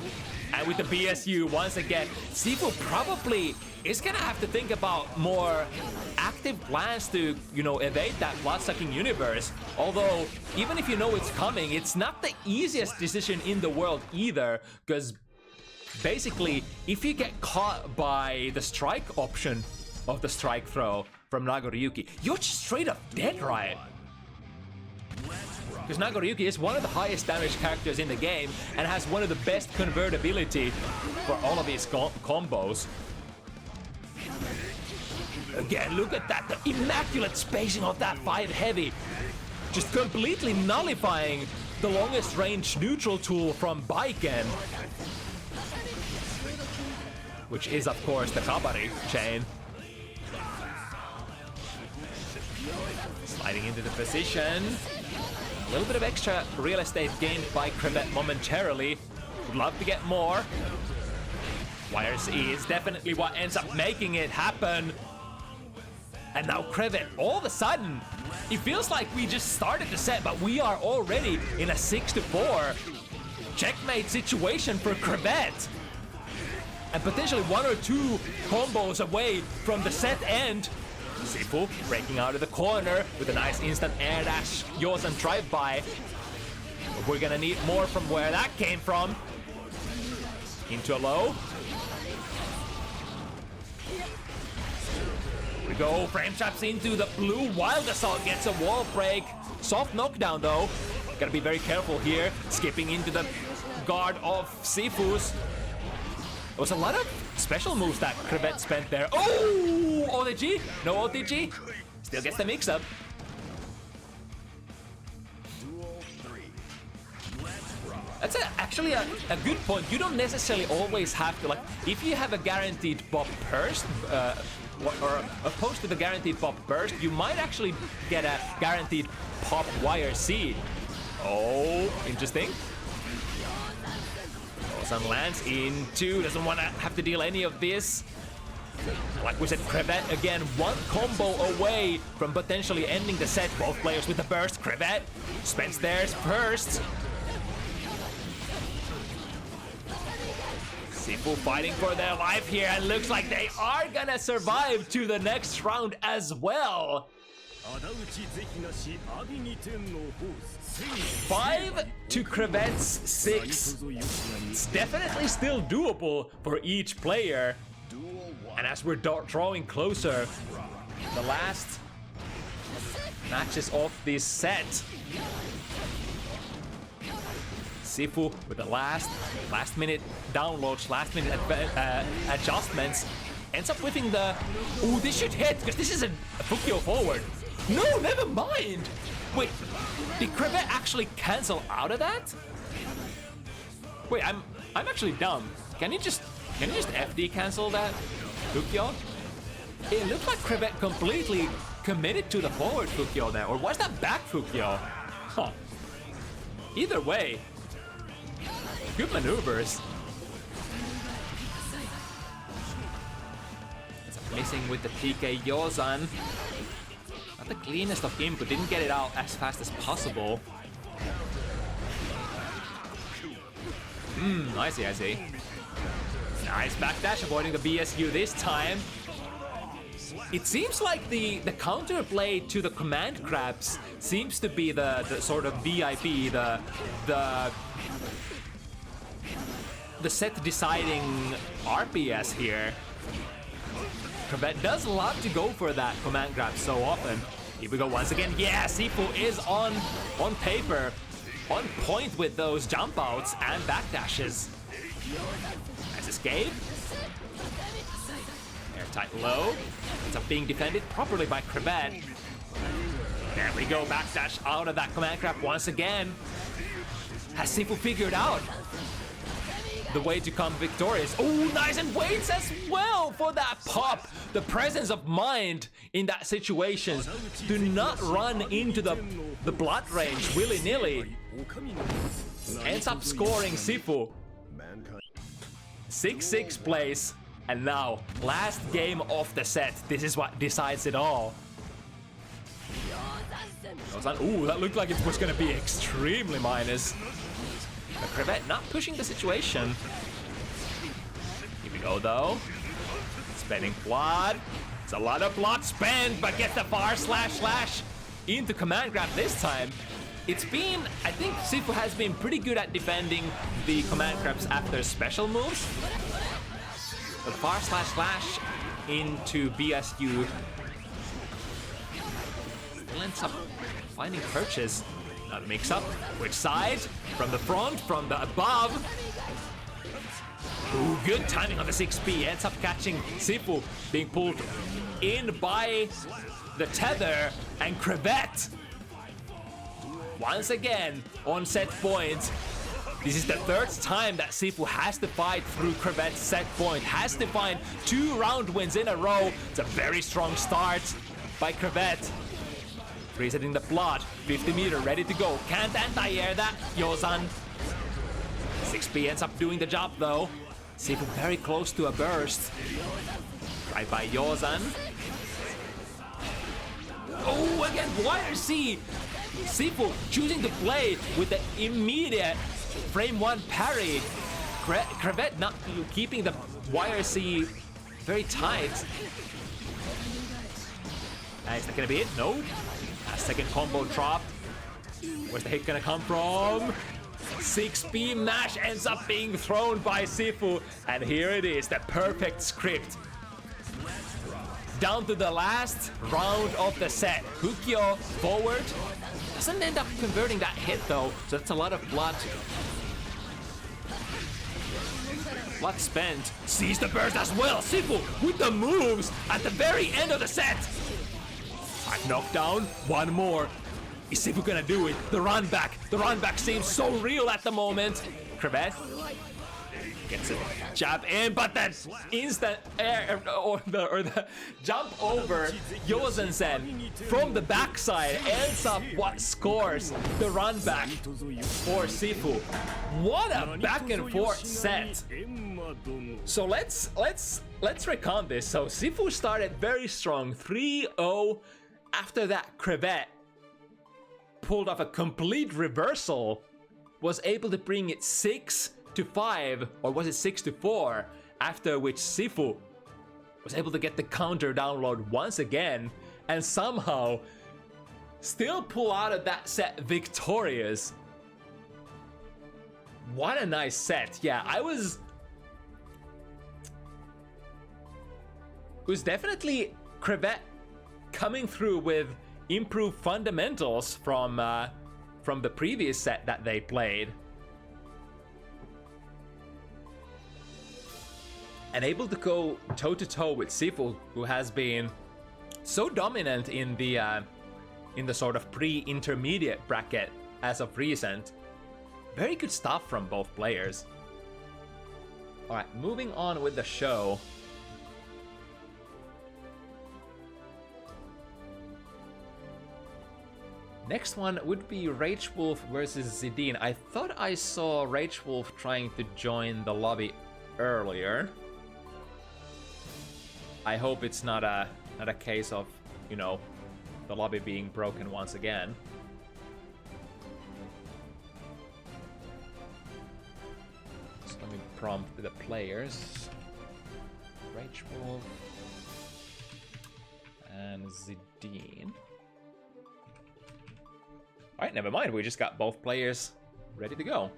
And with the BSU, once again, Sifu probably is gonna have to think about more active plans to, you know, evade that blood-sucking universe. Although, even if you know it's coming, it's not the easiest decision in the world either, because basically, if you get caught by the strike option of the strike throw from Nagoriyuki, you're just straight up dead, right? Because Nagoriyuki is one of the highest damage characters in the game and has one of the best convertibility for all of his combos. Again, look at that, the immaculate spacing of that 5 heavy. Just completely nullifying the longest range neutral tool from Baiken. Which is, of course, the Kabari chain. Sliding into the position. A little bit of extra real estate gained by crevette momentarily. Would love to get more. YRC is definitely what ends up making it happen. And now crevette, all of a sudden, it feels like we just started the set, but we are already in a 6-4 checkmate situation for crevette. And potentially 1 or 2 combos away from the set end. Sifu breaking out of the corner with a nice instant air dash, Yosan drive-by. But we're gonna need more from where that came from. Into a low. We go, frame traps into the blue. Wild Assault gets a wall break. Soft knockdown though. Gotta be very careful here. Skipping into the guard of Sifu's. There was a lot of special moves that crevette spent there. Oh! OTG? No OTG? Still gets the mix-up. That's actually a good point. You don't necessarily always have to, like, if you have a guaranteed pop burst, or opposed to the guaranteed pop burst, you might actually get a guaranteed pop YRC. Oh, interesting. Yosan lands into, doesn't want to have to deal any of this. Like we said, crevette again, 1 combo away from potentially ending the set. Both players with the burst. Crevette spends theirs first. Sifu fighting for their life here, and looks like they are gonna survive to the next round as well. 5 to crevette's 6. It's definitely still doable for each player. And as we're drawing closer, the last matches of this set. Sifu with the last minute downloads, last minute adjustments, ends up whipping the... Ooh, this should hit, because this is a Fukyo forward. No, never mind! Wait, did crevette actually cancel out of that? Wait, I'm actually dumb. Can you just FD cancel that Fukyo? It looked like crevette completely committed to the forward Fukyo there, or was that back Fukyo? Huh. Either way, good maneuvers. Missing with the PK Yosan. Not the cleanest of input, didn't get it out as fast as possible. I see. Nice backdash, avoiding the BSU this time. It seems like the counterplay to the command grabs seems to be the sort of VIP, the set deciding RPS here. Crevette does love to go for that command grab so often. Here we go once again. Yeah, Sifu is on paper, on point with those jump outs and backdashes. Nice escape. Airtight low. Ends up being defended properly by crevette. There we go, backdash out of that command grab once again. Has Sifu figured out the way to come victorious? Oh, nice, and waits as well for that pop. The presence of mind in that situation. Do not run into the blood range willy-nilly. Ends up scoring Sifu. 6-6 place. And now, last game of the set. This is what decides it all. Ooh, that looked like it was gonna be extremely minus. The crevette not pushing the situation. Here we go though. Spending blood. It's a lot of blood spent, but gets the bar slash into command grab this time. It's been, I think Sifu has been pretty good at defending the command grabs after special moves. The bar slash into BSU. Still ends up finding purchase. Not a mix-up. Which side? From the front, from the above. Ooh, good timing on the 6P. Ends up catching Sifu, being pulled in by the tether, and crevette once again on set point. This is the 3rd time that Sifu has to fight through crevette's set point. Has to find 2 round wins in a row. It's a very strong start by crevette. Resetting the plot. 50 meter, ready to go. Can't anti-air that, Yozan. 6B ends up doing the job though. Sifu very close to a burst. Right by Yozan. Oh, again, YRC! Sifu choosing to play with the immediate frame 1 parry. Crevette not keeping the YRC very tight. Is that gonna be it? No. A second combo drop. Where's the hit gonna come from? 6B mash ends up being thrown by Sifu. And here it is, the perfect script. Down to the last round of the set. Hukyo forward. Doesn't end up converting that hit though, so that's a lot of blood. Blood spent. Sees the burst as well. Sifu with the moves at the very end of the set. 5 knockdown, 1 more. Is Sifu gonna do it? The run back seems so real at the moment. Crevette gets a jab in, but that instant air or the jump over Yozen-sen from the backside ends up what scores the run back for Sifu. What a back and forth set. So let's recount this. So Sifu started very strong, 3-0. After that, Crevette pulled off a complete reversal, was able to bring it 6-5, or was it 6-4, after which Sifu was able to get the counter download once again, and somehow still pull out of that set victorious. What a nice set. Yeah, it was definitely Crevette coming through with improved fundamentals from the previous set that they played. And able to go toe-to-toe with Sifu, who has been so dominant in the sort of pre-intermediate bracket as of recent. Very good stuff from both players. Alright, moving on with the show. Next one would be RageWolf versus Zidine. I thought I saw RageWolf trying to join the lobby earlier. I hope it's not a case of, you know, the lobby being broken once again. So let me prompt the players. RageWolf and Zidine. Alright, never mind, we just got both players ready to go.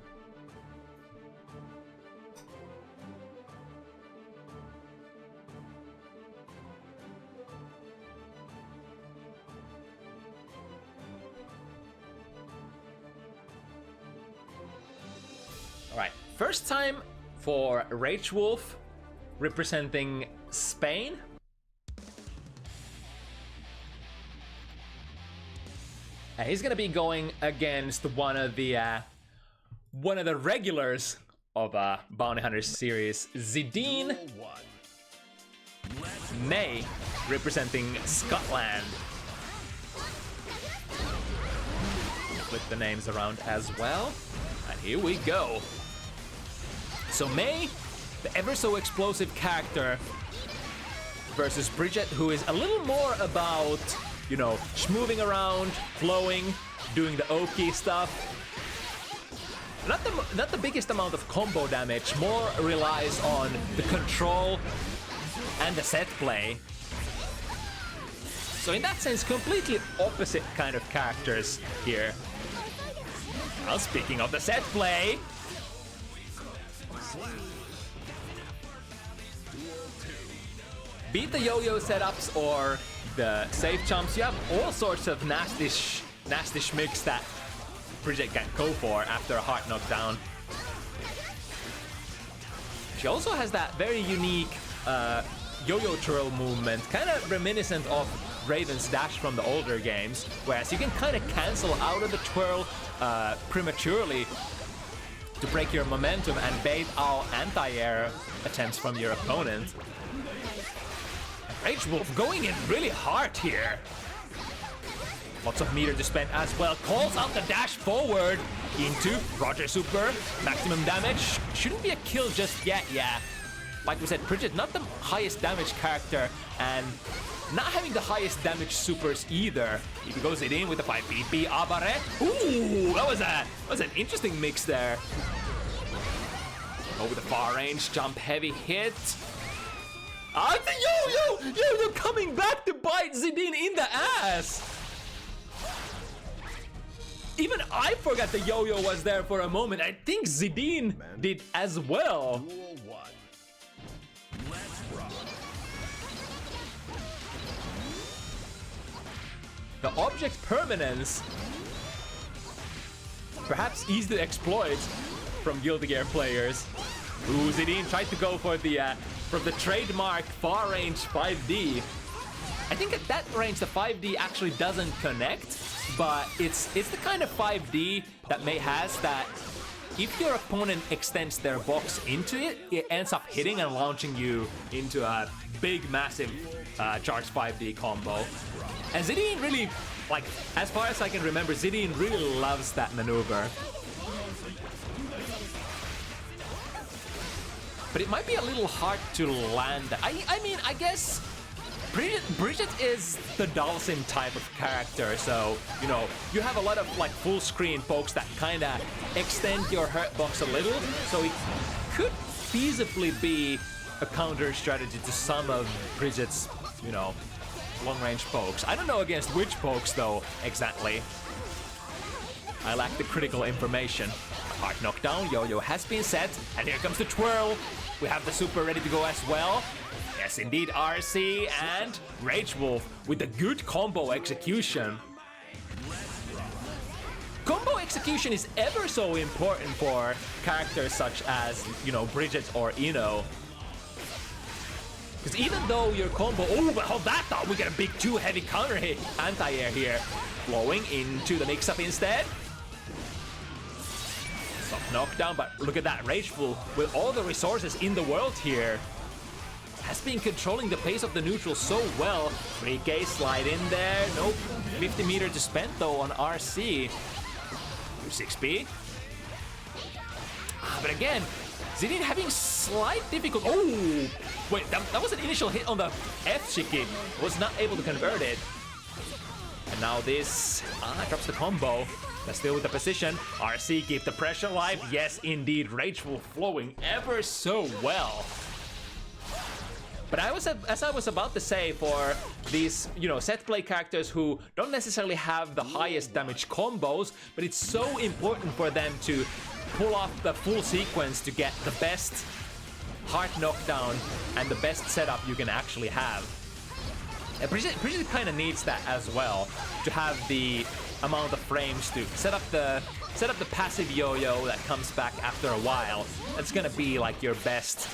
Alright, first time for RageWolf representing Spain. And he's gonna be going against one of the regulars of Bounty Hunter series, Zidine. Nay, representing Scotland. Flip the names around as well. And here we go. So May, the ever so explosive character, versus Bridget, who is a little more about, you know, schmoving around, flowing, doing the Oki stuff. Not the biggest amount of combo damage, more relies on the control and the set play. So in that sense, completely opposite kind of characters here. Now speaking of the set play, beat the yo-yo setups or the safe jumps, you have all sorts of nasty schmicks that Bridget can go for after a hard knockdown. She also has that very unique yo-yo twirl movement, kind of reminiscent of Raven's dash from the older games, whereas you can kind of cancel out of the twirl prematurely to break your momentum and bait out anti-air attempts from your opponent. RageWolf going in really hard here. Lots of meter to spend as well. Calls out the dash forward into Roger Super. Maximum damage. Shouldn't be a kill just yet, yeah. Like we said, Bridget, not the highest damage character, and not having the highest damage supers either. Here goes it in with the 5 PP Abare. Ooh, that was an interesting mix there. Over the far range, jump heavy hit. I think yo, coming back to bite Zidine in the ass. Even I forgot the yo-yo was there for a moment. I think Zidine did as well. Duel 1. Let's rock. The object permanence, perhaps easy to exploit from Guilty Gear players. Ooh, Zidine tried to go for the trademark far range 5D. I think at that range the 5D actually doesn't connect, but it's the kind of 5D that has that if your opponent extends their box into it, it ends up hitting and launching you into a big, massive charge 5D combo. And Zidine really, like, as far as I can remember, Zidine really loves that maneuver. But it might be a little hard to land. I mean, I guess Bridget is the Dalsim type of character, so, you know, you have a lot of, like, full screen pokes that kind of extend your hurt box a little, so it could feasibly be a counter strategy to some of Bridget's, you know, long-range pokes. I don't know against which pokes, though, exactly. I lack the critical information. Hard knockdown, yo-yo has been set, and here comes the twirl. We have the super ready to go as well. Yes, indeed, RC and RageWolf with a good combo execution. Combo execution is ever so important for characters such as, you know, Bridget or Ino. Because even though your combo, oh, but hold that thought, we get a big too heavy counter hit anti-air here. Flowing into the mix-up instead. Soft knockdown, but look at that, RageWolf with all the resources in the world here. Has been controlling the pace of the neutral so well. 3K slide in there, nope. 50 meter to spend though on RC. 6B. But again, Zidine having slight difficulty. Oh, wait, that was an initial hit on the F Shiki. Was not able to convert it. And now this drops the combo. But still with the position. RC keep the pressure alive. Yes, indeed, RageWolf flowing ever so well. But as I was about to say, for these, you know, set play characters who don't necessarily have the highest damage combos, but it's so important for them to pull off the full sequence to get the best hard knockdown and the best setup you can actually have. Bridget kind of needs that as well, to have the amount of frames to set up the passive yo-yo that comes back after a while. That's gonna be like your best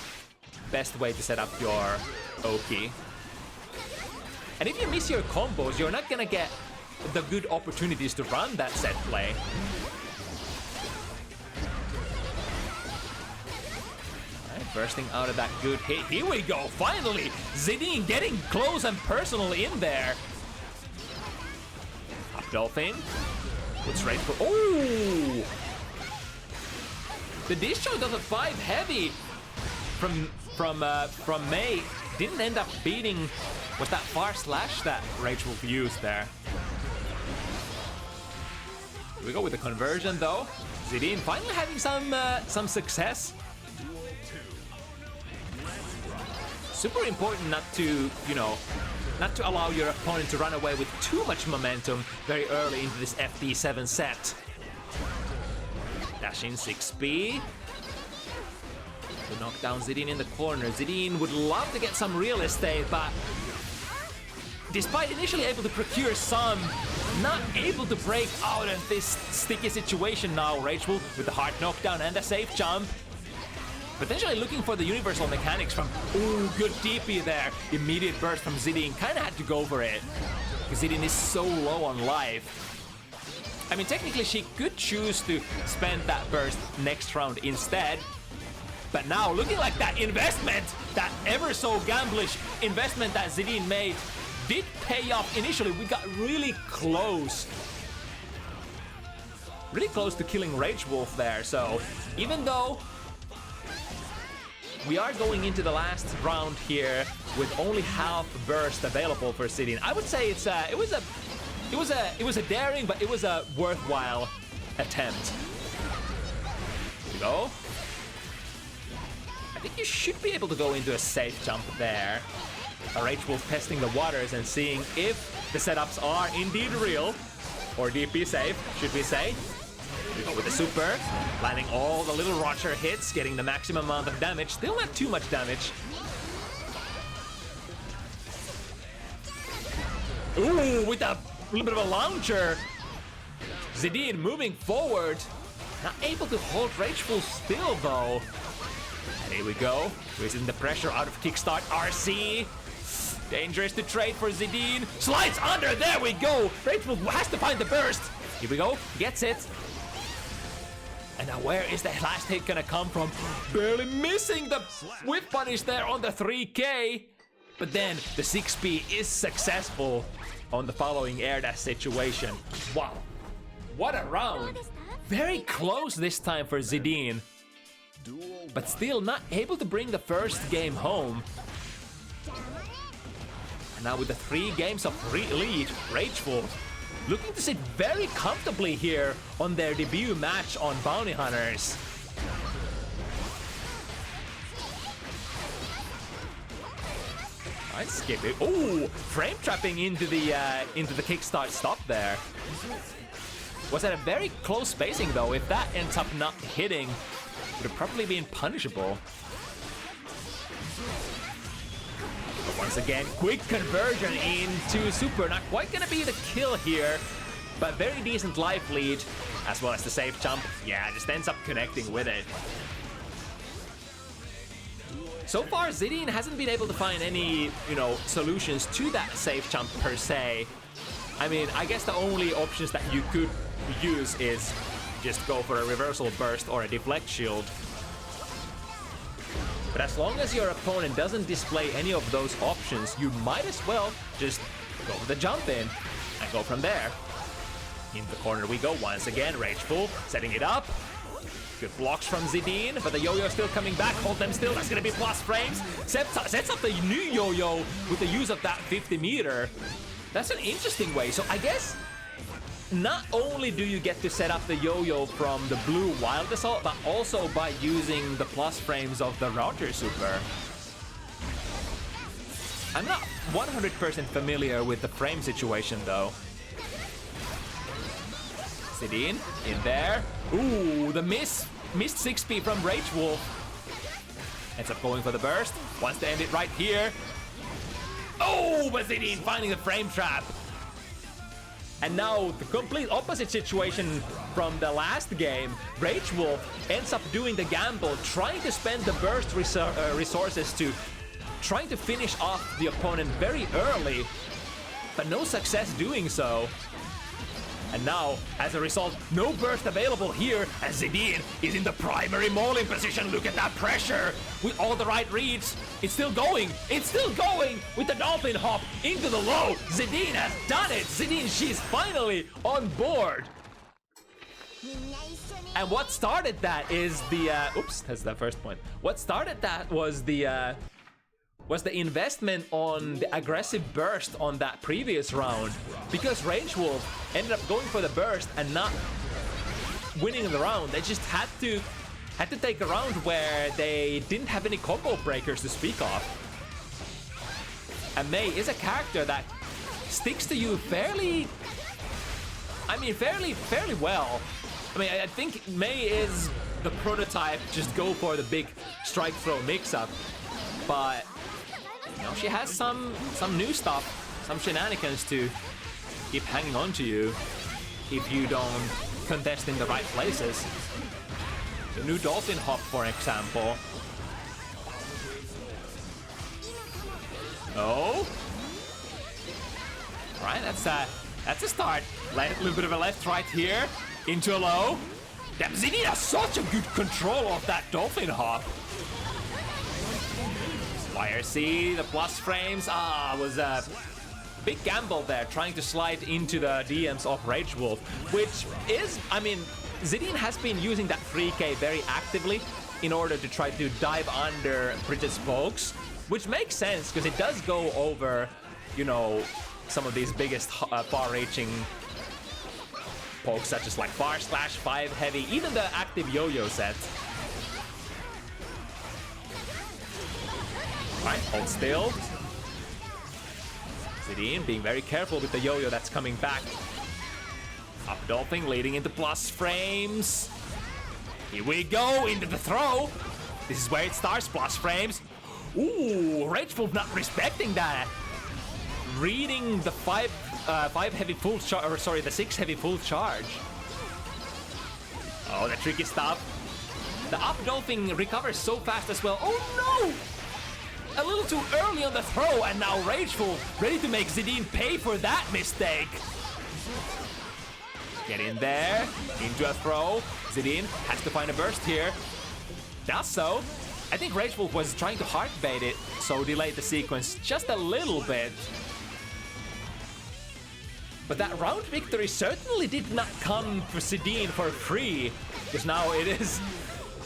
way to set up your Oki. And if you miss your combos, you're not gonna get the good opportunities to run that set play. Alright, bursting out of that good hit. Here we go, finally! Zidine getting close and personal in there. Up Dolphin. Looks right for... Oh! The discharge of a 5 heavy from May didn't end up beating, was that far slash that RageWolf used there. Here we go with the conversion though. Zidine finally having some success. Super important not to, you know, not to allow your opponent to run away with too much momentum very early into this FT7 set. Dash in 6B. To knock down Zidine in the corner. Zidine would love to get some real estate, but despite initially able to procure some, not able to break out of this sticky situation now. RageWolf with the hard knockdown and a safe jump. Potentially looking for the universal mechanics from, ooh, good TP there. Immediate burst from Zidine, kind of had to go for it. Because Zidine is so low on life. I mean, technically she could choose to spend that burst next round instead. But now, looking like that investment, that ever so gamblish investment that Zidine made, did pay off initially. We got really close. Really close to killing RageWolf there. So even though we are going into the last round here with only half burst available for Zidine, I would say it was a daring, but it was a worthwhile attempt. Here we go. I think you should be able to go into a safe jump there. RageWolf testing the waters and seeing if the setups are indeed real or DP safe, should we say. We go with the super, landing all the little Roger hits, getting the maximum amount of damage. Still not too much damage. Ooh, with a little bit of a launcher. Zidine moving forward. Not able to hold RageWolf still though. And here we go. Raising the pressure out of kickstart RC. Dangerous to trade for Zidine. Slides under, there we go. RageWolf has to find the burst. Here we go, gets it. And now where is the last hit gonna come from? Barely missing the whip punish there on the 3K. But then the 6P is successful on the following air dash situation. Wow, what a round. Very close this time for Zidine. But still not able to bring the first game home. And now with the 3 games of lead, RageWolf looking to sit very comfortably here on their debut match on Bounty Hunters. Alright, skip it. Oh, frame trapping into the kickstart stop there. Was at a very close spacing though. If that ends up not hitting, would have probably been punishable. But once again, quick conversion into super. Not quite gonna be the kill here, but very decent life lead, as well as the safe jump. Yeah, just ends up connecting with it. So far, Zidine hasn't been able to find any, solutions to that safe jump per se. I mean, I guess the only options that you could use is just go for a reversal burst or a deflect shield. But as long as your opponent doesn't display any of those options, you might as well just go for the jump in and go from there. In the corner we go once again, RageWolf setting it up. Good blocks from Zidine, but the yo-yo still coming back. Hold them still, that's gonna be plus frames. Sets up the new yo-yo with the use of that 50 meter. That's an interesting way. So I guess not only do you get to set up the yo-yo from the blue Wild Assault, but also by using the plus frames of the Roger Super. I'm not 100% familiar with the frame situation though. Zidine in there. Ooh, the missed 6P from RageWolf. Ends up going for the burst. Wants to end it right here. Oh, but Zidine finding the frame trap. And now the complete opposite situation from the last game. RageWolf ends up doing the gamble, trying to spend the burst resources to trying to finish off the opponent very early, but no success doing so. And now, as a result, no burst available here, as Zidine is in the primary mauling position. Look at that pressure with all the right reads. It's still going. It's still going with the dolphin hop into the low. Zidine has done it. Zidine, she's finally on board. And what started that is the oops, that's the first point. What started that was the investment on the aggressive burst on that previous round, because RageWolf ended up going for the burst and not winning the round. They just had to take a round where they didn't have any combo breakers to speak of. And Mei is a character that sticks to you fairly well. I mean, I think Mei is the prototype, just go for the big strike throw mix-up, but she has some new stuff, some shenanigans to keep hanging on to you if you don't contest in the right places. The new dolphin hop, for example. Oh, right, that's a start. A little bit of a left-right here into a low. Damn, Zidine has such a good control of that dolphin hop. YRC, the plus frames, was a big gamble there, trying to slide into the DMs of RageWolf, which is, I mean, Zidine has been using that 3K very actively in order to try to dive under Bridget's pokes, which makes sense because it does go over, you know, some of these biggest far-reaching pokes, such as like Bar Slash, 5 Heavy, even the active yo-yo set. Alright, hold still. Zidine being very careful with the yo-yo that's coming back. Up Dolphin leading into plus frames. Here we go, into the throw. This is where it starts, plus frames. Ooh, RageWolf not respecting that. Reading the 5 heavy full charge, or sorry, the 6 heavy full charge. Oh, the tricky stuff. The up Dolphin recovers so fast as well. Oh no! A little too early on the throw, and now RageWolf ready to make Zidine pay for that mistake. Get in there, into a throw. Zidine has to find a burst here. Does so. I think RageWolf was trying to hard bait it, so delayed the sequence just a little bit. But that round victory certainly did not come for Zidine for free, because now it is,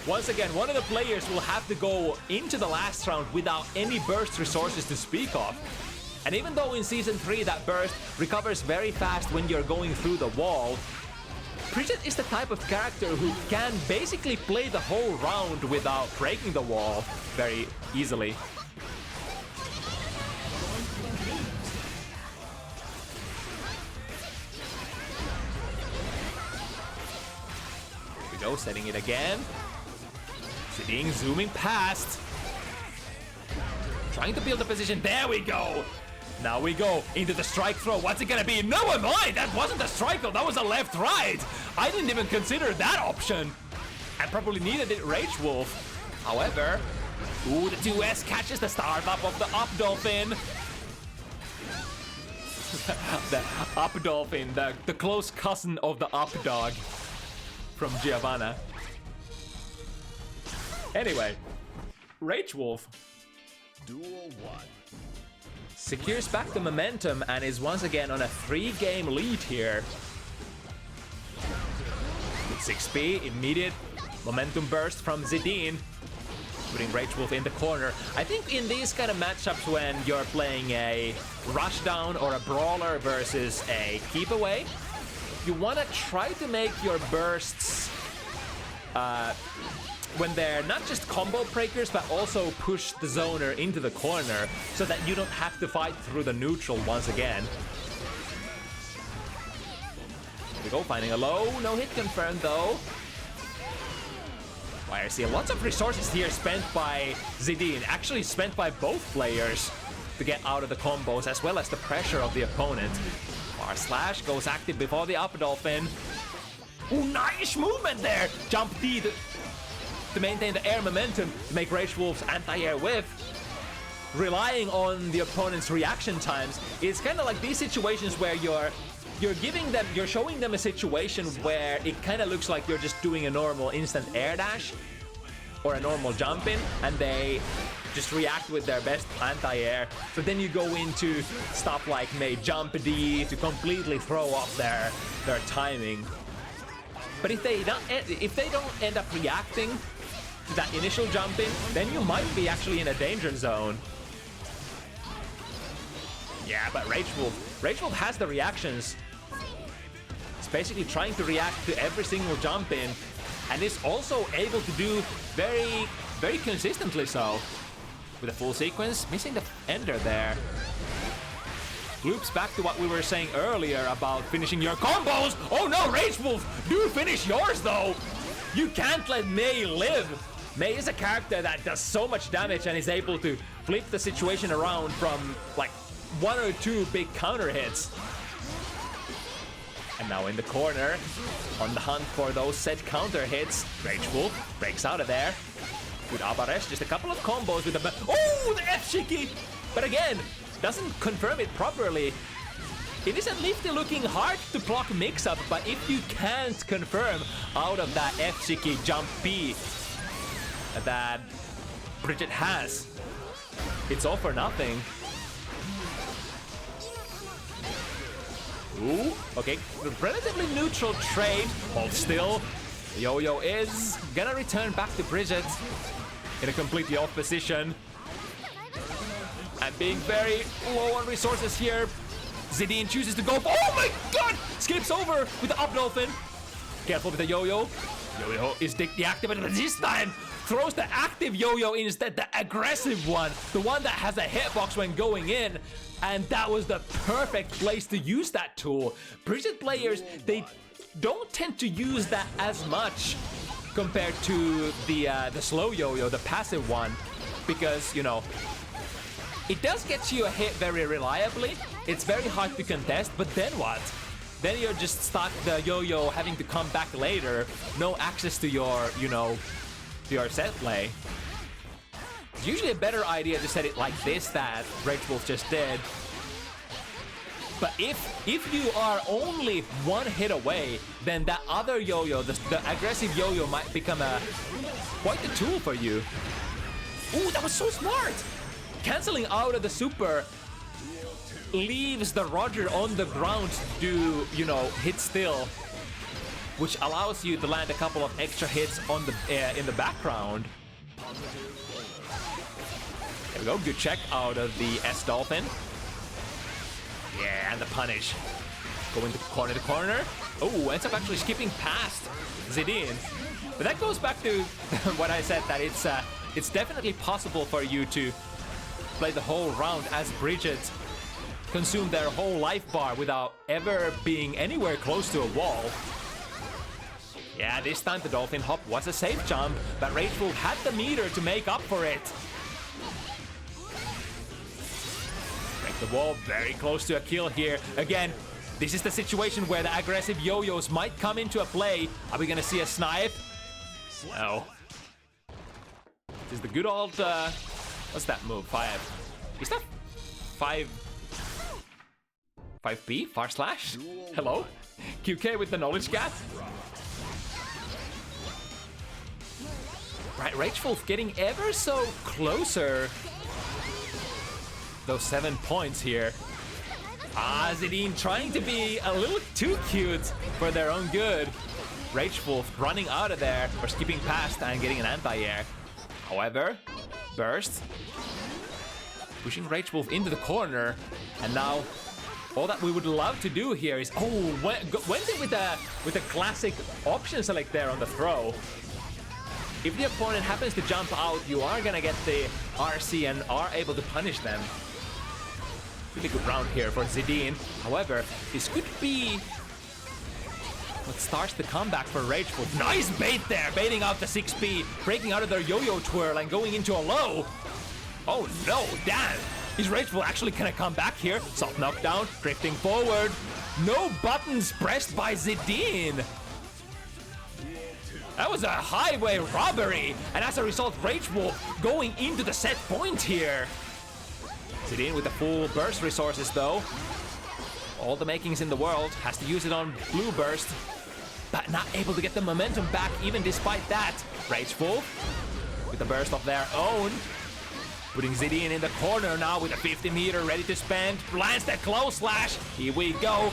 once again, one of the players will have to go into the last round without any burst resources to speak of. And even though in Season 3 that burst recovers very fast when you're going through the wall, Bridget is the type of character who can basically play the whole round without breaking the wall very easily. Here we go, setting it again. Zidine zooming past. Trying to build a position. There we go. Now we go into the strike throw. What's it gonna be? Never mind! That wasn't a strike throw, that was a left-right! I didn't even consider that option. And probably needed it RageWolf. However, ooh, the 2S catches the startup of the up Dolphin. The up Dolphin, the close cousin of the up dog from Giovanna. Anyway, RageWolf. Duel 1. Secures back the momentum and is once again on a 3-game lead here. With 6B, immediate momentum burst from Zidine, putting RageWolf in the corner. I think in these kind of matchups when you're playing a rushdown or a brawler versus a keep away, you want to try to make your bursts when they're not just combo breakers, but also push the zoner into the corner so that you don't have to fight through the neutral once again. Here we go, finding a low. No hit confirmed though. YRC, lots of resources here spent by Zidine, actually spent by both players to get out of the combos as well as the pressure of the opponent. R slash goes active before the up Dolphin. Ooh, nice movement there! Jump D to maintain the air momentum to make RageWolf's anti-air whiff. Relying on the opponent's reaction times, it's kind of like these situations where you're showing them a situation where it kind of looks like you're just doing a normal instant air dash or a normal jump in, and they just react with their best anti-air. So then you go into stuff like jump D to completely throw off their timing. But if they don't end up reacting to that initial jump in, then you might be actually in a danger zone. Yeah, but RageWolf has the reactions. It's basically trying to react to every single jump in, and is also able to do very, very consistently so. With a full sequence, missing the ender there. Loops back to what we were saying earlier about finishing your combos. Oh no, RageWolf, do finish yours though. You can't let Mei live. Mei is a character that does so much damage and is able to flip the situation around from like 1 or 2 big counter hits. And now in the corner, on the hunt for those set counter hits, RageWolf breaks out of there. With Abaresh, just a couple of combos with the... Oh, the F-Shiki! But again, doesn't confirm it properly. It is a nifty looking hard to block mix-up, but if you can't confirm out of that F-Shiki jump B that Bridget has, it's all for nothing. Ooh, okay, relatively neutral trade. Hold still. Yo-Yo is gonna return back to Bridget in a completely off position. And being very low on resources here, Zidine chooses to go. Oh my god! Skips over with the up dolphin. Careful with the Yo-Yo. Yo-Yo is deactivated, but this time throws the active Yo-Yo instead, the aggressive one, the one that has a hitbox when going in. And that was the perfect place to use that tool. Bridget players, they don't tend to use that as much compared to the slow Yo-Yo, the passive one, because, you know, it does get you a hit very reliably. It's very hard to contest, but then what? Then you're just stuck the Yo-Yo having to come back later. No access to your, you know, to your set play. It's usually a better idea to set it like this that RageWolf just did. But if you are only one hit away, then that other Yo-Yo, the aggressive Yo-Yo might become quite the tool for you. Ooh, that was so smart! Canceling out of the super leaves the Roger on the ground to, you know, hit still, which allows you to land a couple of extra hits on the in the background. There we go, good check out of the S Dolphin. Yeah, and the punish. Going corner to corner. Oh, ends up actually skipping past Zidine. But that goes back to what I said, that it's definitely possible for you to play the whole round as Bridget consume their whole life bar without ever being anywhere close to a wall. Yeah, this time the Dolphin Hop was a safe jump, but RageWolf had the meter to make up for it. Break the wall, very close to a kill here. Again, this is the situation where the aggressive Yo-Yos might come into a play. Are we gonna see a snipe? No. This is the good old, what's that move? 5. Is that 5B? Far slash? Hello? QK with the knowledge gap? Right, RageWolf getting ever so closer. Those 7 points here. Ah, Zidine trying to be a little too cute for their own good. RageWolf running out of there, or skipping past and getting an anti-air. However, burst. Pushing RageWolf into the corner, and now all that we would love to do here is, oh, went in with a classic option select there on the throw. If the opponent happens to jump out, you are gonna get the RC and are able to punish them. Really good round here for Zidine. However, this could be what starts the comeback for RageWolf. Nice bait there, baiting out the 6B, breaking out of their Yo-Yo twirl and going into a low. Oh no, damn! Is RageWolf actually gonna come back here? Soft knockdown, drifting forward. No buttons pressed by Zidine. That was a highway robbery, and as a result, RageWolf going into the set point here. Zidine with the full burst resources though. All the makings in the world, has to use it on blue burst, but not able to get the momentum back even despite that. RageWolf with the burst of their own. Putting Zidine in the corner now with a 50 meter ready to spend. Lands that close slash. Here we go.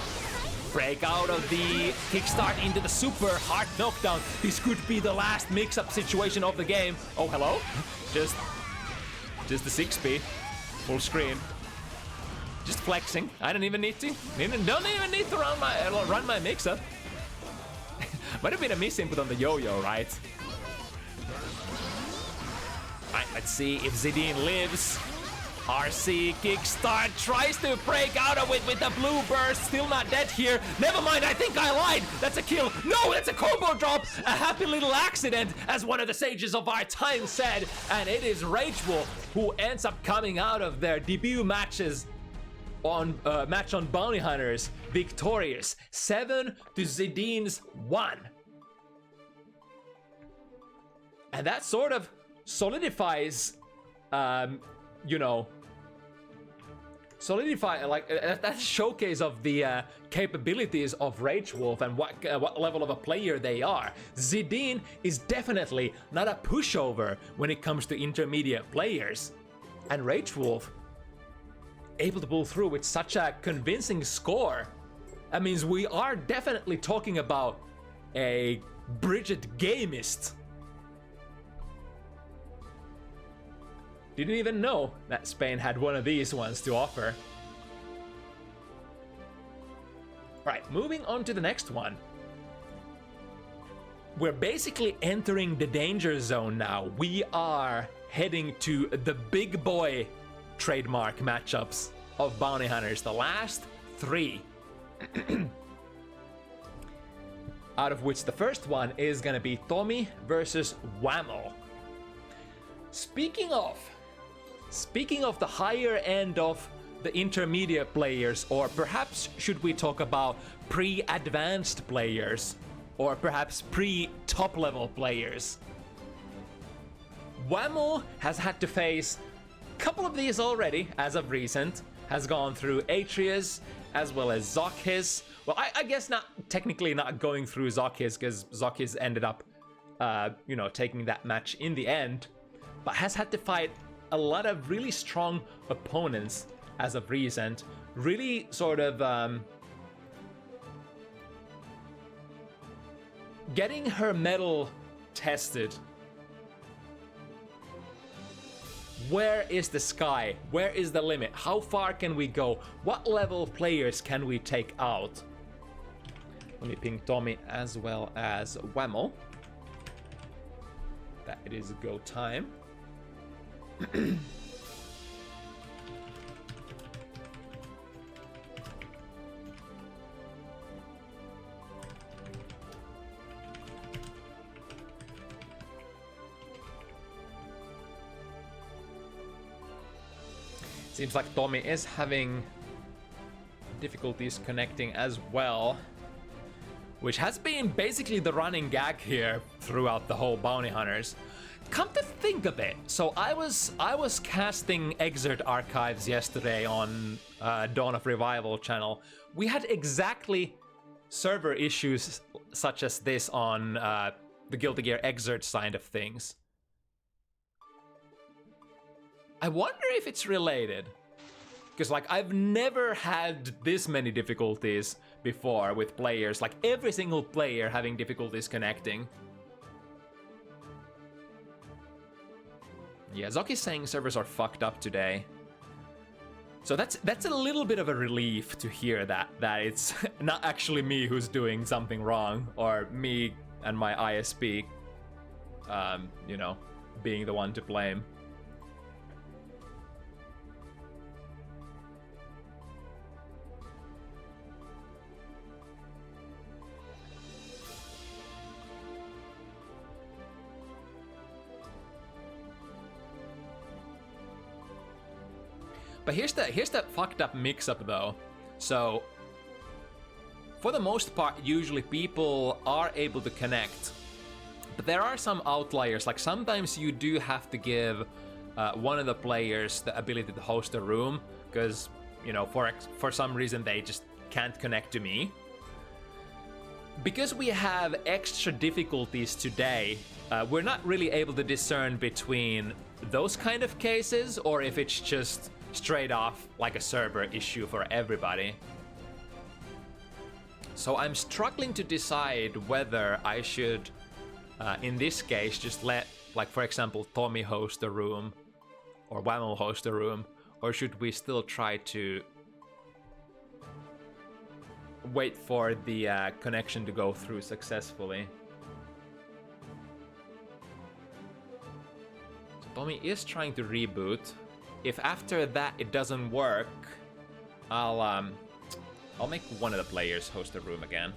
Break out of the kickstart into the super hard knockdown. This could be the last mix-up situation of the game. Oh, hello? Just the 6B. Full screen. Just flexing. I don't even need to. Don't even need to run my mix-up. Might have been a misinput on the Yo-Yo, right? Right, let's see if Zidine lives. RC kickstart, tries to break out of it with the blue burst. Still not dead here. Never mind, I think I lied. That's a kill. No, that's a combo drop. A happy little accident, as one of the sages of our time said. And it is RageWolf who ends up coming out of their debut matches on match on Bounty Hunters victorious. 7 to Zidine's 1. And that sort of solidifies, you know, like that showcase of the capabilities of RageWolf and what level of a player they are. Zidine is definitely not a pushover when it comes to intermediate players, and RageWolf able to pull through with such a convincing score That means we are definitely talking about a Bridget gamist. Didn't even know that Spain had one of these ones to offer. Right, moving on to the next one. We're basically entering the danger zone now. We are heading to the big boy trademark matchups of bounty hunters, the last 3. Out of which the first one is gonna be Tomi versus Whammel. Speaking of the higher end of the intermediate players, or perhaps should we talk about pre-advanced players, or perhaps pre-top level players. Whammel has had to face a couple of these already as of recent, has gone through Atreus as well as ZoKHiZ. Well, I guess not technically not going through ZoKHiZ because ZoKHiZ ended up, taking that match in the end, but has had to fight a lot of really strong opponents as of recent. Really sort of getting her mettle tested. Where is the sky? Where is the limit? How far can we go? What level of players can we take out? Let me ping Tomi as well as Whammel. That it is go time. Seems like Tomi is having difficulties connecting as well, which has been basically the running gag here throughout the whole Bounty Hunters. Come to think of it, so I was casting Exert Archives yesterday on Dawn of Revival channel. We had exactly server issues such as this on the Guilty Gear Exert side of things. I wonder if it's related. Because like I've never had this many difficulties before with players, like every single player having difficulties connecting. Yeah, ZoKHiZ saying servers are fucked up today. So that's a little bit of a relief to hear that it's not actually me who's doing something wrong, or me and my ISP, being the one to blame. But here's the fucked up mix-up though. So, for the most part, usually people are able to connect. But there are some outliers, like sometimes you do have to give one of the players the ability to host a room, because, for some reason they just can't connect to me. Because we have extra difficulties today, we're not really able to discern between those kind of cases, or if it's just straight off like a server issue for everybody. So I'm struggling to decide whether I should, in this case, just let, like for example, Tomi host a room, or Whammel host a room, or should we still try to wait for the connection to go through successfully. So Tomi is trying to reboot. If after that it doesn't work, I'll make one of the players host a room again.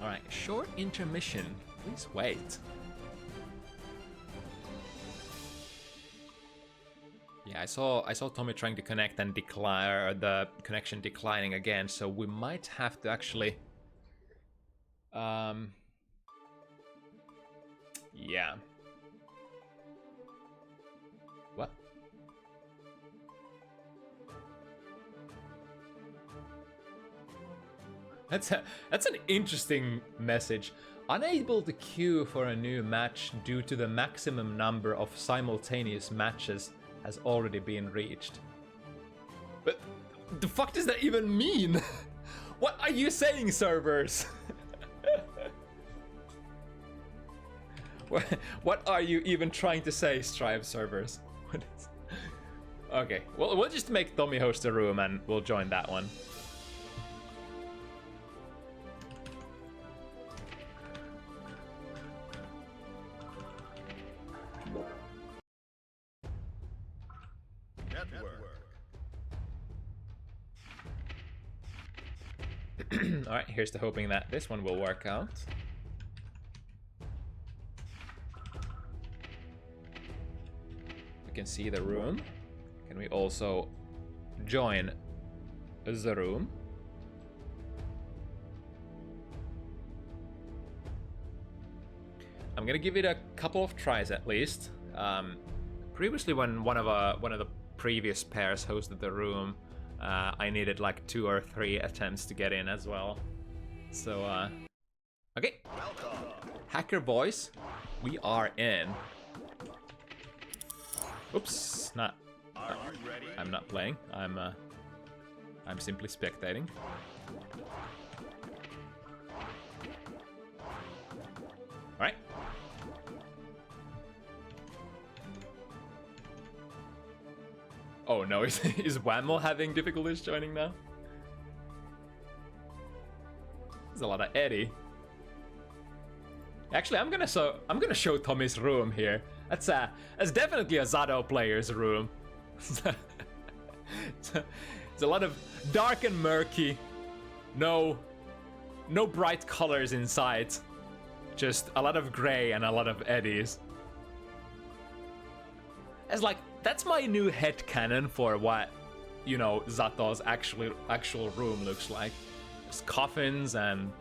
Alright, short intermission. Please wait. Yeah, I saw Tomi trying to connect and decline, or the connection declining again, so we might have to actually yeah. What? That's an interesting message. Unable to queue for a new match due to the maximum number of simultaneous matches has already been reached. But the fuck does that even mean? What are you saying, servers? What are you even trying to say, Strive servers? Okay, well, we'll just make Tomi host a room and we'll join that one. Alright, here's to hoping that this one will work out. We can see the room. Can we also join the room? I'm gonna give it a couple of tries at least. Previously, when one of the previous pairs hosted the room, I needed like 2 or 3 attempts to get in as well. So, okay. Hacker voice, we are in. Oops, not. I'm not playing. I'm simply spectating. All right. Oh no, is Whammel having difficulties joining now? There's a lot of Eddie. Actually, I'm gonna show Tomi's room here. That's definitely a Zato player's room. It's a lot of dark and murky. No bright colors inside. Just a lot of gray and a lot of eddies. It's like, that's my new headcanon for what, you know, Zato's actual room looks like. Just coffins and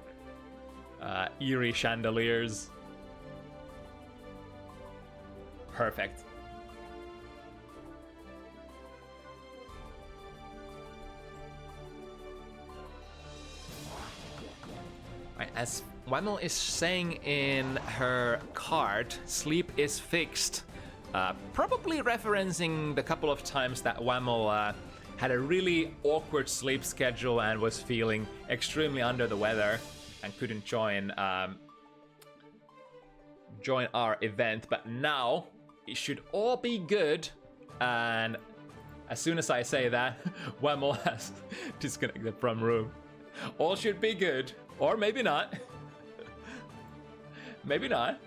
eerie chandeliers. Perfect. Right, as Whammel is saying in her card, sleep is fixed. Probably referencing the couple of times that Whammel had a really awkward sleep schedule and was feeling extremely under the weather and couldn't join our event. But now it should all be good. And as soon as I say that, Whammel has disconnected from room. All should be good, or maybe not. Maybe not.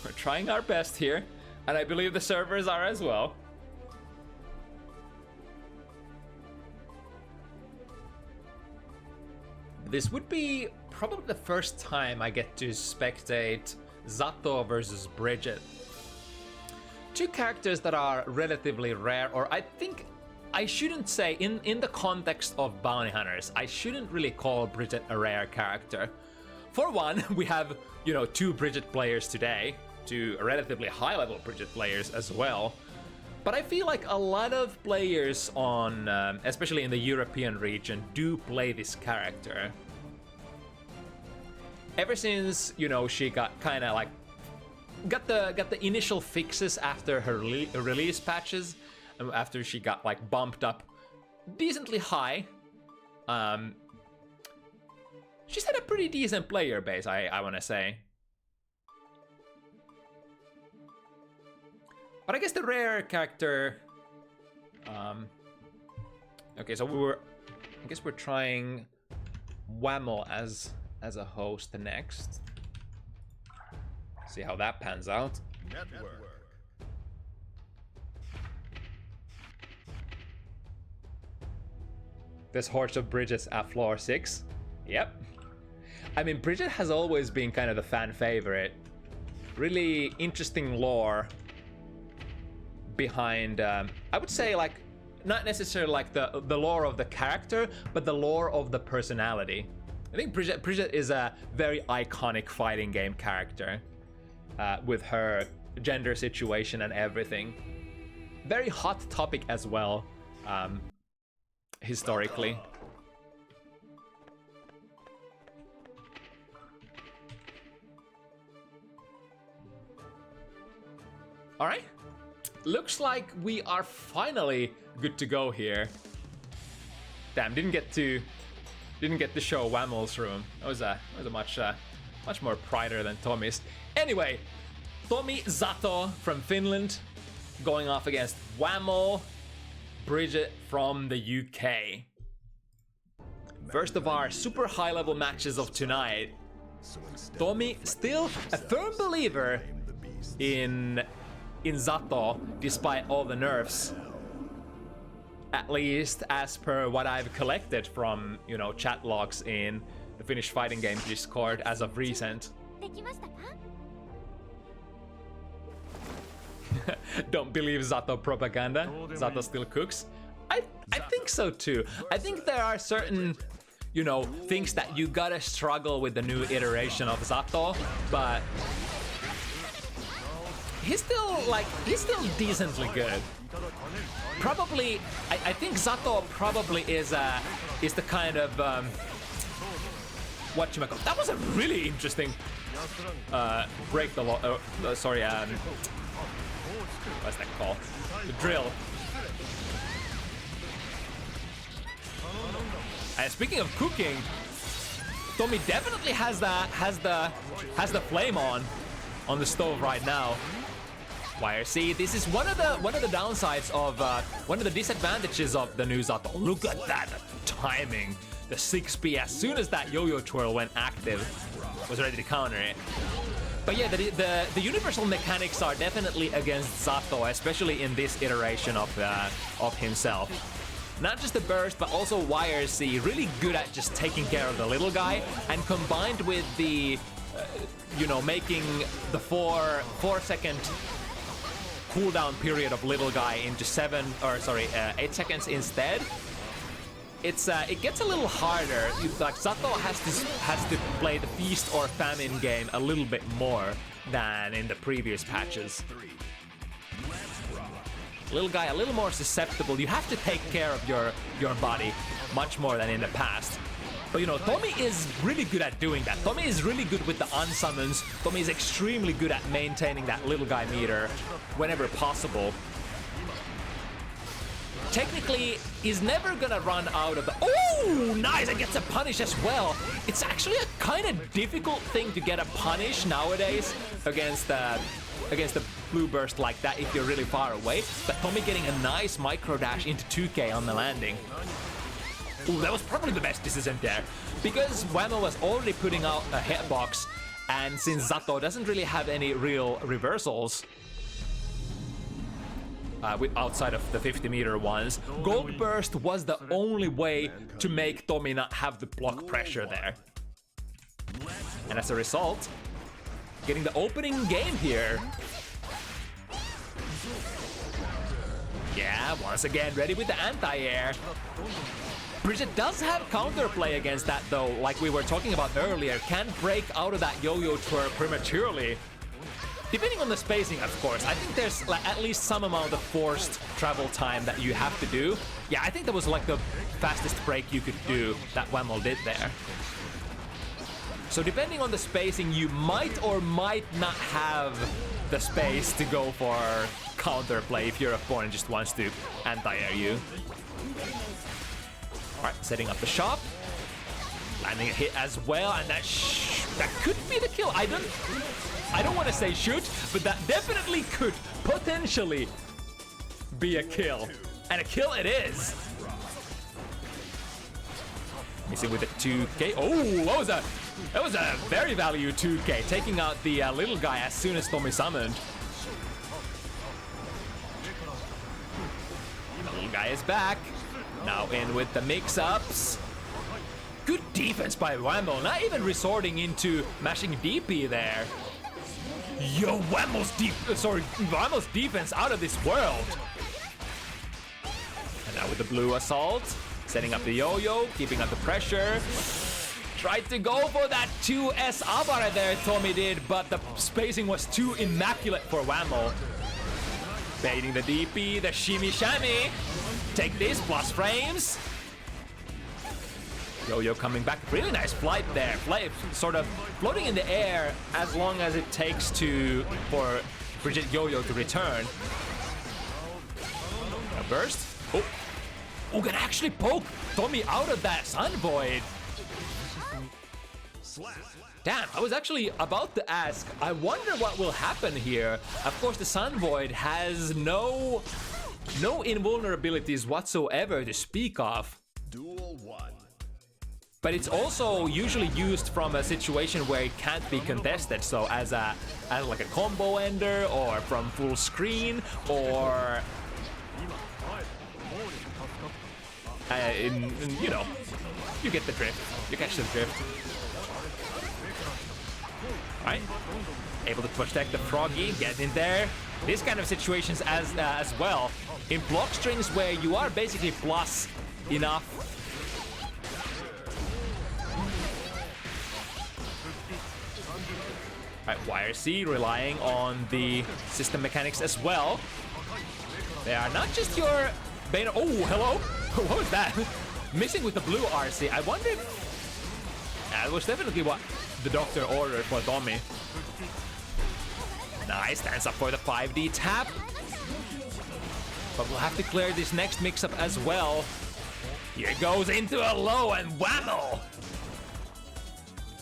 We're trying our best here, and I believe the servers are as well. This would be probably the first time I get to spectate Zato versus Bridget. 2 characters that are relatively rare, or I think I shouldn't say, in the context of bounty hunters, I shouldn't really call Bridget a rare character. For one, we have, you know, 2 Bridget players today, 2 relatively high-level Bridget players as well. But I feel like a lot of players on, especially in the European region, do play this character. Ever since, you know, she got kind of like got the initial fixes after her release patches, after she got like bumped up decently high. She's had a pretty decent player base, I want to say. But I guess the rare character. Okay, so I guess we're trying Whammel as a host next. See how that pans out. Network. This Horse of Bridget's at floor 6. Yep. I mean, Bridget has always been kind of the fan favorite. really interesting lore behind, I would say, like, not necessarily like the lore of the character, but the lore of the personality. I think Brigitte is a very iconic fighting game character with her gender situation and everything. Very hot topic as well, historically. All right, looks like we are finally good to go here. Damn, didn't get to show Whammel's room. That was a much more brighter than Tomi's. Anyway, Tomi Zato from Finland going off against Whammel, Brigitte from the UK. First of our super high level matches of tonight. Tomi still a firm believer in Zato despite all the nerfs. At least as per what I've collected from, you know, chat logs in the Finnish fighting game Discord as of recent. Don't believe Zato propaganda. Zato still cooks. I think so too. I think there are certain, you know, things that you gotta struggle with the new iteration of Zato, but he's still decently good. Probably, I think Zato probably is the kind of whatchamacallit. That was a really interesting break the law. Sorry, what's that called? The drill. And speaking of cooking, Tomi definitely has the flame on the stove right now. YRC, this is one of the downsides of one of the disadvantages of the new Zato. Look at that timing. The 6P, as soon as that yo-yo twirl went active, was ready to counter it. But yeah, the universal mechanics are definitely against Zato, especially in this iteration of himself. Not just the burst, but also YRC, really good at just taking care of the little guy, and combined with the, you know, making the 4-second cooldown period of little guy into 8 seconds instead. It gets a little harder. Like Zato has to play the feast or famine game a little bit more than in the previous patches. Little guy a little more susceptible. You have to take care of your body much more than in the past. But you know, Tomi is really good at doing that. Tomi is really good with the unsummons. Tomi is extremely good at maintaining that little guy meter whenever possible. Technically, he's never gonna run out of the... Oh, nice! It gets a punish as well. It's actually a kind of difficult thing to get a punish nowadays against the blue burst like that if you're really far away. But Tomi getting a nice micro dash into 2K on the landing. Ooh, that was probably the best decision there, because Whammel was already putting out a hitbox, and since Zato doesn't really have any real reversals outside of the 50-meter ones, Gold Burst was the only way to make Tomi not have the block pressure there. And as a result, getting the opening game here. Yeah, once again, ready with the anti-air. Brigitte does have counterplay against that though, like we were talking about earlier. Can break out of that yo-yo twirl prematurely. Depending on the spacing, of course. I think there's like at least some amount of forced travel time that you have to do. Yeah, I think that was like the fastest break you could do that Whammel did there. So depending on the spacing, you might or might not have the space to go for counterplay if your opponent just wants to anti-air you. Alright, setting up the shop. Landing a hit as well, and that could be the kill. I don't want to say shoot, but that definitely could potentially be a kill. And a kill it is. You see with the 2K. Oh, that was a very value 2K, taking out the little guy as soon as Tomi summoned. The little guy is back. Now in with the mix-ups. Good defense by Whammel, not even resorting into mashing DP there. Yo, Whammel's defense out of this world. And now with the blue assault, setting up the yo-yo, keeping up the pressure. Tried to go for that 2S Abara there, Tomi did, but the spacing was too immaculate for Whammel. Baiting the DP, the shimmy shammy. Take this, plus frames. Yo-yo coming back, really nice flight there. Sort of floating in the air as long as it takes for Brigitte Yo-yo to return. A burst. Oh, can actually poke Tomi out of that Sun Void. Damn, I was actually about to ask, I wonder what will happen here. Of course, the Sun Void has no invulnerabilities whatsoever to speak of. Duel 1. But it's also usually used from a situation where it can't be contested. So as like a combo ender, or from full screen, or you know, you get the drift. You catch the drift. Alright, able to protect the Froggy, get in there. This kind of situations as well. In block strings where you are basically plus enough. Alright, YRC relying on the system mechanics as well. They are not just your Bane. Oh, hello! What was that? Missing with the blue RC. I wonder if... That was definitely what the doctor ordered for Tomi. Nice, stands up for the 5D tap. But we'll have to clear this next mix-up as well. Here goes into a low, and Whammel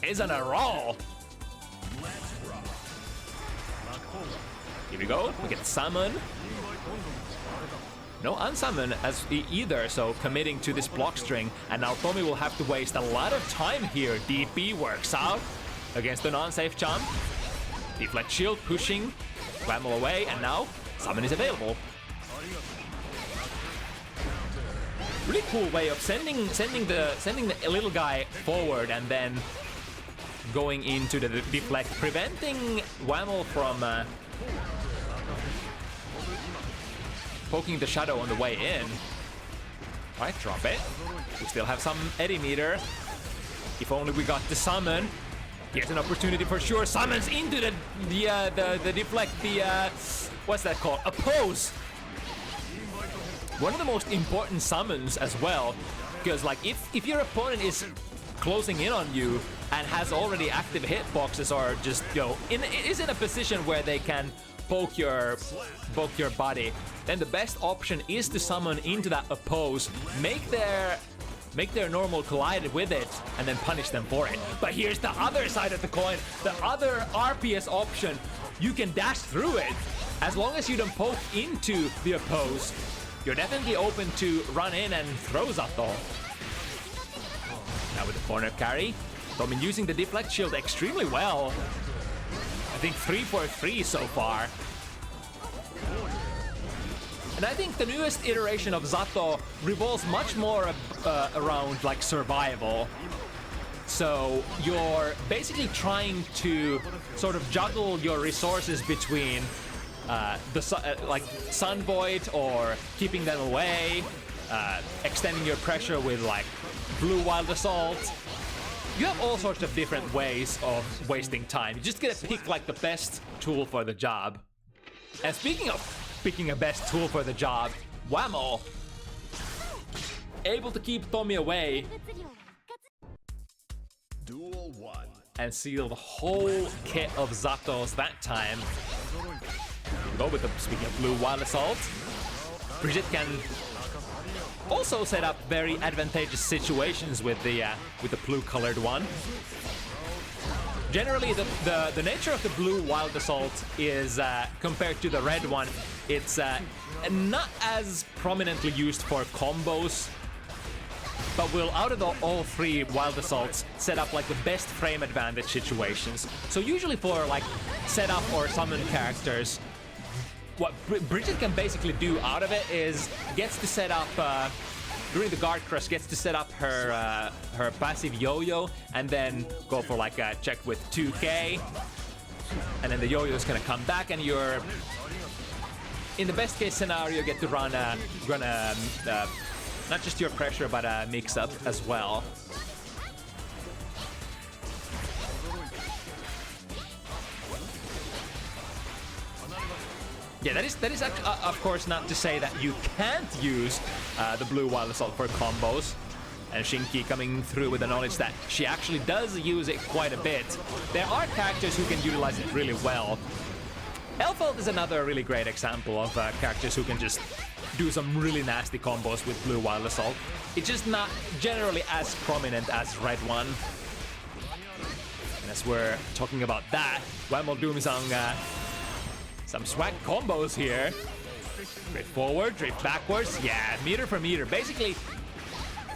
is on a roll. Here we go, we get summon. No unsummon as either, so committing to this block string. And now Tomi will have to waste a lot of time here. DP works out against the non-safe jump. Deflect shield pushing Whammel away, and now summon is available. Really cool way of sending the little guy forward and then going into the deflect, preventing Whammel from poking the shadow on the way in. Right, drop it. We still have some eddy meter. If only we got the summon. Here's an opportunity for sure. Summons into the deflect, what's that called? Oppose. One of the most important summons as well, because like if your opponent is closing in on you and has already active hitboxes, or just is in a position where they can poke your body, then the best option is to summon into that oppose, make their normal collide with it, and then punish them for it. But here's the other side of the coin, the other RPS option. You can dash through it. As long as you don't poke into the oppose, you're definitely open to run in and throw Zato. Now with the corner carry, Tomi using the deflect shield extremely well. I think 3 for 3 so far. And I think the newest iteration of Zato revolves much more around like survival. So you're basically trying to sort of juggle your resources between like Sun Void, or keeping them away, extending your pressure with like Blue Wild Assault. You have all sorts of different ways of wasting time. You just gotta pick like the best tool for the job. And speaking of picking a best tool for the job, Whammel able to keep Tomi away. Duel 1. And seal the whole kit of Zatos that time. Go with the, speaking of Blue Wild Assault, Brigitte can also set up very advantageous situations with the blue-colored one. Generally, the nature of the Blue Wild Assault is compared to the red one, it's not as prominently used for combos, but will, out of all three Wild Assaults, set up like the best frame advantage situations. So usually for like setup or summon characters, what Brigitte can basically do out of it is gets to set up during the guard crush, gets to set up her passive yo-yo and then go for like a check with 2K. and then the yo-yo is gonna come back, and you're, in the best case scenario, get to run not just your pressure, but a mix-up as well. Yeah, that is actually, of course, not to say that you can't use the blue wild assault for combos. And Shinki coming through with the knowledge that she actually does use it quite a bit. There are characters who can utilize it really well. Elfeld is another really great example of characters who can just do some really nasty combos with blue wild assault. It's just not generally as prominent as red one. And as we're talking about that, Whammel doing some swag combos here. Drift forward, drift backwards. Yeah, meter for meter. Basically,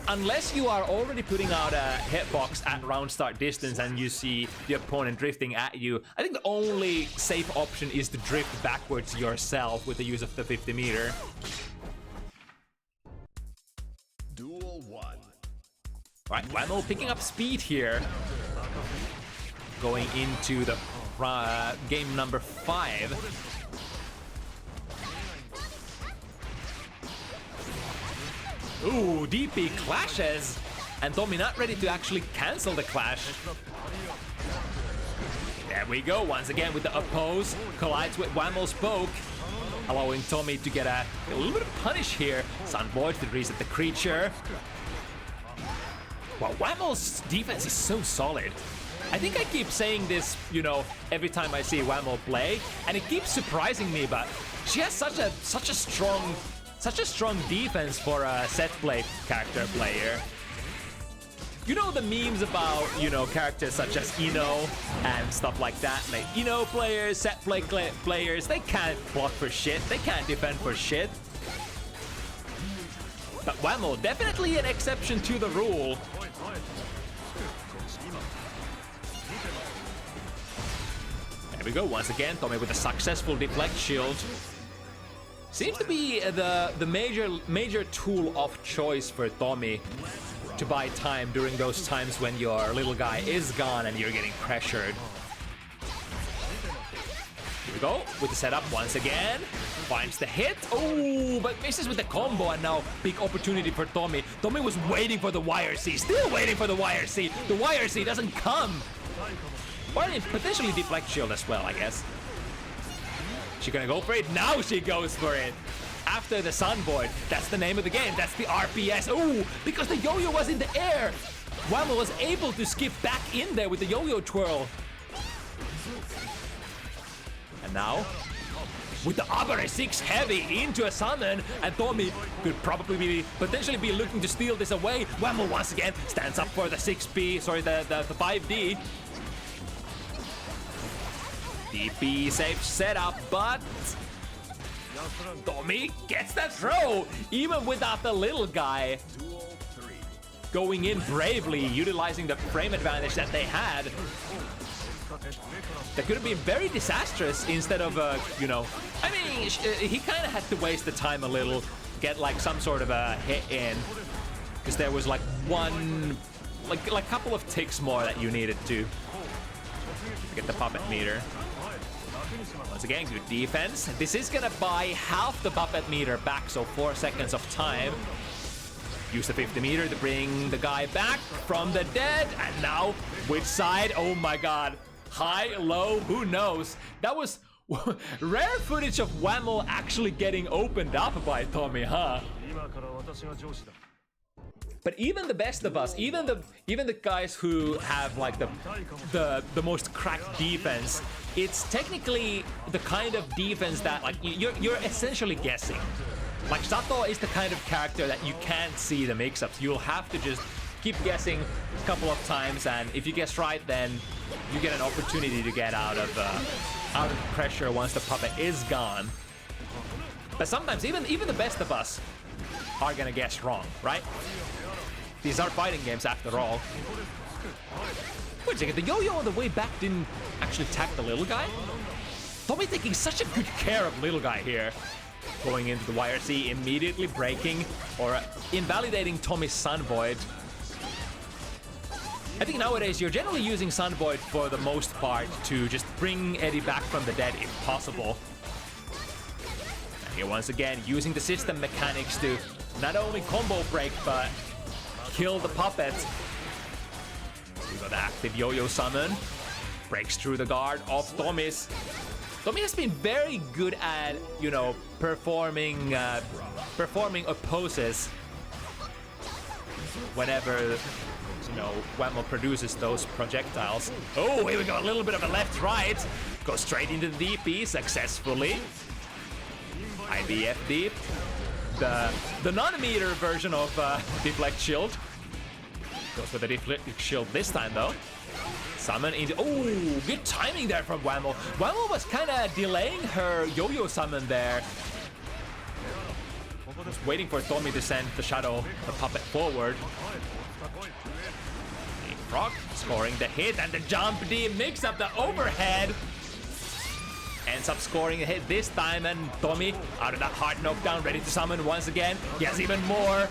unless you are already putting out a hitbox at round start distance and you see the opponent drifting at you, I think the only safe option is to drift backwards yourself with the use of the 50 meter. Duel 1. Right, Whammel picking up speed here. Going into the game number 5. Ooh, DP clashes, and Tomi not ready to actually cancel the clash. There we go, once again with the oppose, collides with Whammel's poke, allowing Tomi to get a little bit of punish here. Sunvoid to reset the creature. Wow, Whammel's defense is so solid. I think I keep saying this, you know, every time I see Whammel play, and it keeps surprising me, but she has such a strong defense for a set play character player. You know the memes about, you know, characters such as Ino and stuff like that. Like Ino players, set play players, they can't block for shit, they can't defend for shit. But Whammel, definitely an exception to the rule. There we go, once again, Tomi with a successful deflect shield. Seems to be the major tool of choice for Tomi to buy time during those times when your little guy is gone and you're getting pressured. Here we go, with the setup once again. Finds the hit. Oh, but misses with the combo, and now big opportunity for Tomi. Tomi was waiting for the YRC, still waiting for the YRC. The YRC doesn't come. Or potentially deflect shield as well, I guess. She gonna go for it? Now she goes for it. After the Sunvoid, that's the name of the game. That's the RPS. Ooh, because the yo-yo was in the air. Whammel was able to skip back in there with the yo-yo twirl. And now, with the Abare 6 heavy into a summon, and Tomi could probably potentially be looking to steal this away. Whammel once again stands up for the 6P, sorry, the 5D. DP safe setup, but Tomi gets that throw, even without the little guy. Going in bravely, utilizing the frame advantage that they had. That could have been very disastrous instead of, you know, I mean, he kind of had to waste the time a little, get like some sort of a hit in, because there was like one, like couple of ticks more that you needed to get the puppet meter. Once again, good defense. This is gonna buy half the puppet meter back, so 4 seconds of time. Use the 50 meter to bring the guy back from the dead, and now which side? Oh my god. High, low, who knows? That was rare footage of Whammel actually getting opened up by Tomi, huh? But even the best of us, even the guys who have like the most cracked defense, it's technically the kind of defense that like you're essentially guessing. Like Sato is the kind of character that you can't see the mix-ups. You'll have to just keep guessing a couple of times, and if you guess right, then you get an opportunity to get out of pressure once the puppet is gone. But sometimes even the best of us are gonna guess wrong, right? These are fighting games after all. Wait a second, the yo-yo on the way back didn't actually attack the little guy? Tomi taking such a good care of little guy here. Going into the YRC, immediately breaking or invalidating Tomi's Sunvoid. I think nowadays you're generally using Sun Void for the most part to just bring Eddie back from the dead if possible. And here once again, using the system mechanics to not only combo break, but kill the puppet. We got the active yo-yo summon. Breaks through the guard of Tomi's. Tomi has been very good at, you know, performing opposes whenever, you know, Whammel produces those projectiles. Oh, here we go, a little bit of a left-right. Go straight into the DP successfully. IBFD. The non-meter version of Deflect Shield. Goes for the Deflect Shield this time, though. Summon into... Oh, good timing there from Whammel. Whammel was kind of delaying her yo-yo summon there. Just waiting for Tomi to send the Shadow, the puppet, forward. Frog scoring the hit and the jump D mix up the overhead. Ends up scoring a hit this time, and Tomi out of that hard knockdown, ready to summon once again. He has even more.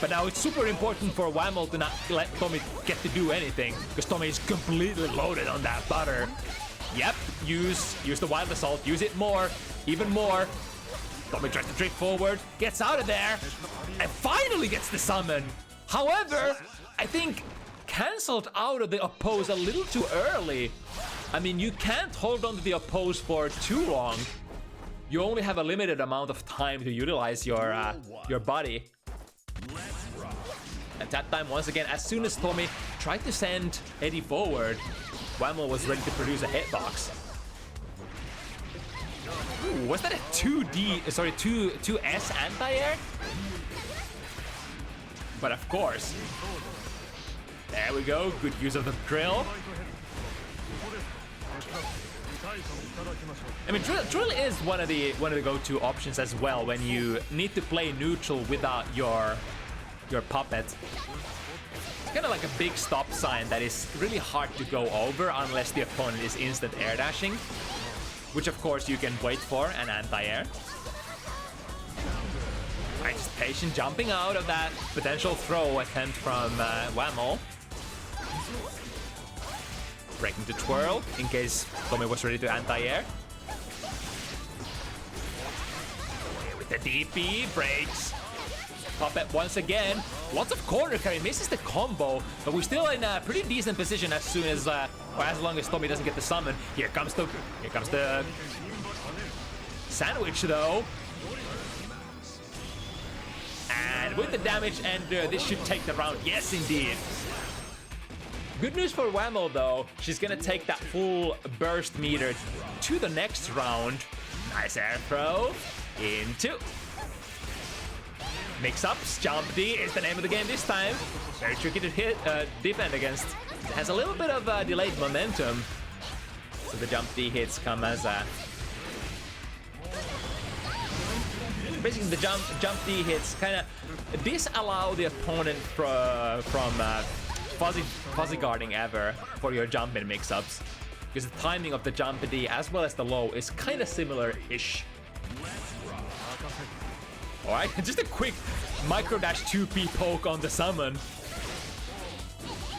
But now it's super important for Whammel to not let Tomi get to do anything, because Tomi is completely loaded on that butter. Yep, use the Wild Assault, use it more, even more. Tomi tries to drift forward, gets out of there, and finally gets the summon. However, I think cancelled out of the oppose a little too early. I mean, you can't hold on to the oppose for too long. You only have a limited amount of time to utilize your body. At that time, once again, as soon as Tomi tried to send Eddie forward, Whammel was ready to produce a hitbox. Ooh, was that a 2S anti-air? But of course. There we go, good use of the drill. I mean, drill is one of the go-to options as well when you need to play neutral without your puppet. It's kind of like a big stop sign that is really hard to go over unless the opponent is instant air dashing, which of course you can wait for an anti-air. Right, just patient jumping out of that potential throw attempt from Whammel. Breaking to twirl in case Tomi was ready to anti-air. With the DP, breaks. Puppet once again. Lots of corner carry, misses the combo, but we're still in a pretty decent position as soon as, or as long as Tomi doesn't get the summon. Here comes the sandwich though. And with the damage ender, this should take the round. Yes, indeed. Good news for Whammel though, she's gonna take that full burst meter to the next round. Nice air throw into. Mix-ups, jump D is the name of the game this time. Very tricky to hit, defend against. It has a little bit of delayed momentum. So the jump D hits come as a... Basically the jump D hits kind of disallow the opponent from fuzzy guarding ever for your jump in mix-ups. Because the timing of the jump D as well as the low is kind of similar-ish. Alright, just a quick micro dash 2P poke on the summon.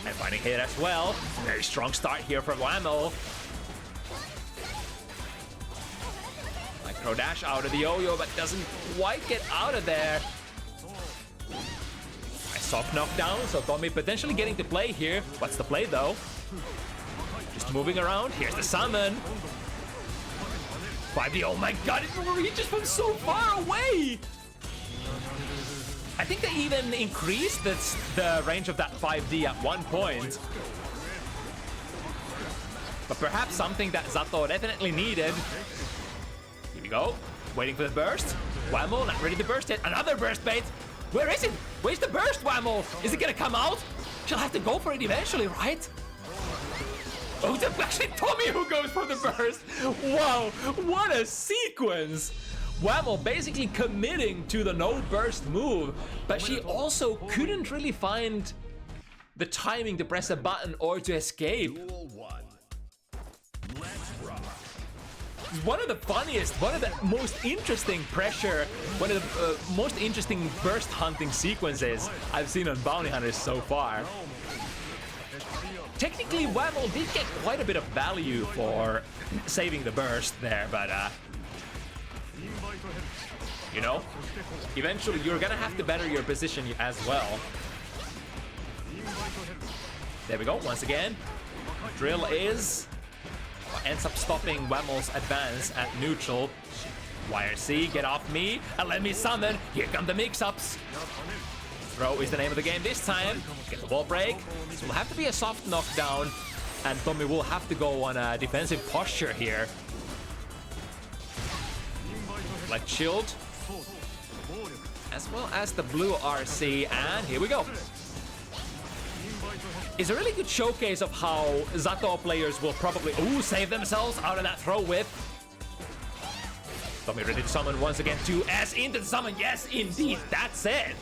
And finding hit as well. Very strong start here from Whammel. Micro dash out of the yo-yo, but doesn't quite get out of there. Nice soft knockdown, so Tomi potentially getting to play here. What's the play though? Just moving around. Here's the summon. 5D, oh my god, it reaches from so far away! I think they even increased the range of that 5D at one point. But perhaps something that Zato definitely needed. Here we go. Waiting for the burst. Whammel not ready to burst it. Another burst bait. Where is it? Where's the burst, Whammel? Is it gonna come out? She'll have to go for it eventually, right? Oh, it's actually Tomi who goes for the burst. Wow, what a sequence. Whammel basically committing to the no burst move, but she also couldn't really find the timing to press a button or to escape. one of the funniest, one of the most interesting pressure, one of the most interesting burst hunting sequences I've seen on Bounty Hunters so far. Technically, Whammel did get quite a bit of value for saving the burst there, but you know, eventually you're gonna have to better your position as well. There we go, once again. Drill ends up stopping Whammel's advance at neutral. YRC, get off me and let me summon. Here come the mix-ups. Throw is the name of the game this time. Get the wall break. So it'll have to be a soft knockdown, and Tomi will have to go on a defensive posture here. Like shield, as well as the blue RC, and here we go. It's a really good showcase of how Zato players will probably save themselves out of that throw whip. Tomi ready to summon once again. 2S into the summon. Yes, indeed. That's it.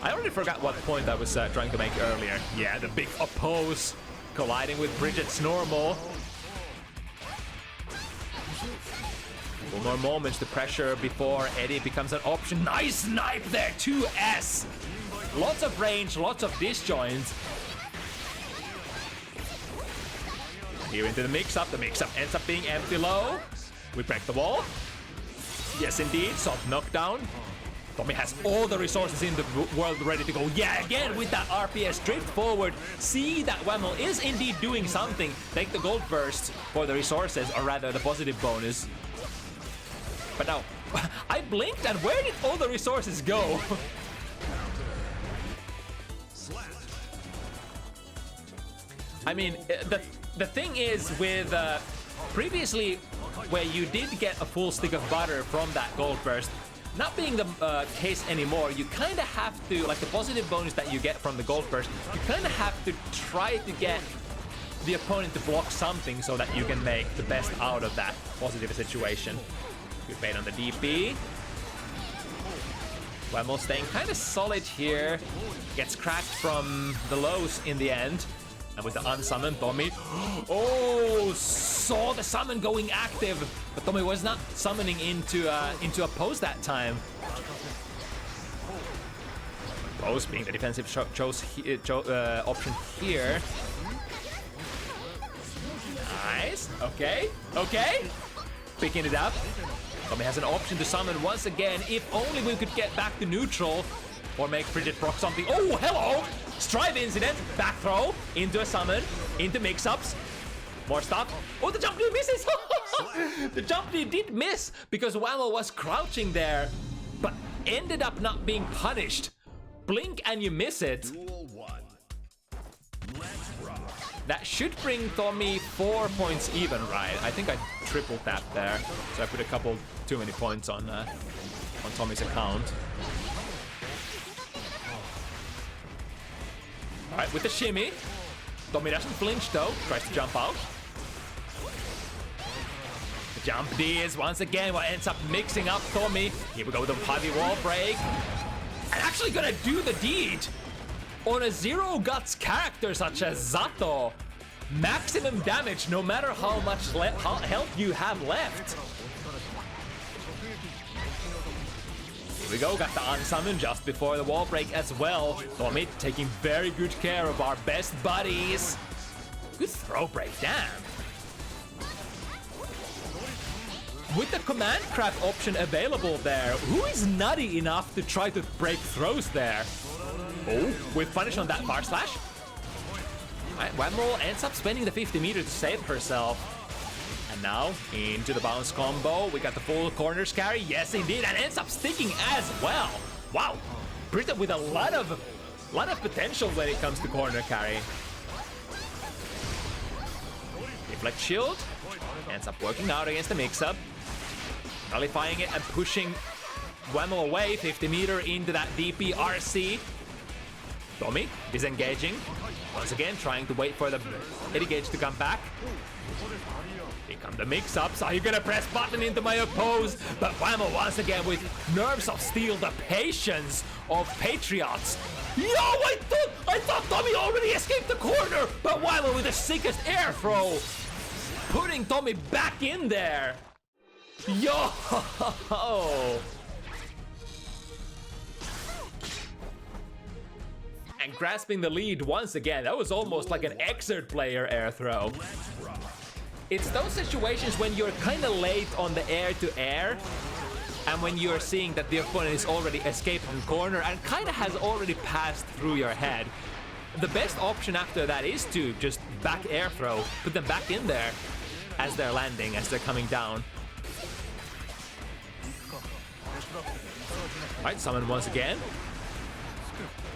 I already forgot what point I was trying to make earlier. Yeah, the big oppose colliding with Bridget's normal. Couple more moments to pressure before Eddie becomes an option. Nice snipe there, 2S. Lots of range, lots of disjoints. Here into the mix-up. The mix-up ends up being empty low. We break the wall. Yes, indeed. Soft knockdown. Tomi has all the resources in the world ready to go. Yeah, again with that RPS drift forward. See that Whammel is indeed doing something. Take the gold burst for the resources, or rather the positive bonus. But now, I blinked, and where did all the resources go? I mean, the thing is with previously, where you did get a full stick of butter from that gold burst, not being the case anymore, you kind of have to, like the positive bonus that you get from the gold burst, you kind of have to try to get the opponent to block something so that you can make the best out of that positive situation. Good bait on the DP. Whammel staying kind of solid here. Gets cracked from the lows in the end. And with the unsummoned, Tomi, saw the summon going active, but Tomi was not summoning into a pose that time. Pose being the defensive option here. Nice. Okay. Picking it up. Tomi has an option to summon once again. If only we could get back to neutral. Or make Bridget proc something. Oh, hello! Strive incident. Back throw. Into a summon. Into mix-ups. More stuff. Oh, the jump knee misses! The jump knee did miss because Whammel was crouching there, but ended up not being punished. Blink and you miss it. That should bring Tomi 4 points even, right? I think I triple tapped there, so I put a couple too many points on Tomi's account. Alright, with the shimmy. Tomi doesn't flinch though, tries to jump out. The jump D is once again what ends up mixing up Tomi. Here we go with a heavy wall break. And actually gonna do the deed on a zero guts character such as Zato. Maximum damage no matter how much health you have left. We go, got the unsummon just before the wall break as well. Tomi taking very good care of our best buddies. Good throw break, damn. With the command craft option available there, who is nutty enough to try to break throws there? Oh, with punish on that bar slash. Alright, Whammel ends up spending the 50 meters to save herself. And now, into the bounce combo. We got the full corners carry. Yes, indeed. And ends up sticking as well. Wow. Bridget with a lot of potential when it comes to corner carry. Deflect shield. Ends up working out against the mix-up. Nullifying it and pushing Whammel away. 50 meter into that DP RC. Tomi disengaging. Once again, trying to wait for the Eddie Gauge to come back. Here come the mix-ups. Are you gonna press button into my oppose? But Whammel once again with nerves of steel, the patience of patriots. Yo, I I thought Tomi already escaped the corner, but Whammel with the sickest air throw, putting Tomi back in there. Yo! And grasping the lead once again. That was almost like an Xrd player air throw. It's those situations when you're kind of late on the air to air, and when you're seeing that the opponent is already escaped from the corner and kind of has already passed through your head. The best option after that is to just back air throw, put them back in there as they're landing, as they're coming down. Alright, summon once again.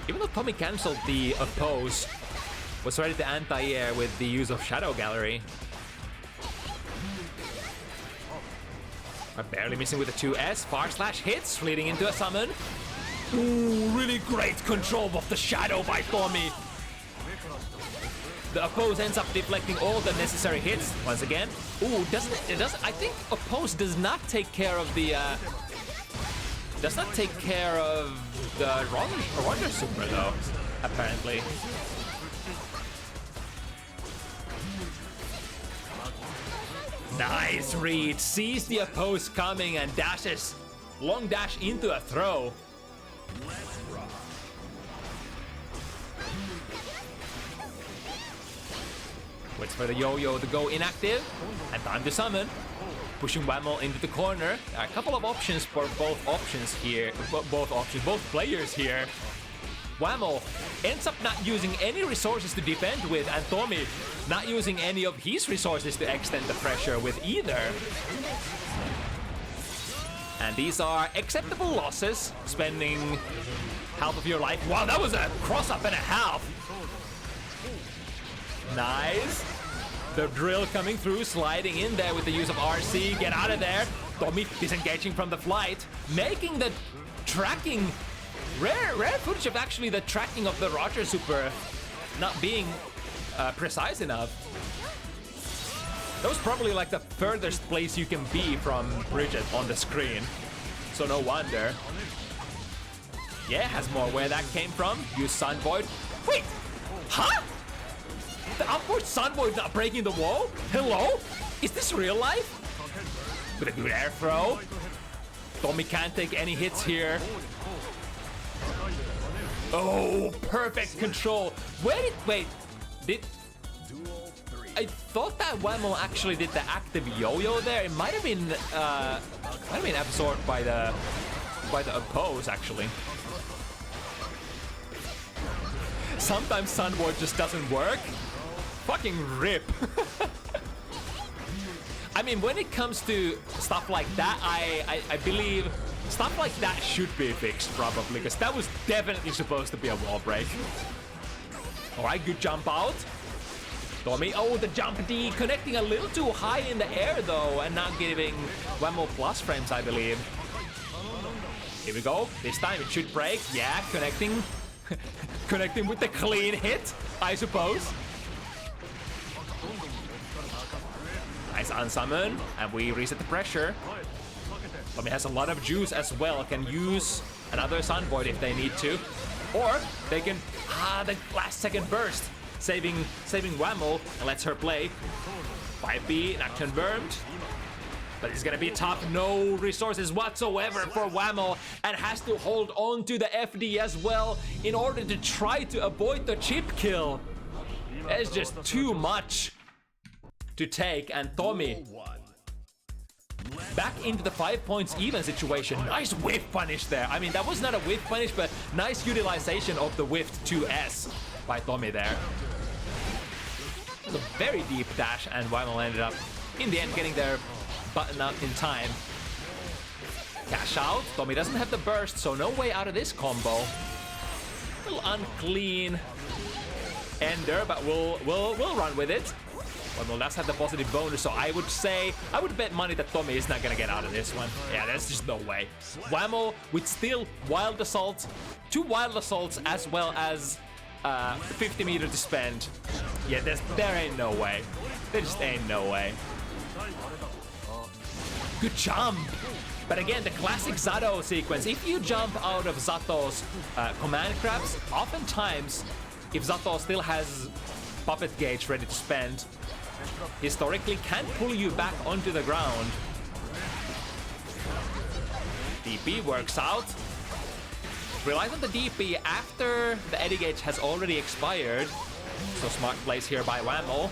Even though Tomi cancelled the oppose, was ready to anti-air with the use of Shadow Gallery. Barely missing with the 2S, far slash hits, leading into a summon. Ooh, really great control of the Shadow by Tomi. The oppose ends up deflecting all the necessary hits once again. Ooh, I think oppose does not take care of the Roger Super though, apparently. Nice read, sees the oppose coming and dashes. Long dash into a throw. Waits for the yo-yo to go inactive, and time to summon. Pushing Whammel into the corner. There are a couple of options for both players here. Whammel ends up not using any resources to defend with, and Tomi not using any of his resources to extend the pressure with either. And these are acceptable losses, spending half of your life. Wow, that was a cross-up and a half. Nice. The drill coming through, sliding in there with the use of RC. Get out of there. Tomi disengaging from the flight, making the tracking. Rare footage of actually the tracking of the Roger Super not being precise enough. That was probably like the furthest place you can be from Bridget on the screen. So no wonder. Yeah, has more where that came from. Use Sun Void. Wait! Huh? The upward Sun Void not breaking the wall? Hello? Is this real life? With a good air throw. Tomi can't take any hits here. Oh, perfect control. Wait, I thought that Whammel actually did the active yo-yo there. It might have been absorbed by the oppose actually. Sometimes Sun Void just doesn't work. Fucking rip. I mean, when it comes to stuff like that, I believe stuff like that should be fixed probably, because that was definitely supposed to be a wall break. Alright, good jump out. Tomi, oh, the jump D connecting a little too high in the air though, and not giving Whammel plus frames, I believe. Here we go. This time it should break. Yeah, connecting. Connecting with the clean hit, I suppose. Nice unsummon, and we reset the pressure. Tomi has a lot of juice as well, can use another Sun Void if they need to. Or they can, the last second burst, saving Whammel and lets her play. 5B, not confirmed. But it's gonna be tough, no resources whatsoever for Whammel, and has to hold on to the FD as well in order to try to avoid the chip kill. It's just too much to take, and Tomi back into the 5 points even situation. Nice whiff punish there. I mean, that was not a whiff punish, but nice utilization of the whiffed 2S by Tomi there. It was a very deep dash, and Whammel ended up in the end getting their button up in time. Cash out. Tomi doesn't have the burst, so no way out of this combo. A little unclean ender, but we'll run with it. Whammel does have the positive bonus, so I would bet money that Tomi is not gonna get out of this one. Yeah, there's just no way. Whammel with still wild assaults, 2 wild assaults, as well as 50 meter to spend. Yeah, there ain't no way. There just ain't no way. Good jump! But again, the classic Zato sequence. If you jump out of Zato's command grabs, oftentimes if Zato still has puppet gauge ready to spend, historically can pull you back onto the ground. DP works out. Relies on the DP after the Eddy gauge has already expired. So smart plays here by Whammel.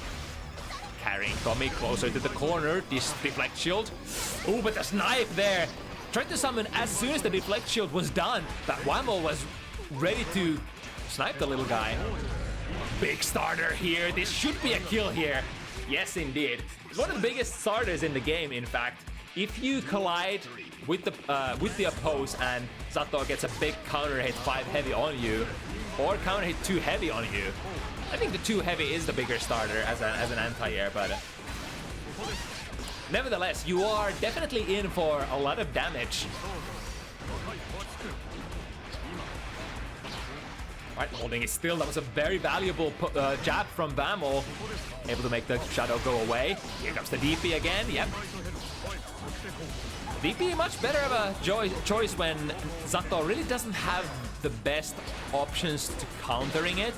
Carrying Tomi closer to the corner. This deflect shield. Ooh, but the snipe there. Tried to summon as soon as the deflect shield was done. That Whammel was ready to snipe the little guy. Big starter here. This should be a kill here. Yes, indeed. One of the biggest starters in the game, in fact. If you collide with the oppose and Zato gets a big counter hit 5 heavy on you, or counter hit 2 heavy on you, I think the 2 heavy is the bigger starter as an anti-air, but nevertheless, you are definitely in for a lot of damage. Alright, holding it still. That was a very valuable jab from Whammel. Able to make the shadow go away. Here comes the DP again. Yep. DP much better of a choice when Zato really doesn't have the best options to countering it.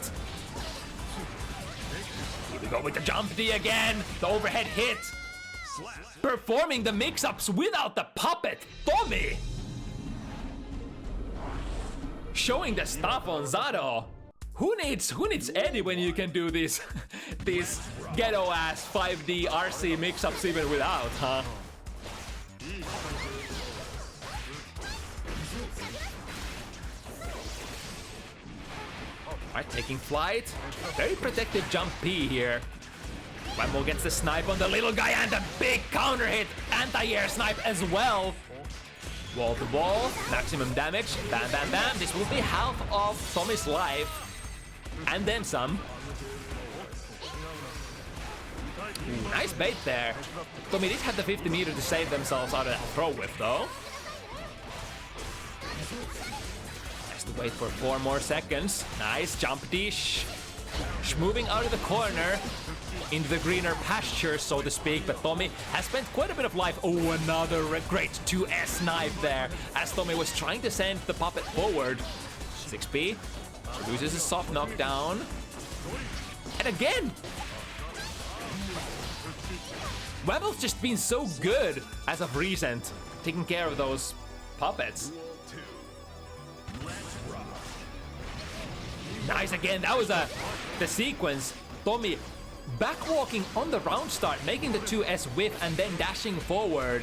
Here we go with the jump D again. The overhead hit. Performing the mix-ups without the puppet. Tomi! Showing the stuff on Zato. Who needs Eddy when you can do these ghetto ass 5D RC mix-ups even without, huh? Alright, taking flight. Very protective jump P here. Whammel gets the snipe on the little guy and a big counter hit. Anti-air snipe as well. Wall to wall, maximum damage. Bam, bam, bam. This will be half of Tomi's life. And then some. Ooh, nice bait there. Tomi did have the 50 meter to save themselves out of that throw whip though. Has to wait for 4 more seconds. Nice jump dish. Moving out of the corner into the greener pasture, so to speak, but Tomi has spent quite a bit of life. Oh, another great 2S knife there as Tomi was trying to send the puppet forward. 6P loses a soft knockdown. And again! Whammel's just been so good as of recent, taking care of those puppets. Nice again, that was the sequence. Tomi backwalking on the round start, making the 2S whiff and then dashing forward.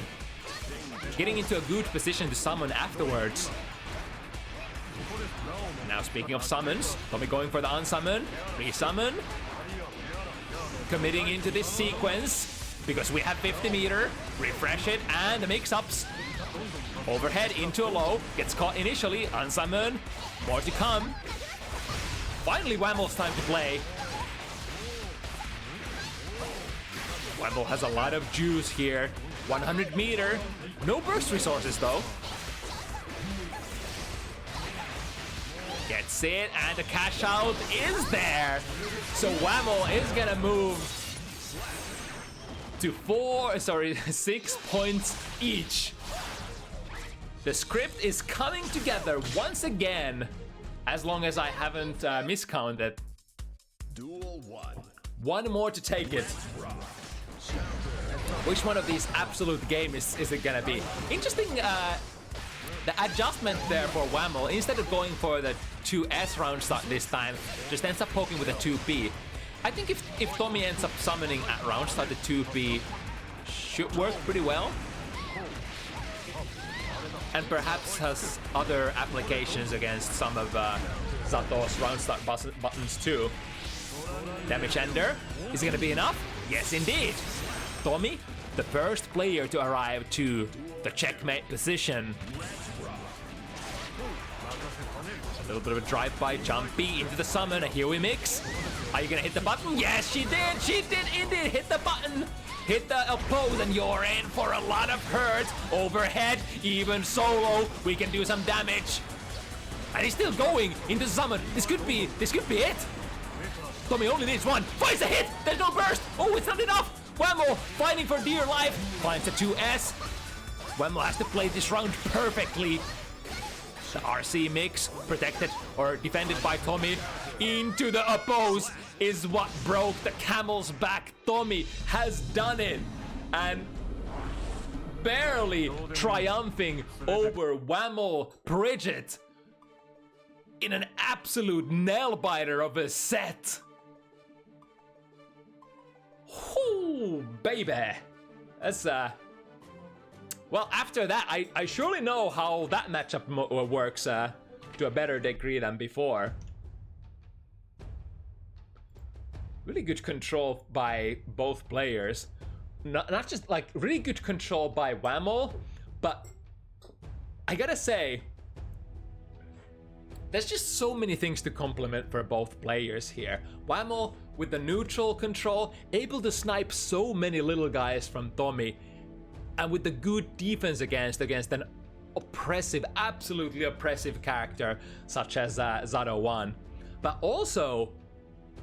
Getting into a good position to summon afterwards. Now speaking of summons, Tomi going for the unsummon, resummon. Committing into this sequence because we have 50 meter, refresh it and the mix-ups. Overhead into a low, gets caught initially, unsummon, more to come. Finally Whammel's time to play. Whammel has a lot of juice here. 100 meter. No burst resources though. Gets it, and the cash out is there. So Whammel is gonna move to 6 points each. The script is coming together once again. As long as I haven't miscounted. Duel 1. One more to take it. Which one of these absolute games is it gonna be? Interesting, the adjustment there for Whammel. Instead of going for the 2S round start this time, just ends up poking with a 2P. I think if Tomi ends up summoning at round start, the 2P should work pretty well. And perhaps has other applications against some of Zato's round start buttons too. Damage ender, is it gonna be enough? Yes indeed. Tomi, the first player to arrive to the checkmate position. A little bit of a drive-by jumpy into the summon, a Hiwi mix. Are you gonna hit the button? Yes, she did! She did indeed hit the button! Hit the oppose and you're in for a lot of hurt. Overhead, even solo, we can do some damage. And he's still going into summon. This could be it. Tomi only needs one. Finds a hit! There's no burst! Oh, it's not enough! Whammel fighting for dear life. Finds a 2S. Whammel has to play this round perfectly. The RC mix protected or defended by Tomi. into the oppose is what broke the camel's back. Tomi has done it, and barely triumphing over Whammel Bridget in an absolute nail-biter of a set. Whoo, baby. That's, well, after that, I surely know how that matchup works to a better degree than before. Really good control by both players. Not just, like, really good control by Whammel, but I gotta say, there's just so many things to compliment for both players here. Whammel with the neutral control, able to snipe so many little guys from Tomi, and with the good defense against an oppressive, absolutely oppressive character such as ZoKHiZ. But also,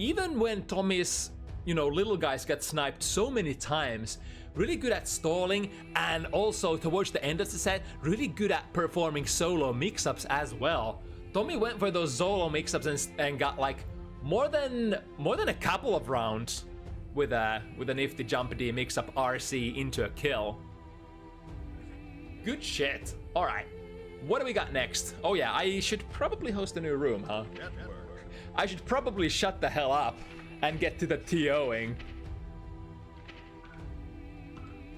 even when Tomi's, you know, little guys get sniped so many times, really good at stalling, and also towards the end of the set, really good at performing solo mix-ups as well. Tomi went for those solo mix-ups and got like more than a couple of rounds with a nifty jump D mix-up RC into a kill. Good shit. All right, what do we got next? Oh yeah, I should probably host a new room, huh? I should probably shut the hell up and get to the TOing.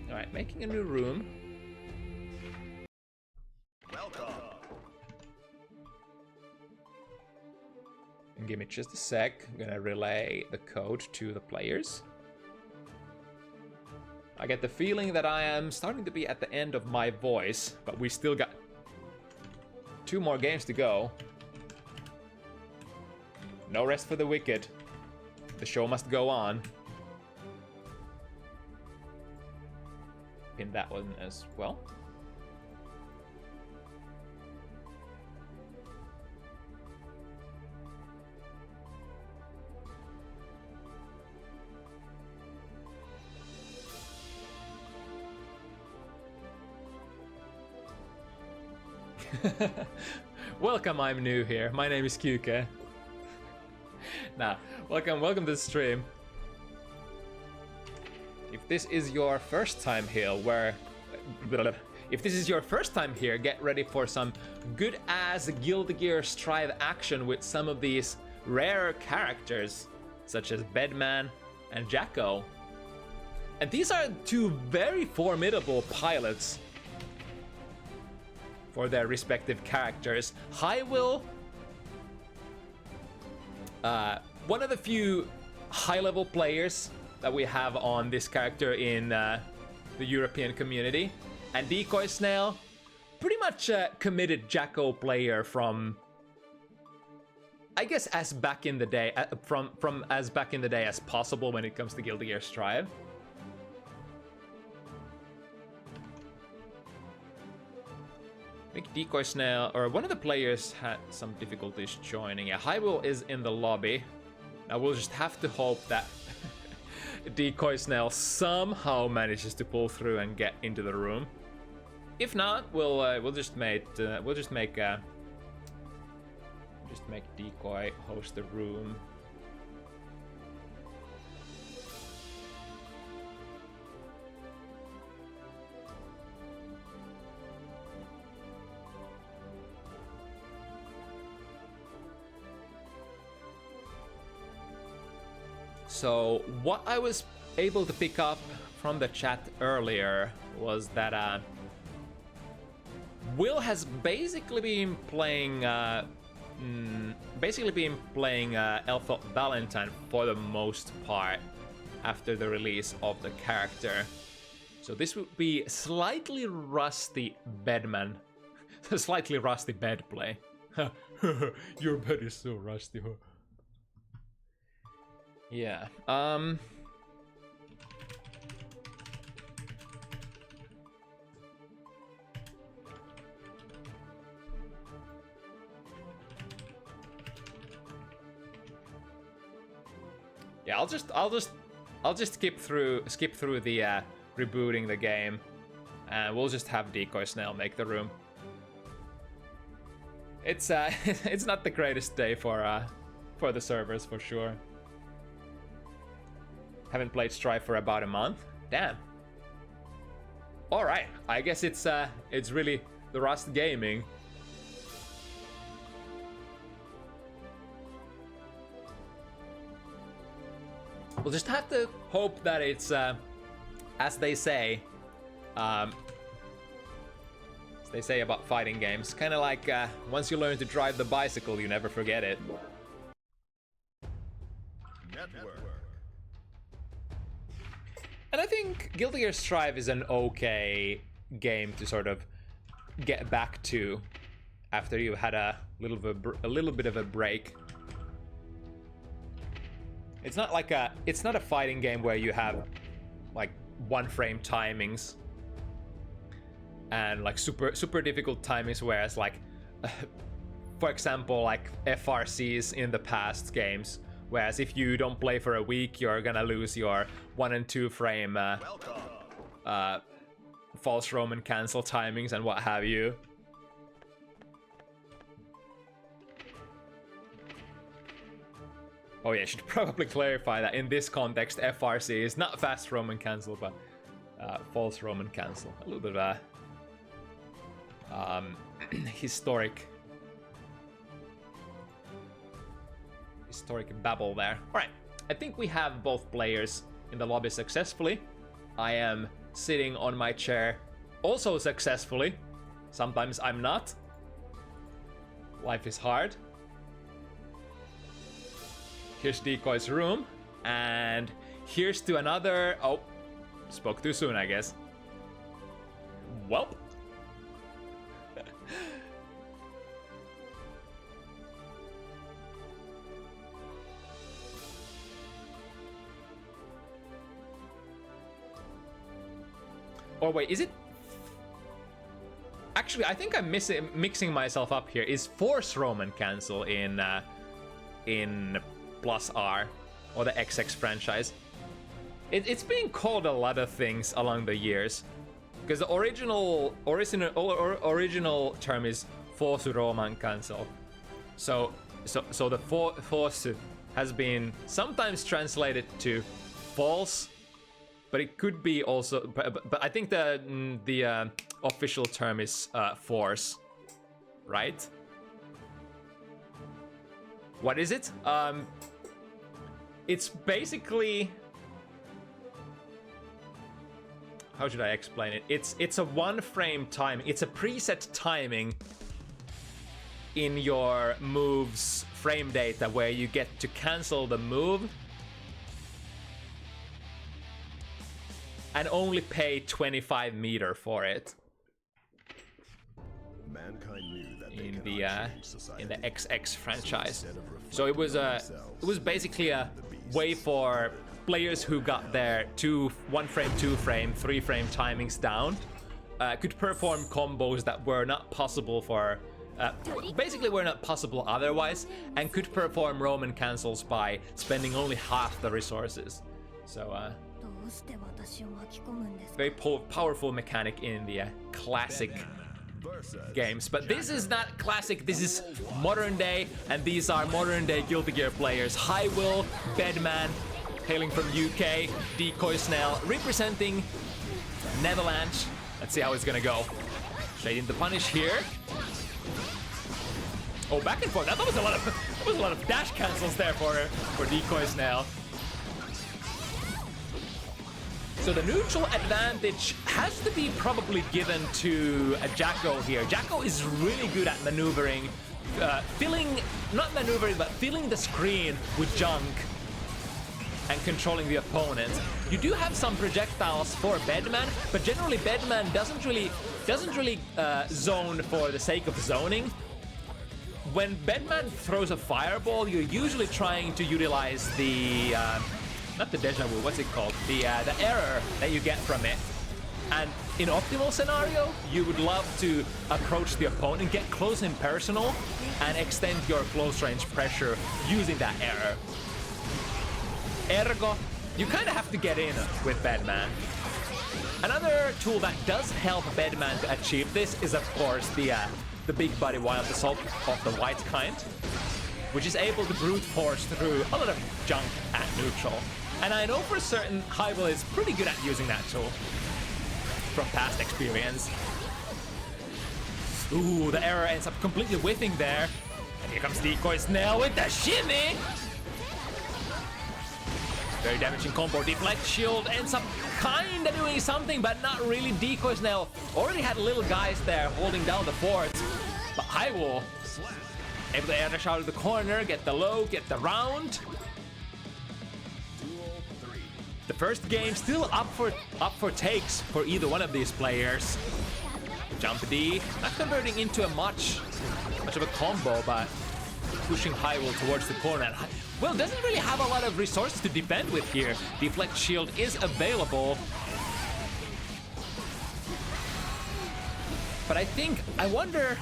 All right, making a new room. Welcome. And give me just a sec. I'm gonna relay the code to the players. I get the feeling that I am starting to be at the end of my voice, but we still got 2 more games to go. No rest for the wicked. The show must go on. Pin that one as well. Welcome, I'm new here. My name is QK. Nah, welcome to the stream. If this is your first time here, get ready for some good ass Guilty Gear Strive action with some of these rare characters, such as Bedman and Jacko. And these are 2 very formidable pilots for their respective characters. Hiwill, one of the few high-level players that we have on this character in the European community, and Decoy Snail, pretty much a committed Jacko player from, I guess, as back in the day, from as back in the day as possible when it comes to Guilty Gear Strive. I think Decoy Snail, or one of the players, had some difficulties joining. Yeah, Hiwill is in the lobby. Now we'll just have to hope that Decoy Snail somehow manages to pull through and get into the room. If not, we'll just make Decoy host the room. So what I was able to pick up from the chat earlier was that Will has basically been playing Elpha Valentine for the most part after the release of the character. So this would be slightly rusty Bedman, slightly rusty bed play. Your bed is so rusty, huh? Yeah, yeah, I'll just skip through the rebooting the game, and we'll just have Decoy Snail make the room. It's it's not the greatest day for for the servers for sure. Haven't played Strife for about a month. Damn. All right, I guess it's really the Rust Gaming. We'll just have to hope that it's, as they say about fighting games, kind of like once you learn to drive the bicycle, you never forget it. Network. And I think Guilty Gear Strive is an okay game to sort of get back to after you had a little bit of a break. It's not like it's not a fighting game where you have like one frame timings and like super difficult timings, whereas like for example like FRCs in the past games, whereas if you don't play for a week, you're gonna lose your 1 and 2 frame false Roman cancel timings and what have you. Oh yeah, I should probably clarify that in this context, FRC is not fast Roman cancel, but false Roman cancel. A little bit of a historic babble there. All right, I think we have both players in the lobby successfully. I am sitting on my chair also successfully. Sometimes I'm not. Life is hard. Here's Decoy's room, and here's to another... Oh, spoke too soon, I guess. Welp. Or wait, is it... Actually, I think I'm mixing myself up here. Is Force Roman cancel in Plus R or the XX franchise? It's being called a lot of things along the years, because the original term is Force Roman cancel. So the Force has been sometimes translated to false, but it could be also. But I think the official term is Force, right? What is it? It's basically, how should I explain it? It's a one frame time. It's a preset timing in your move's frame data where you get to cancel the move and only pay 25 meter for it. Mankind knew that they in the cannot change society. XX franchise. So it was basically a way for players who got their 1 frame, 2 frame, 3 frame timings down could perform combos that were not possible for basically were not possible otherwise, and could perform Roman cancels by spending only half the resources. So very powerful mechanic in the classic games. But this is not classic, this is modern day, and these are modern day Guilty Gear players. Hiwill, Bedman, hailing from UK, Decoy Snail, representing Netherlands. Let's see how it's gonna go. Straight into punish here. Oh, back and forth. That was a lot of dash cancels there for Decoy Snail. So the neutral advantage has to be probably given to Jacko here. Jacko is really good at maneuvering, not maneuvering, but filling the screen with junk and controlling the opponent. You do have some projectiles for Bedman, but generally Bedman doesn't really zone for the sake of zoning. When Bedman throws a fireball, you're usually trying to utilize the not the deja vu, what's it called? The error that you get from it. And in optimal scenario, you would love to approach the opponent, get close and personal, and extend your close range pressure using that error. Ergo, you kind of have to get in with Bedman. Another tool that does help Bedman to achieve this is, of course, the big body wild assault of the white kind. which is able to brute force through a lot of junk at neutral. And I know for certain hiwill is pretty good at using that tool from past experience. Ooh, the error ends up completely whiffing there. And here comes ZoKHiZ with the shimmy! Very damaging combo. Deflect shield ends up kinda doing something, but not really. ZoKHiZ already had little guys there holding down the fort. But hiwill able to air dash out of the corner, get the low, get the round. The first game still up for takes for either one of these players. Jump D, not converting into a much of a combo, but pushing hiwill towards the corner. Well, doesn't really have a lot of resources to defend with here. Deflect shield is available. But I wonder,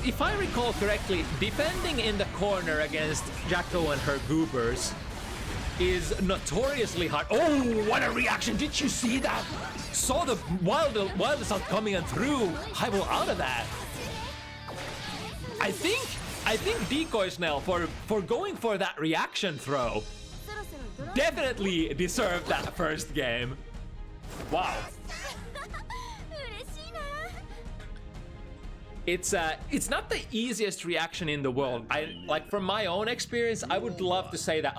if I recall correctly, defending in the corner against Jacko and her goobers is notoriously hard. Oh, what a reaction! Did you see that? Saw the wild assault coming and threw hiwill out of that. I think ZoKHiZ now for going for that reaction throw definitely deserved that first game. Wow. It's not the easiest reaction in the world. From my own experience, I would love to say that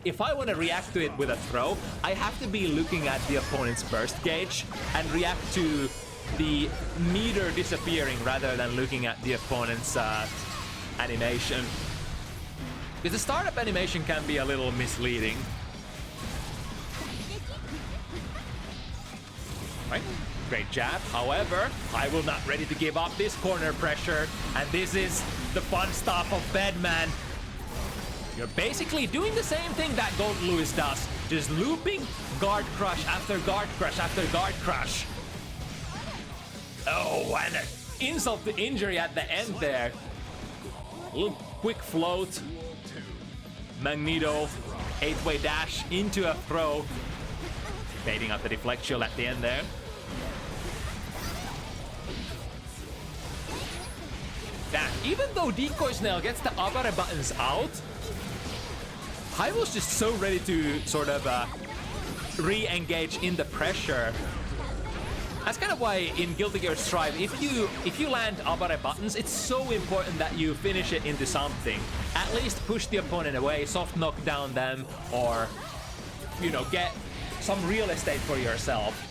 if I want to react to it with a throw, I have to be looking at the opponent's burst gauge and react to the meter disappearing rather than looking at the opponent's animation. Because the startup animation can be a little misleading. Right? Great jab. However, hiwill not ready to give up this corner pressure. And this is the fun stuff of Bedman. You're basically doing the same thing that Gold Lewis does. Just looping guard crush after guard crush after guard crush. Oh, and an insult to injury at the end there. A little quick float. Magneto. 8-way dash into a throw. Baiting out the deflect shield at the end there. Damn, even though ZoKHiZ gets the Abare buttons out, hiwill's just so ready to sort of re-engage in the pressure. That's kind of why in Guilty Gear Strive, if you land Abare buttons, it's so important that you finish it into something. At least push the opponent away, soft knock down them, or, you know, get some real estate for yourself.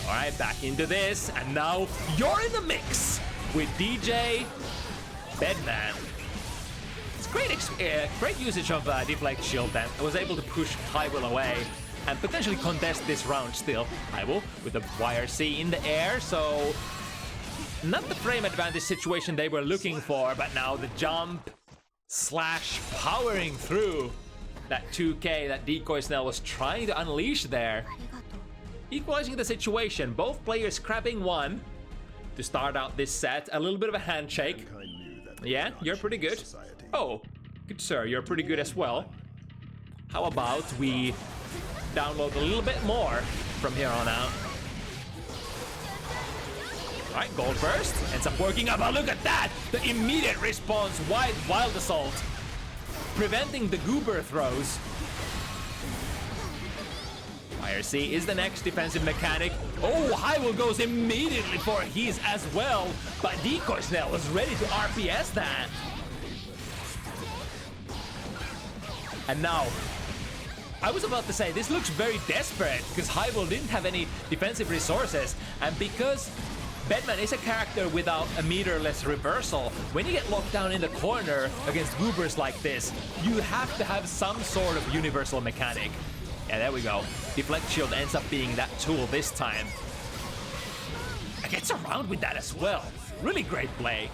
All right, back into this, and now you're in the mix with DJ Bedman. It's great usage of deflect shield then. I was able to push hiwill away and potentially contest this round still. hiwill with the YRC in the air, so not the frame advantage situation they were looking for, but now the jump slash powering through that 2K that ZoKHiZ was trying to unleash there. Equalizing the situation, both players grabbing one to start out this set. A little bit of a handshake. Yeah, you're pretty good. Oh, good sir, you're pretty good as well. How about we download a little bit more from here on out? Alright, gold burst ends up working out, but look at that! The immediate response, wild assault, preventing the goober throws. IRC is the next defensive mechanic. Oh, hiwill goes immediately for his as well, but ZoKHiZ was ready to RPS that. And now, I was about to say, this looks very desperate because hiwill didn't have any defensive resources, and because Bedman is a character without a meterless reversal, when you get locked down in the corner against goobers like this, you have to have some sort of universal mechanic. Yeah, there we go. Deflect shield ends up being that tool this time. It gets around with that as well. Really great play.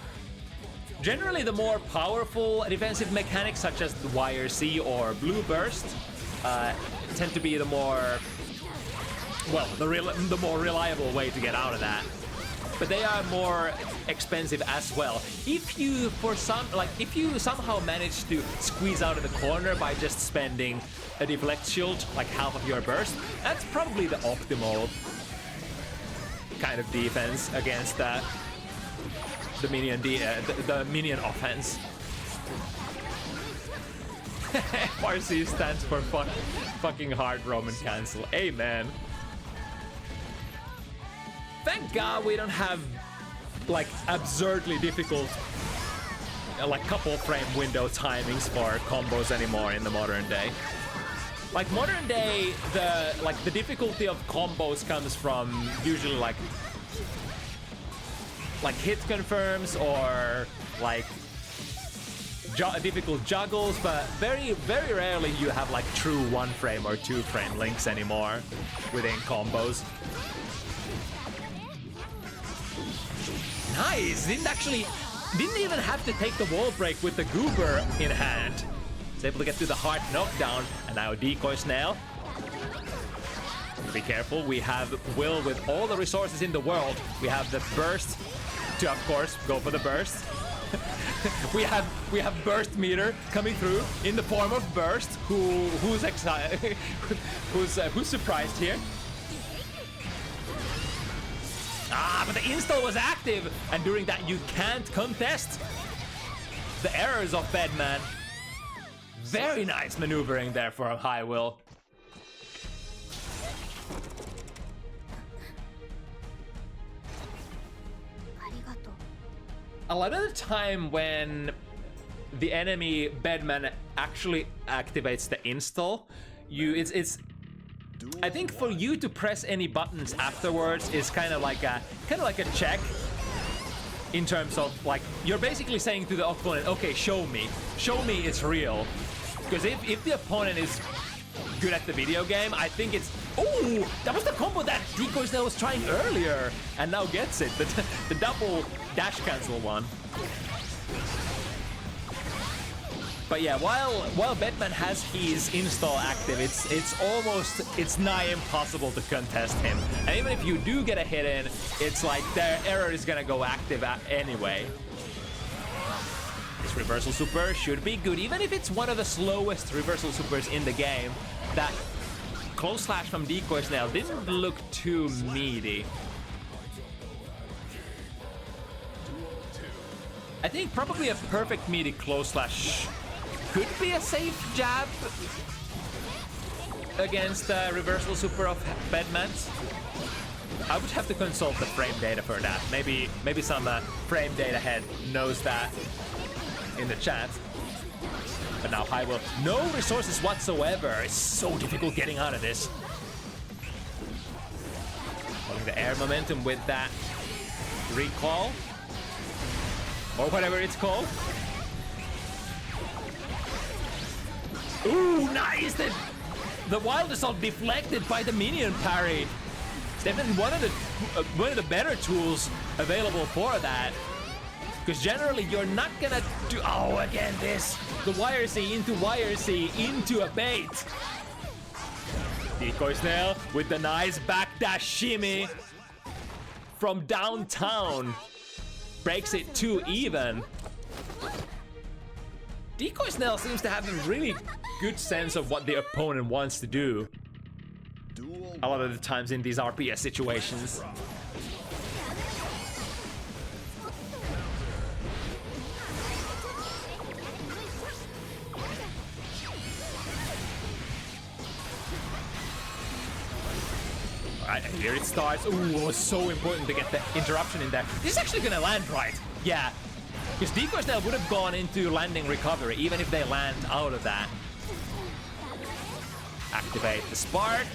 Generally, the more powerful defensive mechanics, such as the YRC or Blue Burst, tend to be the more, well, the more reliable way to get out of that. But they are more expensive as well. If you somehow manage to squeeze out of the corner by just spending a deflect shield, like half of your burst, that's probably the optimal kind of defense against the minion the minion offense. FRC stands for fucking hard Roman cancel. Amen. Thank God we don't have like absurdly difficult like couple frame window timings for combos anymore in the modern day. Like modern day, the difficulty of combos comes from usually like hit confirms or like difficult juggles, but very rarely you have like true 1 frame or 2 frame links anymore within combos. Nice! Didn't even have to take the wall break with the goober in hand. Was able to get to the hard knockdown, and now decoy snail. Be careful, we have Will with all the resources in the world. We have the burst to, of course, go for the burst. we have burst meter coming through in the form of burst. Who's excited? who's surprised here? Ah, but the install was active, and during that you can't contest the errors of Bedman. Very nice maneuvering there for hiwill. A lot of the time when the enemy Bedman actually activates the install, it's I think for you to press any buttons afterwards is kind of like a check in terms of like you're basically saying to the opponent, okay, show me it's real. Because if the opponent is good at the video game, I think it's oh, that was the combo that Decoy Snail was trying earlier and now gets it, the double dash cancel one. But yeah, while Bedman has his install active, it's nigh impossible to contest him. And even if you do get a hit in, it's like their error is gonna go active anyway. This reversal super should be good, even if it's one of the slowest reversal supers in the game. That close slash from Decoy Snail didn't look too meaty. I think probably a perfect meaty close slash could be a safe jab against the reversal super of Bedman's. I would have to consult the frame data for that. Maybe some frame data head knows that in the chat. But now hiwill, no resources whatsoever. It's so difficult getting out of this. Holding the air momentum with that recall, or whatever it's called. Ooh, nice! The wild assault deflected by the minion parry. It's definitely one of the better tools available for that. Because generally you're not gonna do. Oh, again this. The wire C into a bait. Decoy Snail with the nice backdash shimmy from downtown. Breaks it 2 even. Decoy Snail seems to have a really good sense of what the opponent wants to do a lot of the times in these RPS situations. Alright, here it starts. Ooh, it was so important to get the interruption in there. This is actually gonna land right. Yeah. Because Decoy Snail would have gone into landing recovery even if they land out of that. Activate the spark.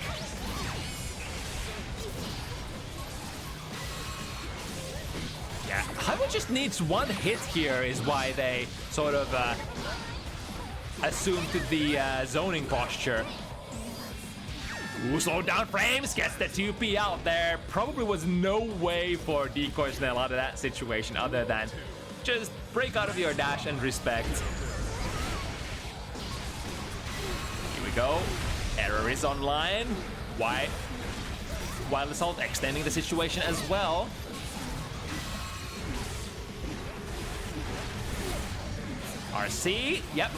Yeah, hiwill just needs 1 hit here is why they sort of assume to the zoning posture. Ooh, slow down frames, gets the 2P out there. Probably was no way for Decoy Snail out of that situation other than just break out of your dash and respect. Here we go. Error is online. Why? Wild Assault extending the situation as well. RC, yep.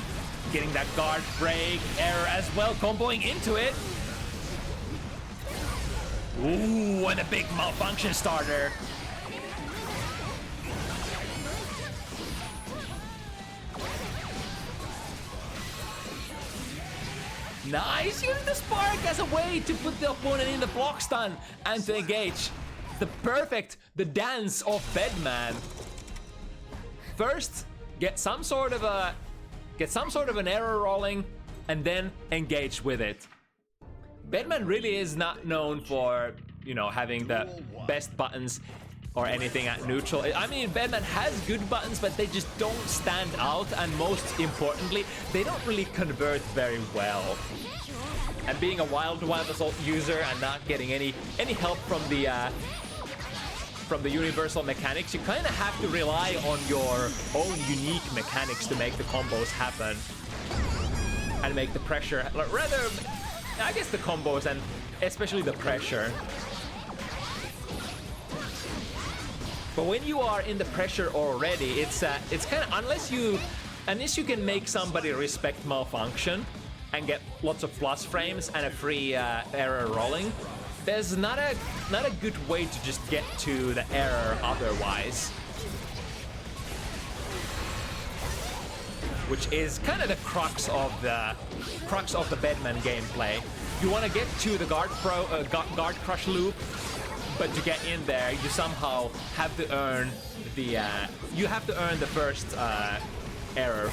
Getting that guard break. Error as well, comboing into it. Ooh, and a big malfunction starter. Nice! Use the spark as a way to put the opponent in the block stun and to engage. The dance of Bedman. First, get some sort of an error rolling, and then engage with it. Bedman really is not known for, you know, having the best buttons or anything at neutral. I mean, Bedman has good buttons, but they just don't stand out, and most importantly, they don't really convert very well. And being a wild assault user and not getting any help from the universal mechanics, you kind of have to rely on your own unique mechanics to make the combos happen and make the pressure, rather, I guess the combos and especially the pressure. But when you are in the pressure already, it's kind of, unless you can make somebody respect malfunction and get lots of plus frames and a free error rolling, there's not a good way to just get to the error otherwise. Which is kind of the crux of the Bedman gameplay. You want to get to the guard crush loop, but to get in there, you somehow have to earn the first error.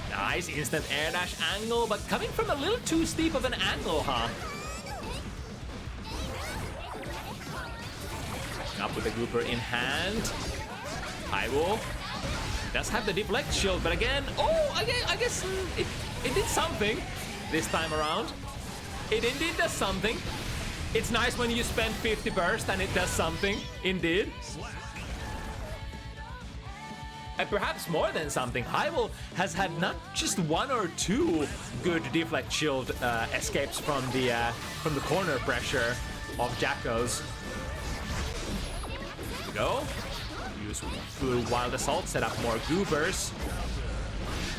Nice instant air dash angle, but coming from a little too steep of an angle, huh? Up with the Gooper in hand. Hiwill does have the deflect shield, but again, I guess it did something this time around. It indeed does something. It's nice when you spend 50 burst and it does something, indeed. And perhaps more than something. Hiwill has had not just one or two good deflect shield escapes from the corner pressure of Jackos. Here we go. Use full wild assault, set up more goobers.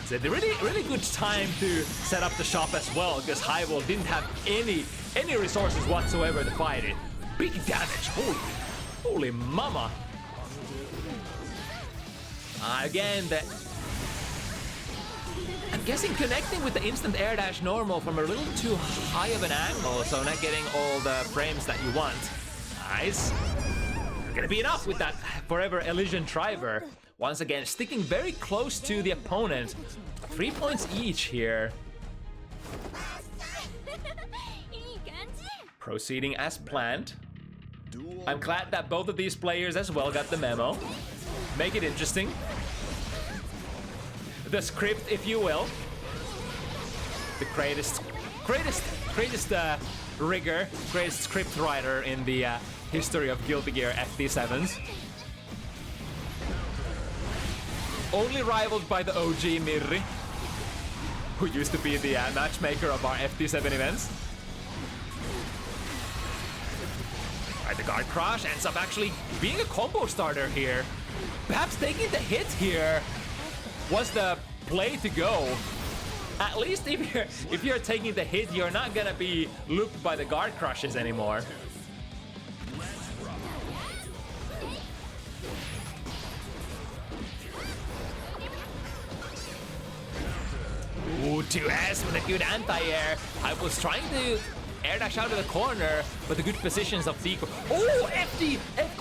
It's a really good time to set up the shop as well, because Hiwill didn't have any resources whatsoever to fight it. Big damage, holy mama. Again, I'm guessing connecting with the instant air dash normal from a little too high of an angle, so not getting all the frames that you want. Nice. Gonna be enough with that Forever Elysian Driver. Once again, sticking very close to the opponent. 3 points each here. Proceeding as planned. I'm glad that both of these players as well got the memo. Make it interesting. The script, if you will. The greatest rigger, greatest script writer in the history of Guilty Gear FT7s. Only rivaled by the OG Mirri, who used to be the matchmaker of our FT7 events. Alright, the guard crush ends up actually being a combo starter here. Perhaps taking the hit here was the play to go. At least if you're taking the hit, you're not gonna be looped by the guard crushes anymore. Ooh, 2S with a good anti-air. I was trying to air dash out of the corner, but the good positions of Decoy. Oh, FD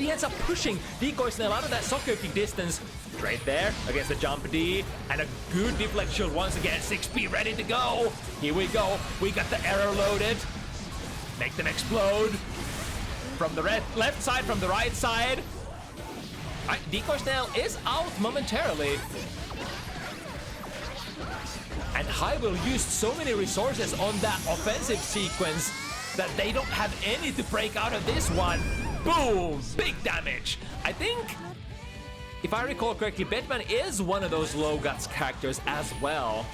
ends up pushing Decoy Snail out of that soccer kick distance. Right there against the jump D, and a good deflect shield once again. 6P ready to go. Here we go. We got the error loaded. Make them explode. From the left side, from the right side. All right, Decoy Snail is out momentarily. And Hiwill used so many resources on that offensive sequence that they don't have any to break out of this one. Boom! Big damage. I think, if I recall correctly, Bedman is one of those low guts characters as well.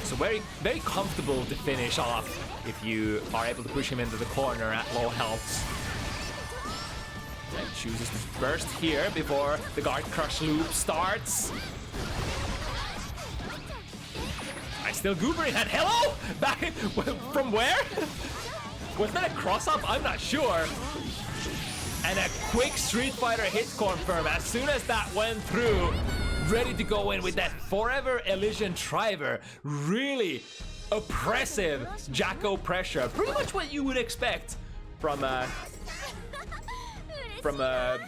So very comfortable to finish off if you are able to push him into the corner at low health. And chooses to burst here before the guard crush loop starts. Still goobering and hello! Back from where? Was that a cross-up? I'm not sure. And a quick Street Fighter hit confirm. As soon as that went through, ready to go in with that Forever Elysian Driver. Really oppressive Jacko pressure. Pretty much what you would expect from a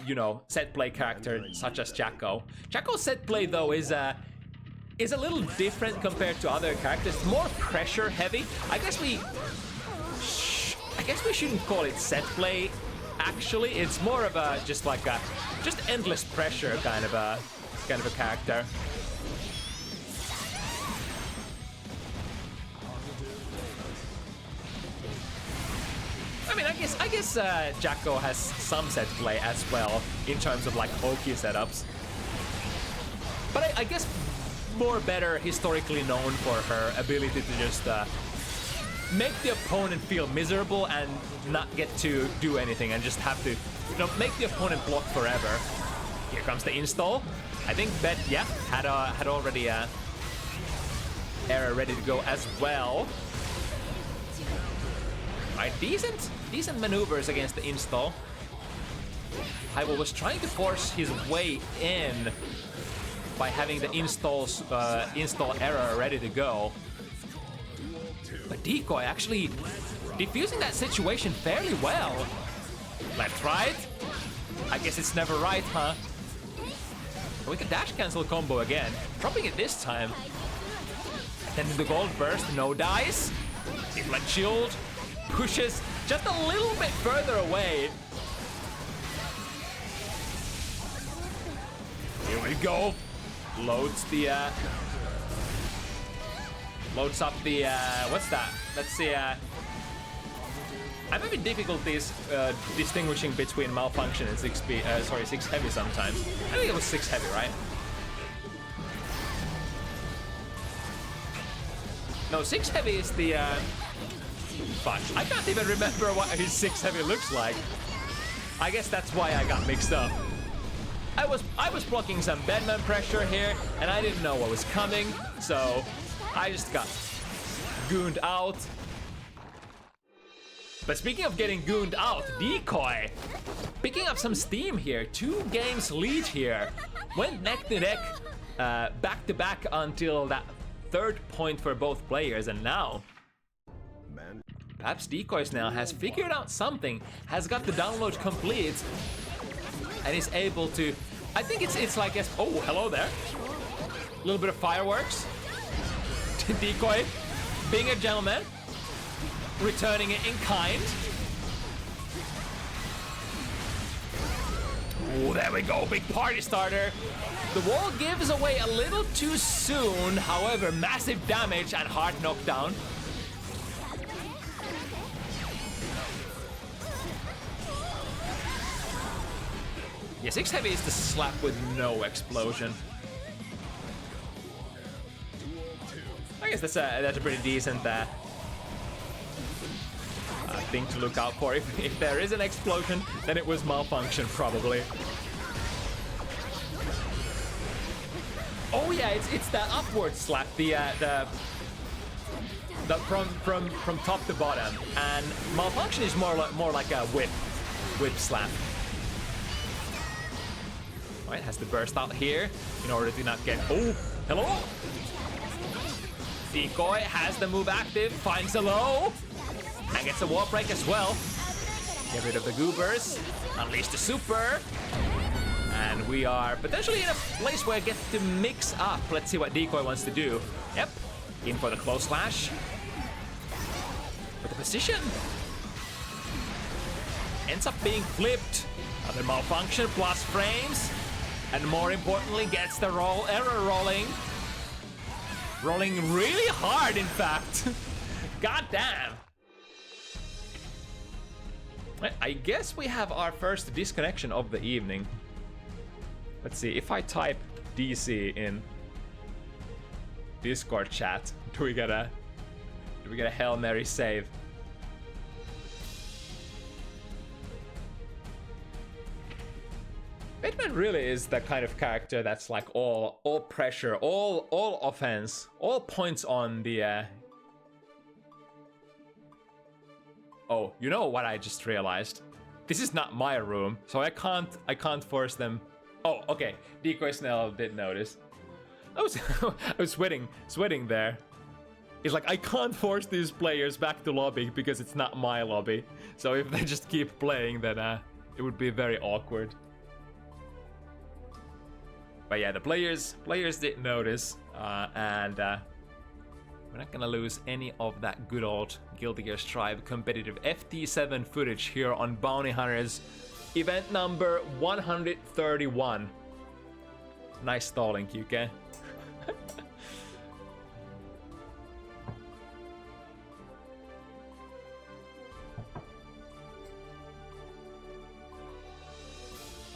you know, set play character such as Jacko. Jacko's set play though is a little different compared to other characters. More pressure heavy. I guess we shouldn't call it set play. Actually, it's more of a just endless pressure kind of a character. I mean, I guess Jacko has some set play as well in terms of like Oki setups. But I guess more better historically known for her ability to just make the opponent feel miserable and not get to do anything and just have to, you know, make the opponent block forever. Here comes the install. I think Bet, yeah, had already error ready to go as well. Alright, decent maneuvers against the install. hiwill was trying to force his way in by having the install error ready to go. But Decoy actually defusing that situation fairly well. Left, right. I guess it's never right, huh? We can dash cancel combo again, dropping it this time. Then the gold burst, no dice. Deflect shield, pushes just a little bit further away. Here we go. Loads up the what's that? Let's see. I'm having difficulties distinguishing between malfunction and 6 heavy sometimes. I think it was 6 heavy, right? No, 6 heavy is the fuck. I can't even remember what his 6 heavy looks like. I guess that's why I got mixed up. I was blocking some bedman pressure here, and I didn't know what was coming, so I just got gooned out. But speaking of getting gooned out, Decoy picking up some steam here. 2 games lead here. Went neck to neck, back to back until that 3rd point for both players, and now perhaps Decoys now has figured out something, has got the download complete, and is able to. I think it's like oh, hello there. A little bit of fireworks. Decoy being a gentleman, returning it in kind. Oh, there we go, big party starter. The wall gives away a little too soon, however, massive damage and hard knockdown. Yeah, 6 heavy is the slap with no explosion. I guess that's a pretty decent thing to look out for. If there is an explosion, then it was malfunction probably. Oh yeah, it's that upward slap, the from top to bottom, and malfunction is more like a whip slap. Right, has to burst out here in order to not get. Oh, hello. Decoy has the move active, finds a low, and gets a wall break as well. Get rid of the goobers, unleash the super, and we are potentially in a place where it gets to mix up. Let's see what Decoy wants to do. Yep, in for the close slash. But the position ends up being flipped. Another malfunction plus frames, and more importantly, gets the error rolling. Rolling really hard, in fact. God damn. I guess we have our first disconnection of the evening. Let's see, if I type DC in Discord chat, do we get a Hail Mary save? Batman really is the kind of character that's like all pressure, all offense, all points on the Oh, you know what I just realized? This is not my room, so I can't force them. Oh, okay. Decoy Snell did notice. I was sweating there. It's like, I can't force these players back to lobby because it's not my lobby. So if they just keep playing, then it would be very awkward. But yeah, the players did notice, and we're not gonna lose any of that good old Guilty Gear Strive competitive FT7 footage here on Bounty Hunters event number 131. Nice stalling, QK.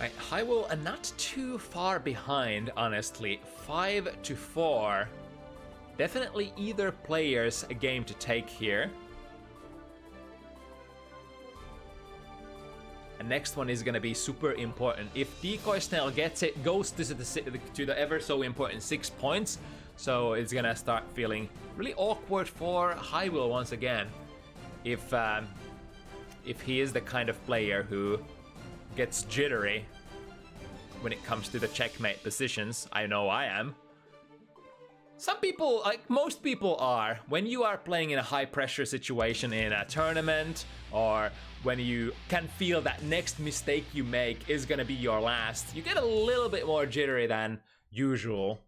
Right, hiwill not too far behind, honestly. 5-4. Definitely either player's a game to take here. And next one is gonna be super important. If Decoy Snell gets it, goes to the ever so important 6 points. So it's gonna start feeling really awkward for hiwill once again. If he is the kind of player who gets jittery when it comes to the checkmate positions. I know I am. Some people, like most people are, when you are playing in a high pressure situation in a tournament, or when you can feel that next mistake you make is gonna be your last, you get a little bit more jittery than usual.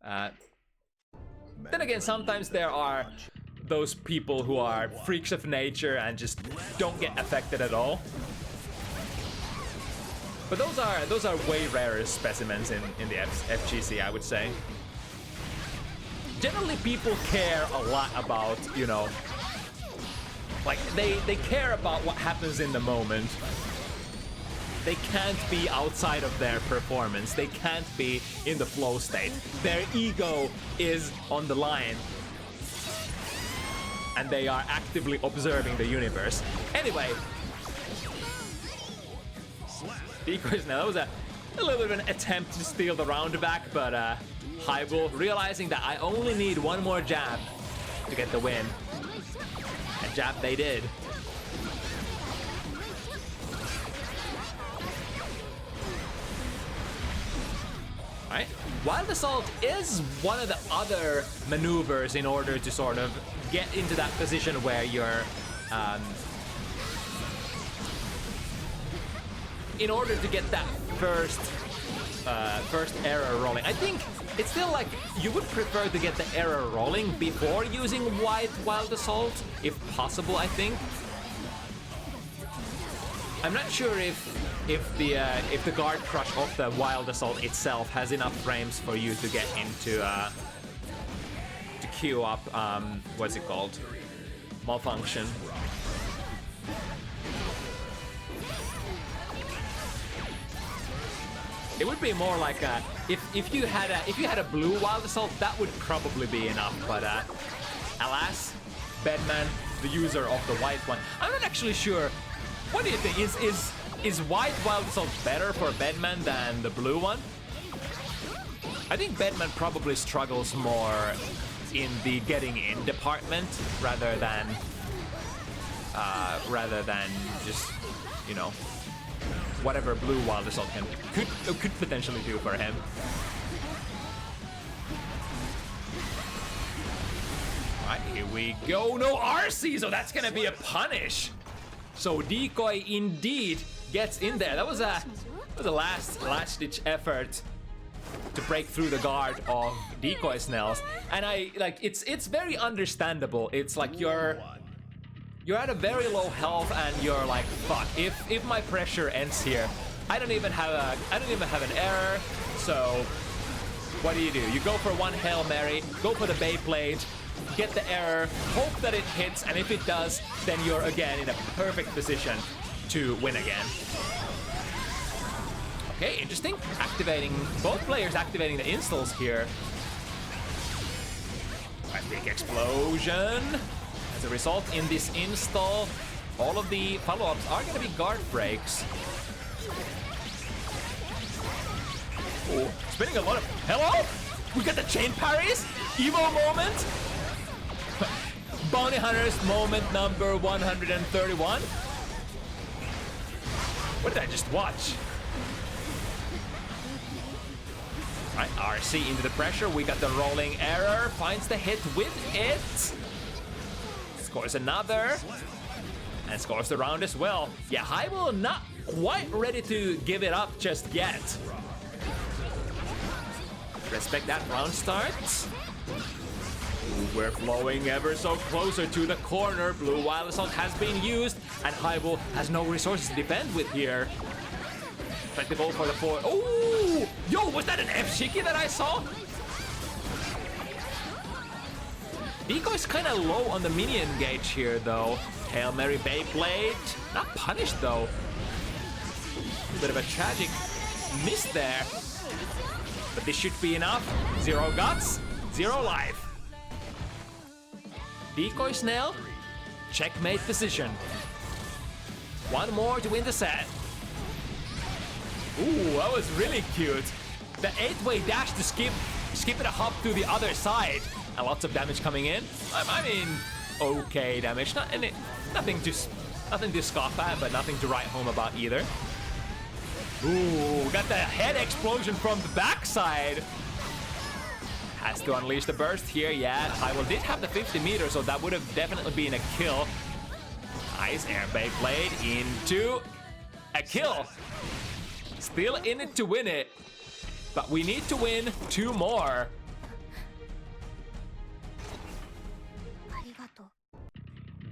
Then again, sometimes there are those people who are freaks of nature and just don't get affected at all. But those are way rarer specimens in the FGC, I would say. Generally, people care a lot about, you know, like they care about what happens in the moment. They can't be outside of their performance. They can't be in the flow state. Their ego is on the line. And they are actively observing the universe. Anyway. Decoys now, that was a little bit of an attempt to steal the round back, but hiwill realizing that I only need one more jab to get the win. And jab they did. Alright, Wild Assault is one of the other maneuvers in order to sort of get into that position where you're in order to get that first error rolling. I think it's still like you would prefer to get the error rolling before using Wild Assault, if possible, I think. I'm not sure if the guard crush of the Wild Assault itself has enough frames for you to get into to queue up what's it called? Malfunction. It would be more like if you had a blue Wild Assault, that would probably be enough. But alas, Bedman, the user of the white one, I'm not actually sure. What do you think? Is white Wild Assault better for Bedman than the blue one? I think Bedman probably struggles more in the getting in department rather than just, you know, whatever blue Wild Assault could potentially do for him. Alright, here we go. No RC, so that's gonna be a punish. So Decoy indeed gets in there. That was a last-ditch effort to break through the guard of Decoy Snells. And it's very understandable. It's like you're at a very low health and you're like, fuck, if my pressure ends here, I don't even have an error. So what do? You go for one Hail Mary, go for the Beyblade, get the error, hope that it hits, and if it does, then you're again in a perfect position to win again. Okay, interesting. Both players activating the installs here. A big explosion. As a result, in this install, all of the follow-ups are going to be guard breaks. Oh, spinning a lot of... Hello? We got the chain parries? Evo moment? Bounty Hunters moment number 131. What did I just watch? Right, RC into the pressure. We got the rolling error. Finds the hit with it. Scores another. And scores the round as well. Yeah, hiwill not quite ready to give it up just yet. Respect that round start. We're flowing ever so closer to the corner. Blue Wild Assault has been used, and hiwill has no resources to defend with here. Trying to go for the four. Oh! Yo, was that an F-Shiki that I saw? Decoy's kind of low on the minion gauge here, though. Hail Mary Beyblade. Not punished, though. A bit of a tragic miss there. But this should be enough. 0 guts, 0 life. Decoy Snail, checkmate position. One more to win the set. Ooh, that was really cute. The 8-way dash to skip it a hop to the other side. And lots of damage coming in. I mean, okay damage. Nothing to scoff at, but nothing to write home about either. Ooh, we got the head explosion from the backside. Has to unleash the burst here, yeah. hiwill did have the 50 meters, so that would have definitely been a kill. Nice air Beyblade into a kill. Still in it to win it, but we need to win 2 more.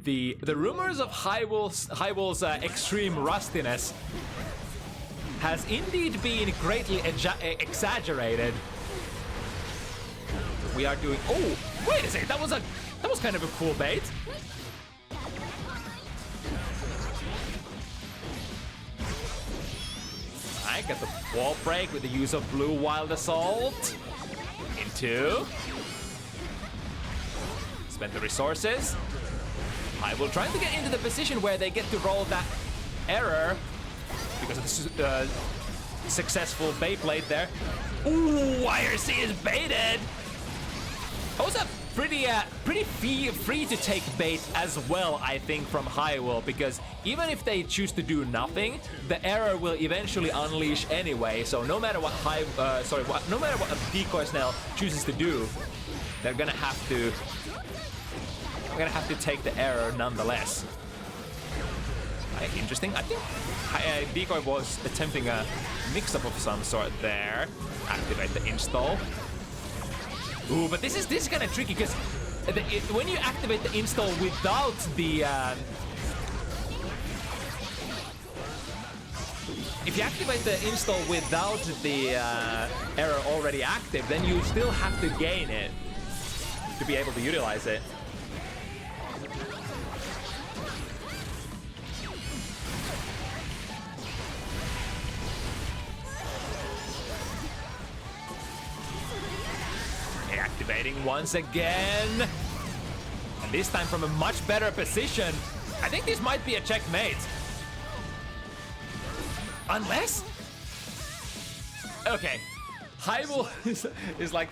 The rumors of hiwill's extreme rustiness has indeed been greatly exaggerated. We are doing. Oh, wait a second. That was kind of a cool bait. I got the wall break with the use of Blue Wild Assault. Into. Spend the resources. hiwill trying to get into the position where they get to roll that error because of the successful Beyblade there. Ooh, IRC is baited. That was a pretty free to take bait as well, I think, from hiwill, because even if they choose to do nothing, the error will eventually unleash anyway. So no matter what no matter what a Decoy Snail chooses to do, they're gonna have to take the error nonetheless. Interesting. I think Decoy was attempting a mix-up of some sort there. Activate the install. Ooh, but this is kind of tricky because when you activate the install without the if you activate the install without the error already active, then you still have to gain it to be able to utilize it. Activating once again. And this time from a much better position. I think this might be a checkmate. Unless... Okay. hiwill is like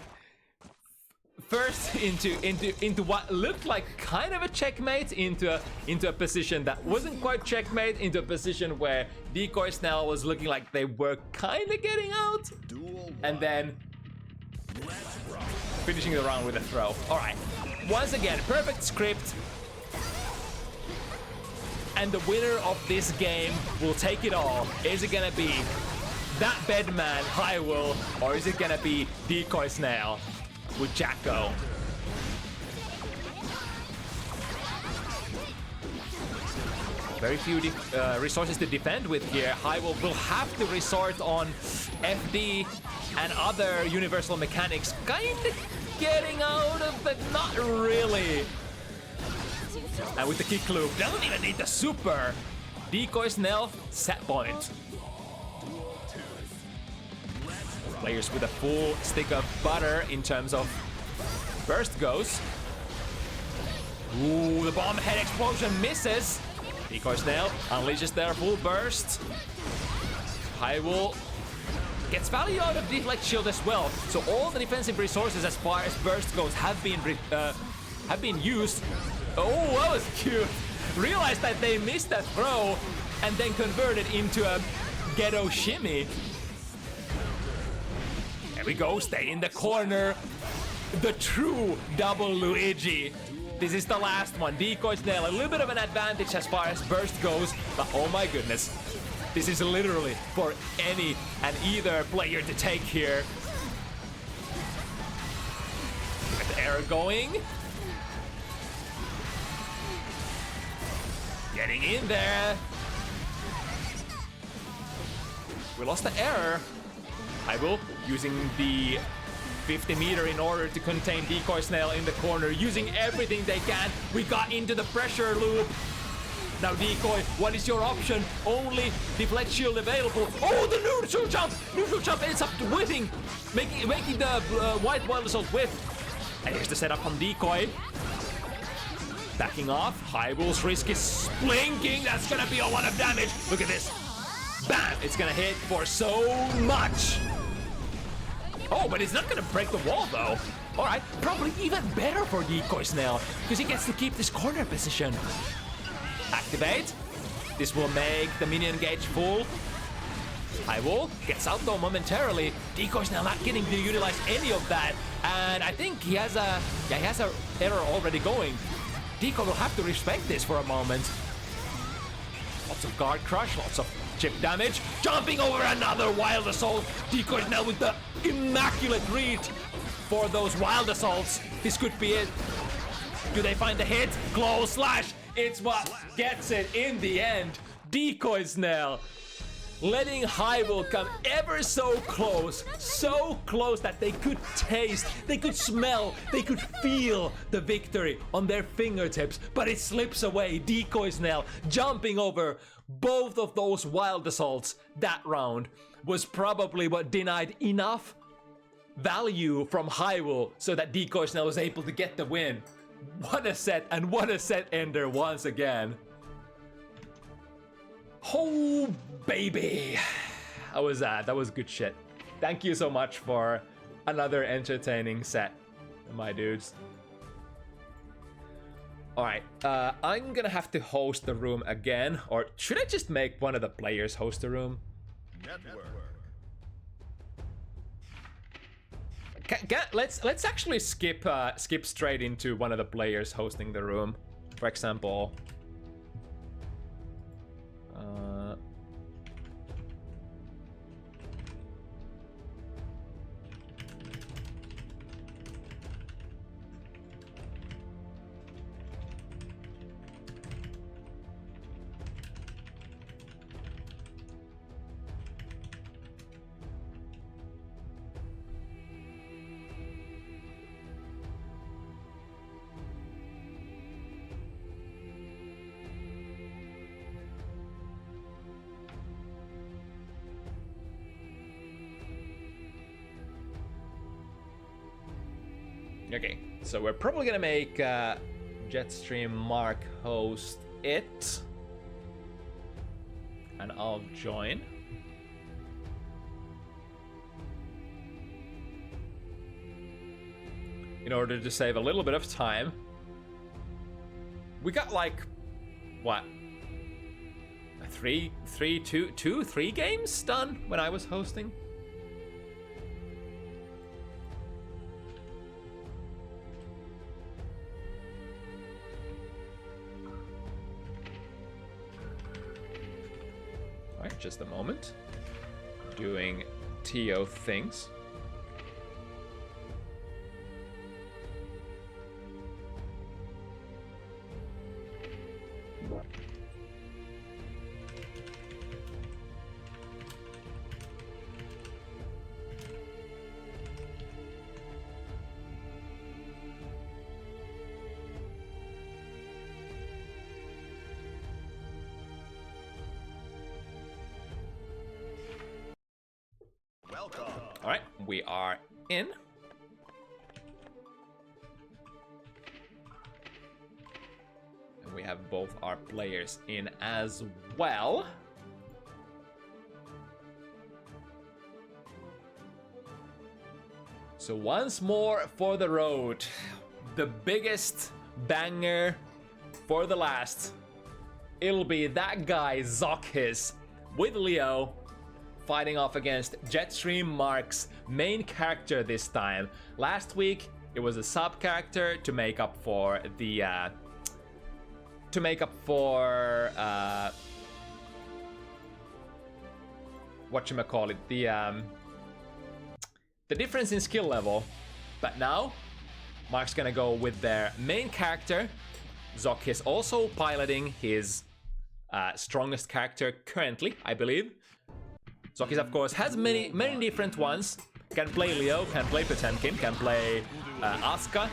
first into what looked like kind of a checkmate into a position that wasn't quite checkmate, into a position where Decoy Snail was looking like they were kind of getting out. And then finishing the round with a throw. All right. Once again, perfect script. And the winner of this game will take it all. Is it gonna be that bedman, hiwill, or is it gonna be Decoy Snail with Jacko? Very few resources to defend with here. hiwill will have to resort on FD and other universal mechanics, kind of getting out of it, not really. And with the kick loop, doesn't even need the super. Decoy Snail, set point. Players with a full stick of butter in terms of burst goes. Ooh, the bomb head explosion misses. Decoy Snail unleashes their full burst. hiwill gets value out of deflect shield as well. So all the defensive resources as far as burst goes have been used. Oh, that was cute. Realized that they missed that throw and then converted into a ghetto shimmy. There we go, stay in the corner. The true double Luigi. This is the last one. Decoy Snail, a little bit of an advantage as far as burst goes, but oh my goodness. This is literally for any and either player to take here. Get the air going. Getting in there. We lost the air. Hiwill using the 50 meter in order to contain Decoy Snail in the corner, using everything they can. We got into the pressure loop. Now Decoy, what is your option? Only deflect shield available. Oh, the neutral jump! Neutral jump ends up whiffing, making the white wild assault whiff. And here's the setup from Decoy. Backing off. Hiwill's risk is splinking. That's gonna be a lot of damage. Look at this. Bam! It's gonna hit for so much. Oh, but it's not gonna break the wall though. All right, probably even better for Decoy Snail because he gets to keep this corner position. Activate. This will make the minion gauge full. Hiwill gets out though momentarily. Decoy Snail not getting to utilize any of that, and I think he has a error already going. Decoy will have to respect this for a moment. Lots of guard crush, lots of chip damage. Jumping over another wild assault. Decoy Snail with the immaculate read for those wild assaults. This could be it. Do they find the hit? Close slash. It's what gets it in the end. Decoy Snail letting Hiwill come ever so close that they could taste, they could smell, they could feel the victory on their fingertips, but it slips away. Decoy Snail jumping over both of those wild assaults that round was probably what denied enough value from Hiwill so that Decoy Snail was able to get the win. What a set, and what a set ender once again. Oh baby, that was good shit. Thank you so much for another entertaining set, my dudes. All right, I'm gonna have to host the room again, or should I just make one of the players host the room? Network. Let's actually skip straight into one of the players hosting the room. For example, okay, so we're probably gonna make Jetstream Mark host it, and I'll join. In order to save a little bit of time. We got like, what? Three games done when I was hosting? Just a moment. Doing TO things. All right, we are in. And we have both our players in as well. So once more for the road. The biggest banger for the last. It'll be that guy ZoKHiZ with Leo fighting off against Jetstream Mark's main character this time. Last week it was a sub character to make up for the whatchamacallit, the difference in skill level. But now Mark's gonna go with their main character. ZoKHiZ also piloting his strongest character currently, I believe. ZoKHiZ, of course, has many different ones. Can play Leo, can play Potemkin, can play Asuka,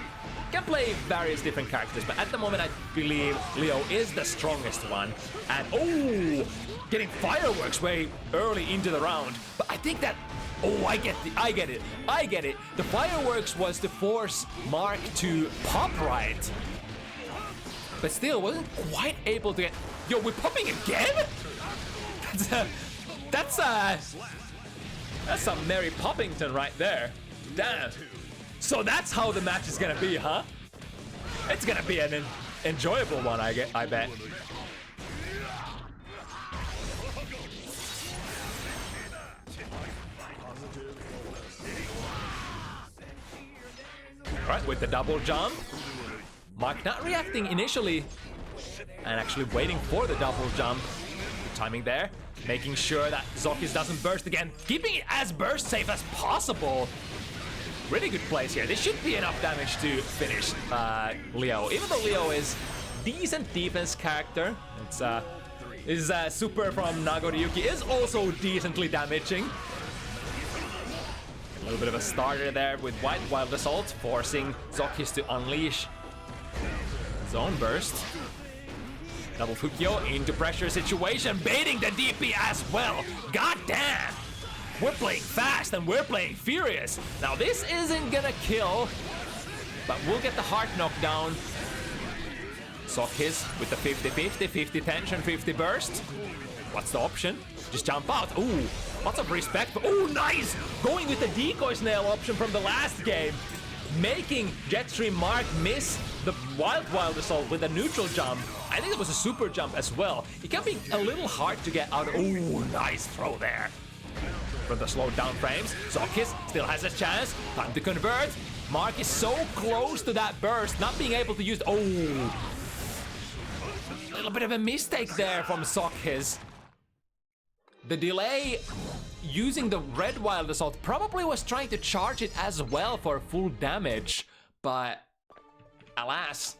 can play various different characters, but at the moment I believe Leo is the strongest one. And oh, getting fireworks way early into the round. But I think that, oh, I get it. The fireworks was to force Mark to pop right. But still, wasn't quite able to get... Yo, we're popping again? That's some Mary Poppington right there. Damn. So that's how the match is gonna be, huh? It's gonna be an enjoyable one, I bet. Alright, with the double jump. Mark not reacting initially, and actually waiting for the double jump. Good timing there. Making sure that ZoKHiZ doesn't burst again. Keeping it as burst safe as possible. Really good plays here. This should be enough damage to finish Leo. Even though Leo is decent defense character, his super from Nagoriyuki is also decently damaging. A little bit of a starter there with White Wild Assault, forcing ZoKHiZ to unleash his own burst. Double Fukyo into pressure situation, baiting the DP as well. God damn! We're playing fast and we're playing furious. Now this isn't gonna kill, but we'll get the heart knockdown. ZoKHiZ with the 50-50, 50 tension, 50 burst. What's the option? Just jump out. Ooh, lots of respect. Oh, nice! Going with the decoy snail option from the last game. Making Jetstream Mark miss the Wild Assault with a neutral jump. I think it was a super jump as well. It can be a little hard to get out. Oh, nice throw there. From the slowed down frames, ZoKHiZ still has a chance. Time to convert. Mark is so close to that burst, not being able to use... Oh! A little bit of a mistake there from ZoKHiZ. The delay using the red Wild Assault probably was trying to charge it as well for full damage, but alas.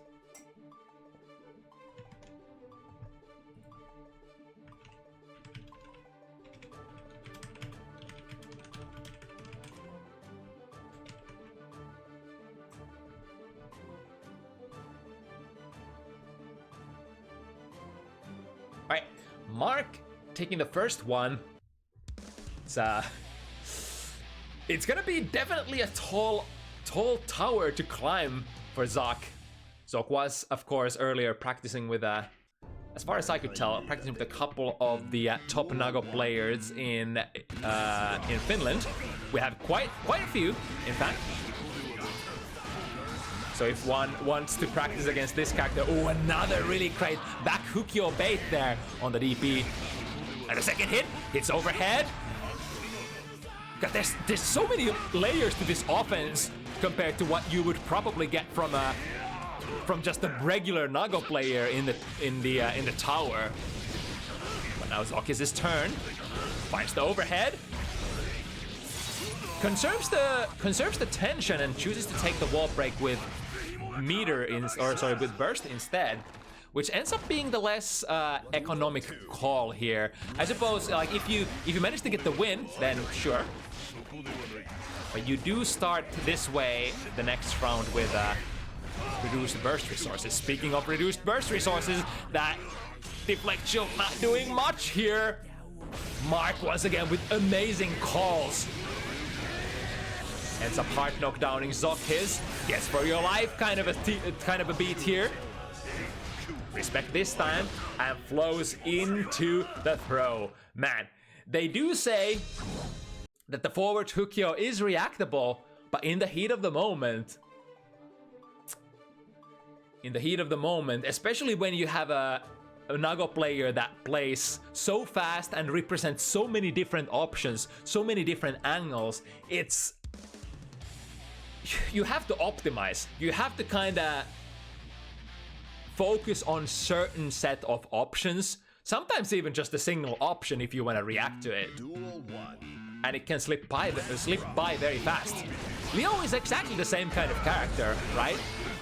All right, Mark taking the first one. It's gonna be definitely a tall tower to climb for Zok. Zok was, of course, earlier practicing with as far as I could tell, practicing with a couple of the top Nago players in Finland. We have quite a few, in fact. So if one wants to practice against this character, oh, another really great back Hukyo bait there on the DP. And the second hit, hits overhead. God, there's so many layers to this offense compared to what you would probably get from just a regular Nago player in the tower. But now ZoKHiZ's turn. Finds the overhead. Conserves the tension and chooses to take the wall break with with burst instead, which ends up being the less economic call here. I suppose, like, if you manage to get the win, then sure. But you do start this way the next round with reduced burst resources. Speaking of reduced burst resources, that deflect shield not doing much here. Mark once again with amazing calls. Ends up hard knockdowning ZoKHiZ. Guess for your life, kind of a beat here. Respect this time, and flows into the throw. Man, they do say that the forward Hukyo is reactable, but in the heat of the moment, especially when you have a a Nago player that plays so fast and represents so many different options, so many different angles, it's... You have to optimize. You have to kind of focus on certain set of options. Sometimes even just a single option if you want to react to it. Duel 1. And it can slip by very fast. Leo is exactly the same kind of character, right?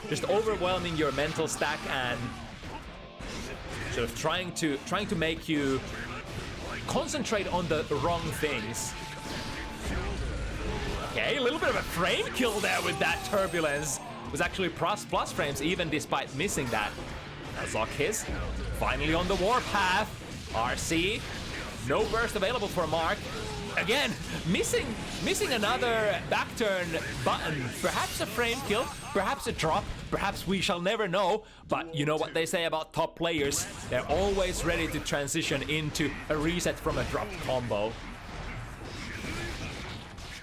Just overwhelming your mental stack and sort of trying to make you concentrate on the wrong things. Okay, a little bit of a frame kill there with that turbulence. It was actually plus frames even despite missing that. Now ZoKHiZ finally on the warpath. RC, no burst available for Mark. Again, missing another back turn button. Perhaps a frame kill, perhaps a drop, perhaps we shall never know. But you know what they say about top players. They're always ready to transition into a reset from a drop combo.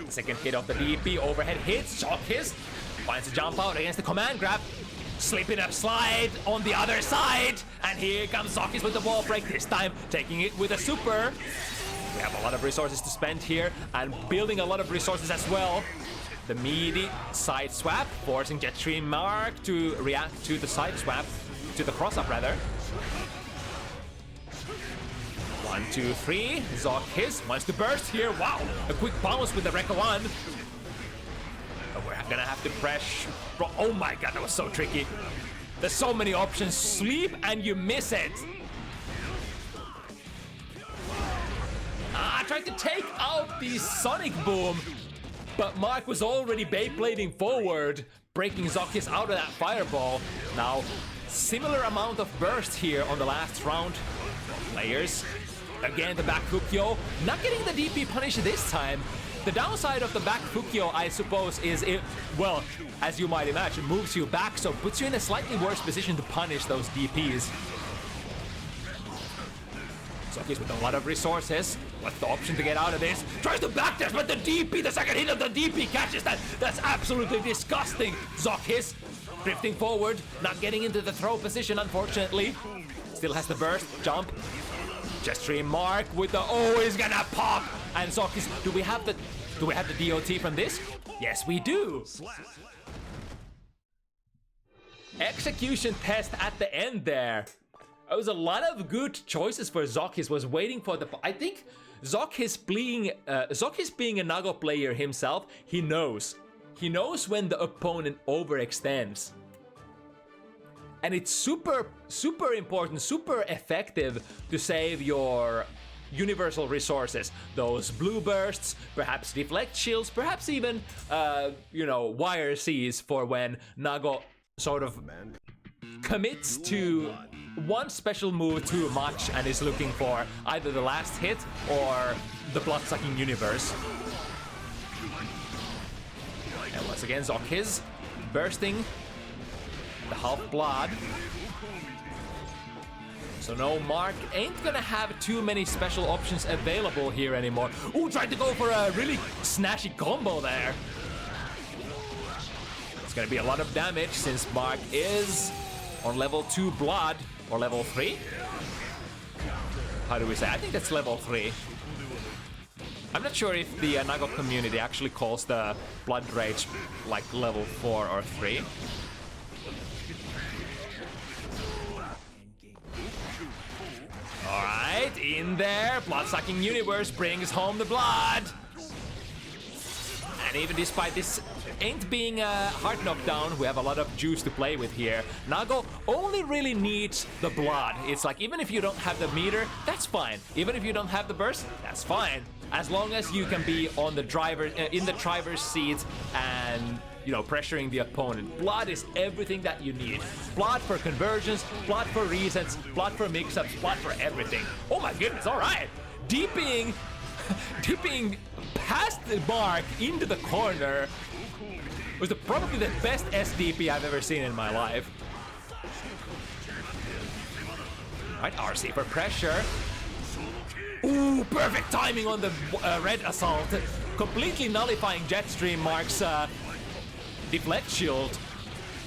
Second hit of the DP, overhead hits, ZoKHiZ finds a jump out against the command grab. Slipping a slide on the other side. And here comes ZoKHiZ with the wall break, this time taking it with a super. We have a lot of resources to spend here and building a lot of resources as well. The meaty side swap, forcing Jetstream Mark to react to the side swap, to the cross-up rather. 1, 2, 3. ZoKHiZ wants to burst here. Wow, a quick bounce with the Rekka 1. But we're gonna have to press. Oh my god, that was so tricky. There's so many options. Sleep and you miss it. Tried to take out the Sonic Boom, but Mark was already Beyblading forward, breaking ZoKHiZ out of that fireball. Now, similar amount of burst here on the last round. Players, again the back Fukyo, not getting the DP punish this time. The downside of the back Fukyo, I suppose, is it, well, as you might imagine, moves you back, so puts you in a slightly worse position to punish those DPs. ZoKHiZ with a lot of resources. What's the option to get out of this? Tries to backdash, but the DP, the second hit of the DP catches that. That's absolutely disgusting. ZoKHiZ drifting forward, not getting into the throw position, unfortunately. Still has the burst, jump. Jetstream Mark with the, oh, he's gonna pop. And ZoKHiZ, do we have the DOT from this? Yes, we do. Execution test at the end there. It was a lot of good choices for ZoKHiZ. Was waiting for the. I think ZoKHiZ being a Nago player himself, he knows when the opponent overextends, and it's super important, super effective to save your universal resources. Those blue bursts, perhaps deflect shields, perhaps even wire Cs for when Nago sort of commits to one special move too much and is looking for either the last hit or the blood-sucking universe. And once again, ZoKHiZ bursting the half-blood. So no, Mark ain't gonna have too many special options available here anymore. Ooh, tried to go for a really snashy combo there. It's gonna be a lot of damage since Mark is on level 2 blood. Or level 3? How do we say? I think that's level 3. I'm not sure if the Nago community actually calls the blood rage like level 4 or 3. Alright, in there. Blood-sucking universe brings home the blood. And even despite this ain't being a hard knockdown, we have a lot of juice to play with here. Nago only really needs the blood. It's like, even if you don't have the meter, that's fine. Even if you don't have the burst, that's fine. As long as you can be on the in the driver's seat and, pressuring the opponent. Blood is everything that you need. Blood for conversions, blood for resets, blood for mix-ups, blood for everything. Oh my goodness, all right. Dipping past the Mark into the corner was probably the best SDP I've ever seen in my life. Right, RC for pressure. Ooh, perfect timing on the red assault. Completely nullifying Jetstream Mark's deflect shield.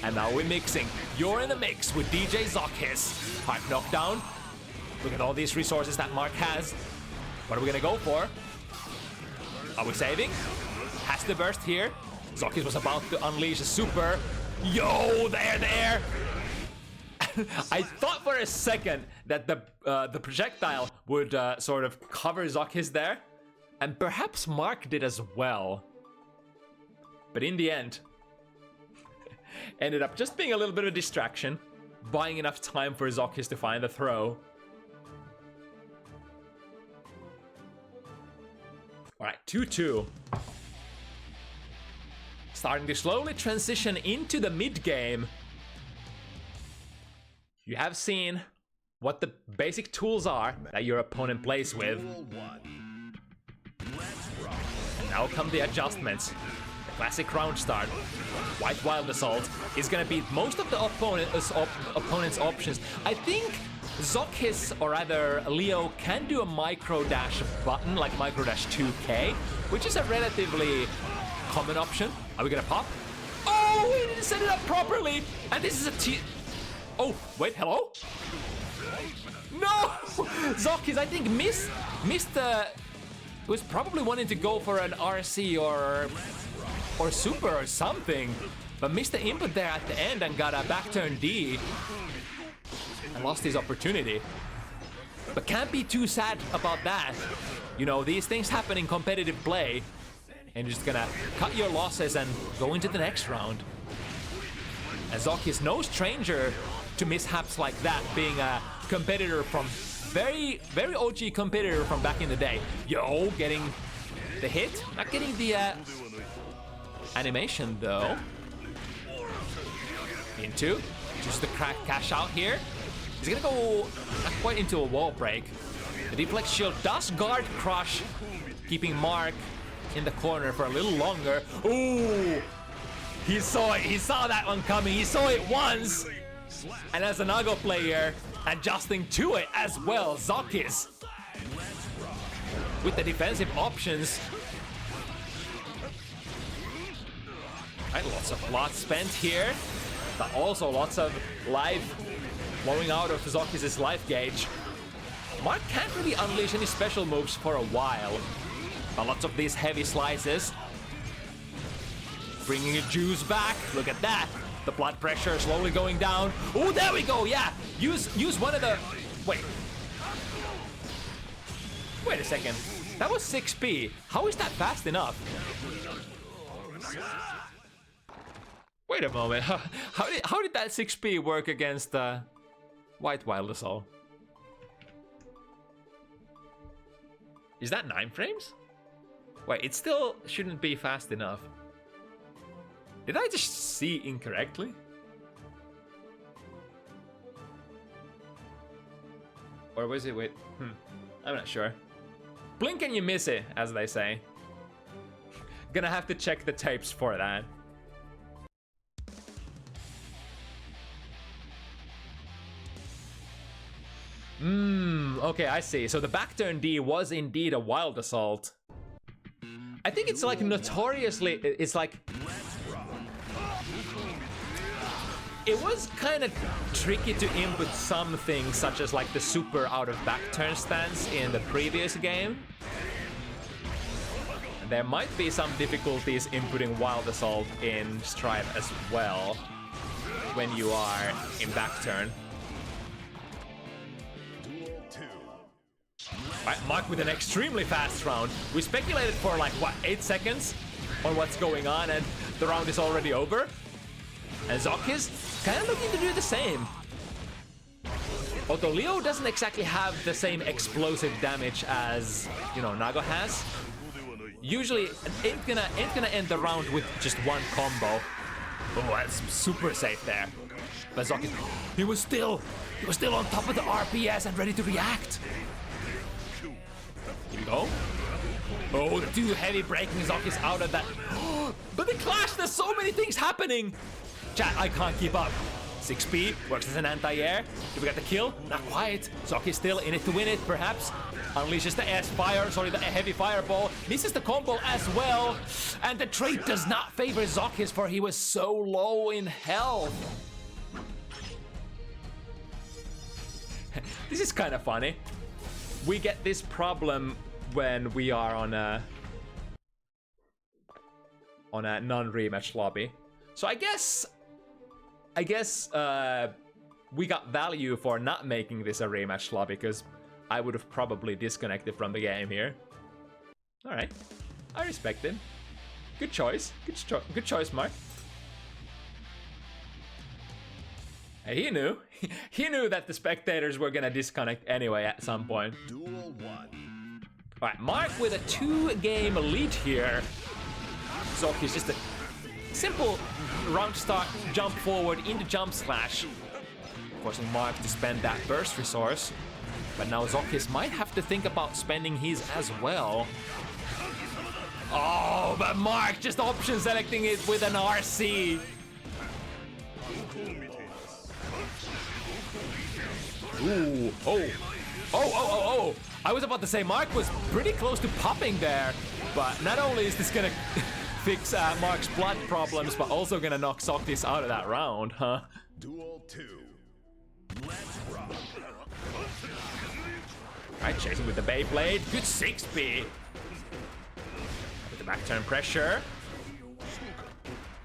And now we're mixing. You're in the mix with DJ ZoKHiZ. Hard knockdown. Look at all these resources that Mark has. What are we gonna go for? Are we saving? Has the burst here. ZoKHiZ was about to unleash a super. Yo, there! I thought for a second that the projectile would sort of cover ZoKHiZ there. And perhaps Mark did as well. But in the end, ended up just being a little bit of a distraction. Buying enough time for ZoKHiZ to find the throw. Alright, 2-2. Starting to slowly transition into the mid game. You have seen what the basic tools are that your opponent plays with. And now come the adjustments. The classic round start. White Wild Assault is gonna beat most of the opponent's options. I think ZoKHiZ, or rather Leo, can do a micro dash button, like micro dash 2K, which is a relatively common option. Are we gonna pop? Oh, we didn't set it up properly! And this is a Oh, wait, hello? No! ZoKHiZ, I think, missed the... was probably wanting to go for an RC or super or something, but missed the input there at the end and got a back turn D and lost his opportunity. But can't be too sad about that. You know, these things happen in competitive play, and you're just gonna cut your losses and go into the next round. And ZoKHiZ no stranger to mishaps like that, being a competitor from very OG competitor from back in the day. Yo, getting the hit, not getting the animation though. Into just the crack cash out here. He's gonna go not quite into a wall break. The deflect shield does guard crush, keeping Mark in the corner for a little longer. Ooh, he saw it. He saw that one coming. He saw it once. And as a Nago player, adjusting to it as well, ZoKHiZ with the defensive options. Right, lots of blood spent here, but also lots of life flowing out of ZoKHiZ's life gauge. Mark can't really unleash any special moves for a while, but lots of these heavy slices. Bringing a juice back, look at that. The blood pressure slowly going down. Oh, there we go, yeah. Use one of the... Wait a second. That was 6p. How is that fast enough? Wait a moment. How did that 6p work against White Wild Assault? Is that 9 frames? Wait, it still shouldn't be fast enough. Did I just see incorrectly? Or was it with... I'm not sure. Blink and you miss it, as they say. Gonna have to check the tapes for that. Okay, I see. So the back turn D was indeed a Wild Assault. I think it's like notoriously... It's like... It was kind of tricky to input some things, such as like the super out of back turn stance in the previous game. There might be some difficulties inputting Wild Assault in Strive as well when you are in back turn. Right, Mark with an extremely fast round. We speculated for like, what, 8 seconds on what's going on, and the round is already over. And ZoKHiZ kind of looking to do the same. Although Leo doesn't exactly have the same explosive damage as, you know, Nago has. Usually, ain't gonna end the round with just one combo. Oh, that's super safe there. But ZoKHiZ, he was still on top of the RPS and ready to react. Here we go. Oh, the two heavy breaking ZoKHiZ out of that. But the clash, there's so many things happening. Chat, I can't keep up. 6p works as an anti-air. Do we get the kill? Not quite. ZoKHiZ still in it to win it, perhaps. Unleashes the the heavy fireball. Misses the combo as well. And the trait does not favor ZoKHiZ, for he was so low in health. This is kind of funny. We get this problem when we are on a non-rematch lobby. So I guess we got value for not making this a rematch lobby, because I would have probably disconnected from the game here. All right, I respect it. Good choice. Good choice, Mark. And he knew. He knew that the spectators were gonna disconnect anyway at some point. Duel 1. All right, Mark with a 2-game lead here. ZoKHiZ just a simple round start, jump forward into jump slash, forcing Mark to spend that burst resource. But now ZoKHiZ might have to think about spending his as well. Oh, but Mark just option selecting it with an RC. Ooh, oh. I was about to say Mark was pretty close to popping there, but not only is this gonna fix Mark's blood problems, but also gonna knock ZoKHiZ out of that round, huh? Duel 2. Let's rock. Right, chasing with the Beyblade. Good 6B. With the back turn pressure.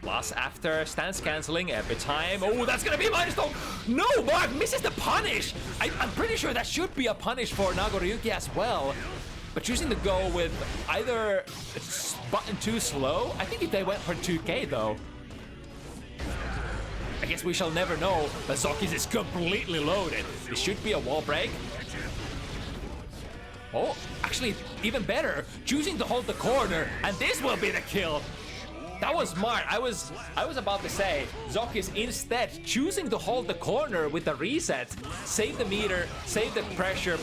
Plus after stance canceling every time. Oh, that's gonna be a minus though. No, Mark misses the punish. I'm pretty sure that should be a punish for Nagoriyuki as well. But choosing to go with either button too slow. I think if they went for 2K though. I guess we shall never know, but ZoKHiZ is completely loaded. This should be a wall break. Oh, actually, even better, choosing to hold the corner, and this will be the kill. That was smart. I was about to say, ZoKHiZ instead choosing to hold the corner with the reset, save the meter, save the pressure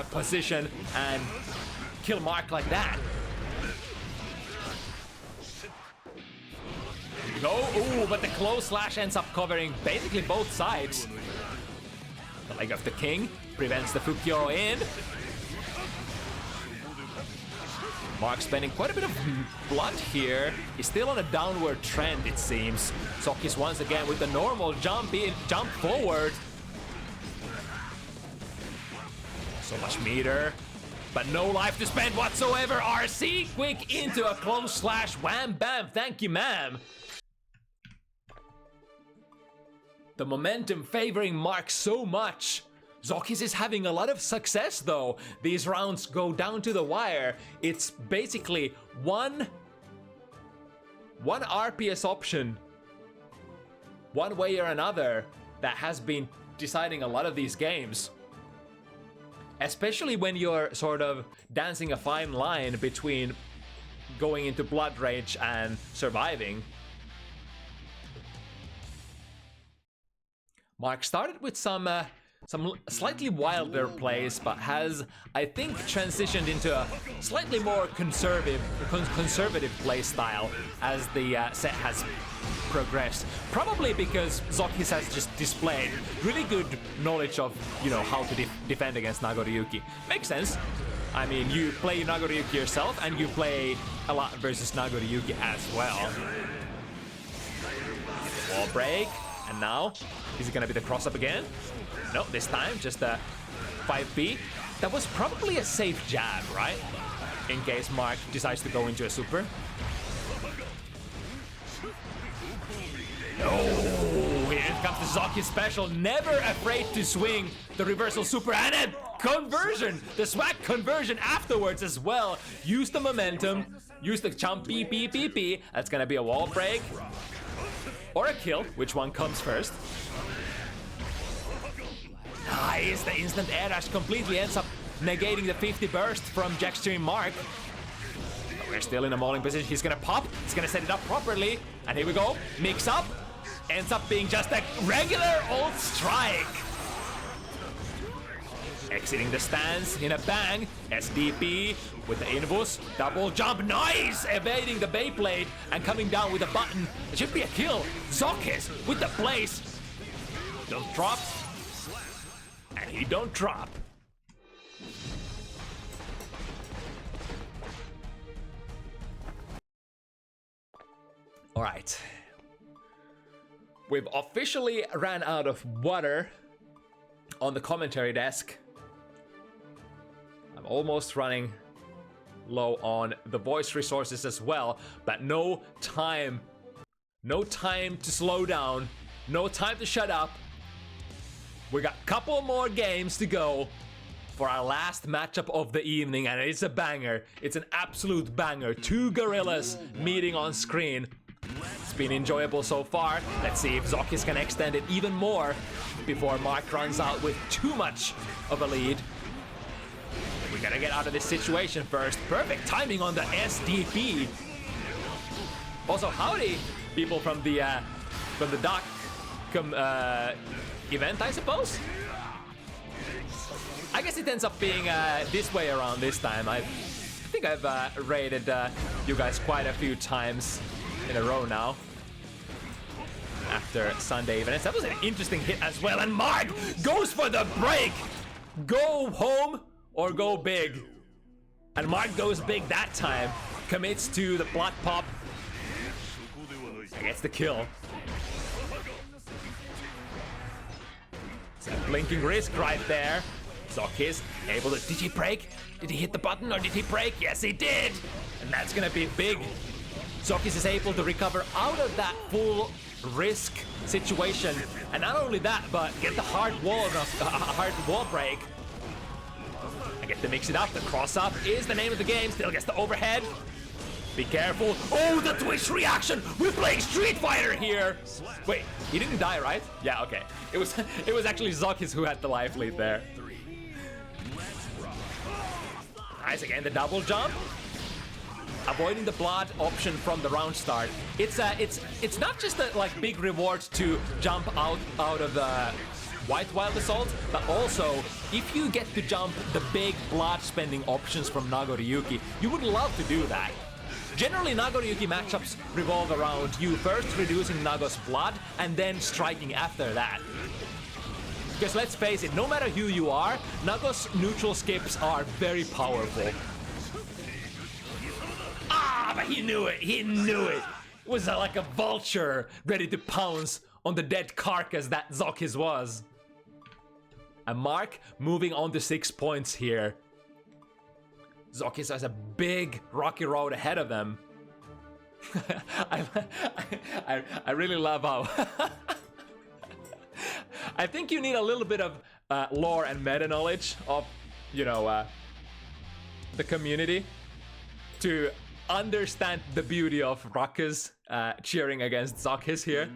position, and kill Mark like that. Go, ooh, but the close slash ends up covering basically both sides. The leg of the king prevents the Fukyo in. Mark spending quite a bit of blood here. He's still on a downward trend, it seems. ZoKHiZ once again with the normal jump forward. So much meter, but no life to spend whatsoever. RC quick into a close slash. Wham bam, thank you ma'am. The momentum favoring Mark so much. ZoKHiZ is having a lot of success though. These rounds go down to the wire. It's basically one RPS option, one way or another, that has been deciding a lot of these games. Especially when you're sort of dancing a fine line between going into blood rage and surviving. Mark started with some slightly wilder plays, but has, I think, transitioned into a slightly more conservative play style as the set has progressed. Probably because ZoKHiZ has just displayed really good knowledge of, you know, how to defend against Nagoriyuki. Makes sense. I mean, you play Nagoriyuki yourself, and you play a lot versus Nagoriyuki as well. Wall break, and now, is it gonna be the cross-up again? No, this time, just a 5B. That was probably a safe jab, right? In case Mark decides to go into a super. Oh, here comes the ZoKHiZ special. Never afraid to swing the reversal super, and a conversion! The swag conversion afterwards as well. Use the momentum, use the jump beep. That's gonna be a wall break. Or a kill, which one comes first? Nice, the instant air dash completely ends up negating the 50 burst from Jetstream Mark. But we're still in a mauling position. He's gonna pop, he's gonna set it up properly. And here we go, mix up. Ends up being just a regular old strike. Exiting the stance in a bang. SDP with the invus, double jump, nice! Evading the Beyblade and coming down with a button. It should be a kill. ZoKHiZ with the place. Don't drop. And he don't drop. All right. We've officially ran out of water on the commentary desk. I'm almost running low on the voice resources as well, but no time to slow down, no time to shut up. We got a couple more games to go for our last matchup of the evening, and it's a banger. It's an absolute banger. Two gorillas meeting on screen. It's been enjoyable so far. Let's see if ZoKHiZ can extend it even more before Mark runs out with too much of a lead. We gotta get out of this situation first. Perfect timing on the SDP. Also, howdy, people from the doc event, I suppose. I guess it ends up being this way around this time. I think I've raided you guys quite a few times in a row now. After Sunday events, that was an interesting hit as well. And Mark goes for the break. Go home or go big. And Mark goes big that time. Commits to the blood pop. Gets the kill. It's a blinking risk right there. ZoKHiZ able to... Did he break? Did he hit the button or did he break? Yes, he did! And that's gonna be big. ZoKHiZ is able to recover out of that full risk situation. And not only that, but get the hard wall break. I get to mix it up. The cross up is the name of the game. Still gets the overhead. Be careful. Oh, the Twitch reaction! We're playing Street Fighter here! Wait, he didn't die, right? Yeah, okay. It was actually ZoKHiZ who had the life lead there. Nice, again, the double jump. Avoiding the blood option from the round start. It's not just a like big reward to jump out of the White Wild Assault, but also if you get to jump the big blood spending options from Nagoriyuki, you would love to do that. Generally, Nagoriyuki matchups revolve around you first reducing Nago's blood and then striking after that. Because let's face it, no matter who you are, Nago's neutral skips are very powerful. Ah, but he knew it, he knew it. It was like a vulture ready to pounce on the dead carcass that ZoKHiZ was. And Mark moving on to 6 points here. ZoKHiZ has a big rocky road ahead of them. I really love how... I think you need a little bit of lore and meta knowledge of, you know, the community to understand the beauty of Ruckus cheering against ZoKHiZ here.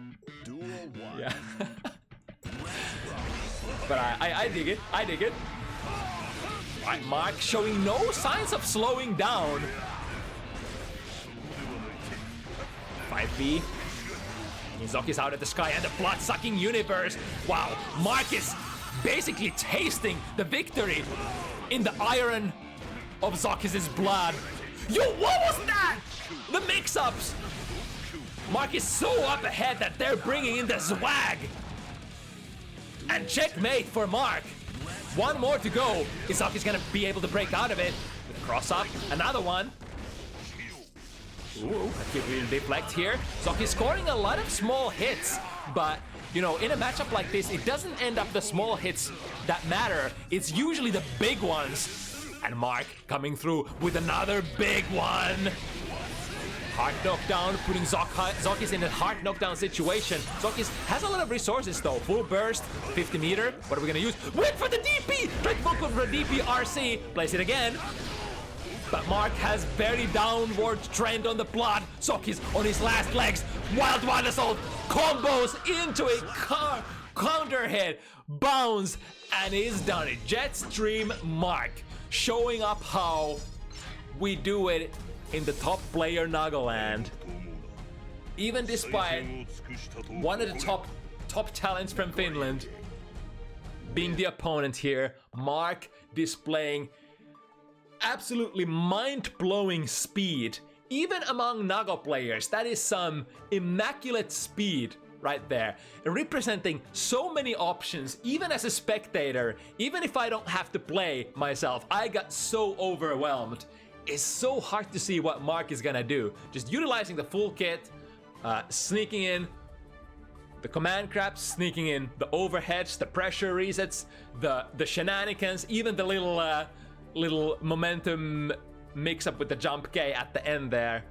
Yeah. But I dig it, I dig it. Right, Mark showing no signs of slowing down. 5B. ZoKHiZ out at the sky and the blood-sucking universe. Wow, Mark is basically tasting the victory in the iron of ZoKHiZ's blood. Yo, what was that? The mix-ups. Mark is so up ahead that they're bringing in the swag. And checkmate for Mark. One more to go. Is ZoKHiZ gonna be able to break out of it? With a cross-up, another one. Ooh, a hiwill deflect here. ZoKHiZ scoring a lot of small hits, but you know, in a matchup like this, it doesn't end up the small hits that matter. It's usually the big ones. And Mark coming through with another big one. Hard knockdown, putting ZoKHiZ in a hard knockdown situation. ZoKHiZ has a lot of resources though. Full burst, 50 meter. What are we gonna use? Wait for the DP! Try to focus for the DP RC. Place it again. But Mark has very downward trend on the blood. ZoKHiZ on his last legs. Wild Assault combos into a counter hit. Bounce and he's done it. Jetstream Mark showing up how we do it in the top player Nagoland. Even despite one of the top talents from Finland being the opponent here, Mark displaying absolutely mind-blowing speed. Even among Nago players, that is some immaculate speed right there. And representing so many options, even as a spectator, even if I don't have to play myself, I got so overwhelmed. It's so hard to see what Mark is gonna do. Just utilizing the full kit, sneaking in, The command crabs sneaking in, the overheads, the pressure resets, the shenanigans, even the little momentum mix up with the jump K at the end there.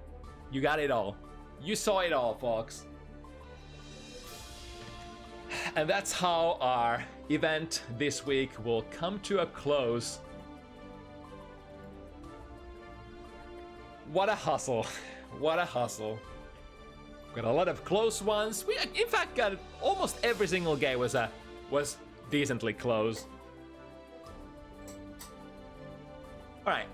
You got it all. You saw it all, folks. And that's how our event this week will come to a close. What a hustle. What a hustle. Got a lot of close ones. We in fact got almost every single game was decently close. All right.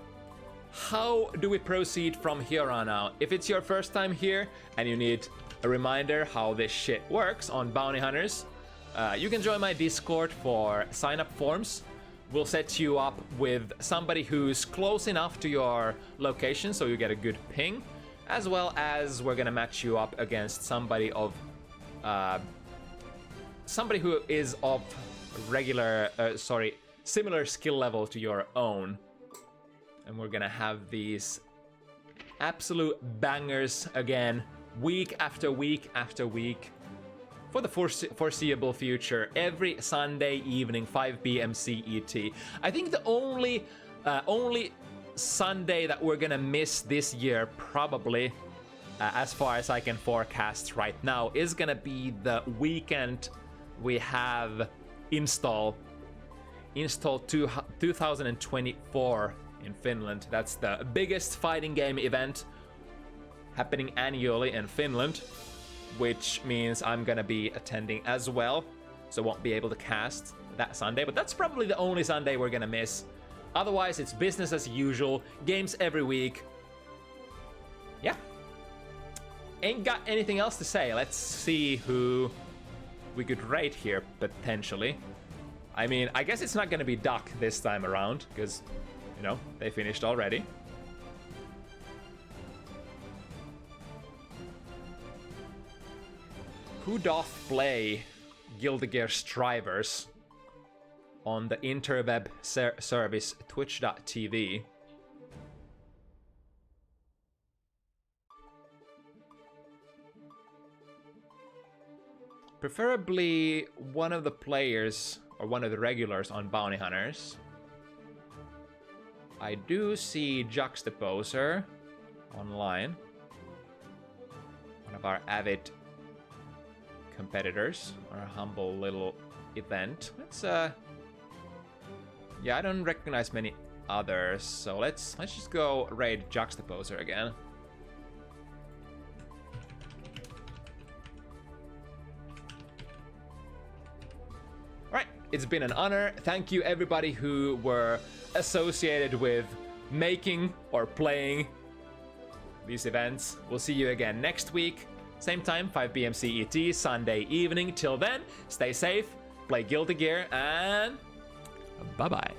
How do we proceed from here on out? If it's your first time here and you need a reminder how this shit works on Bounty Hunters, you can join my Discord for sign-up forms. We'll set you up with somebody who's close enough to your location so you get a good ping, as well as we're gonna match you up against somebody of somebody who is of similar skill level to your own. And we're gonna have these absolute bangers again, week after week after week, for the foreseeable future, every Sunday evening, 5 p.m. CET. I think the only Sunday that we're gonna miss this year, probably, as far as I can forecast right now, is gonna be the weekend we have Install 2024 in Finland. That's the biggest fighting game event happening annually in Finland, which means I'm gonna be attending as well, so won't be able to cast that Sunday, but that's probably the only Sunday we're gonna miss. Otherwise, it's business as usual, games every week. Yeah. Ain't got anything else to say. Let's see who we could rate here, potentially. I mean, I guess it's not gonna be Duck this time around, because, you know, they finished already. Who doth play Guilty Gear Strivers on the interweb service twitch.tv? Preferably one of the players or one of the regulars on Bounty Hunters. I do see Juxtaposer online, one of our avid competitors, or a humble little event. Let's yeah, I don't recognize many others, so let's just go raid Juxtaposer again. Alright, it's been an honor. Thank you everybody who were associated with making or playing these events. We'll see you again next week. Same time, 5 p.m. CET, Sunday evening. Till then, stay safe, play Guilty Gear, and bye-bye.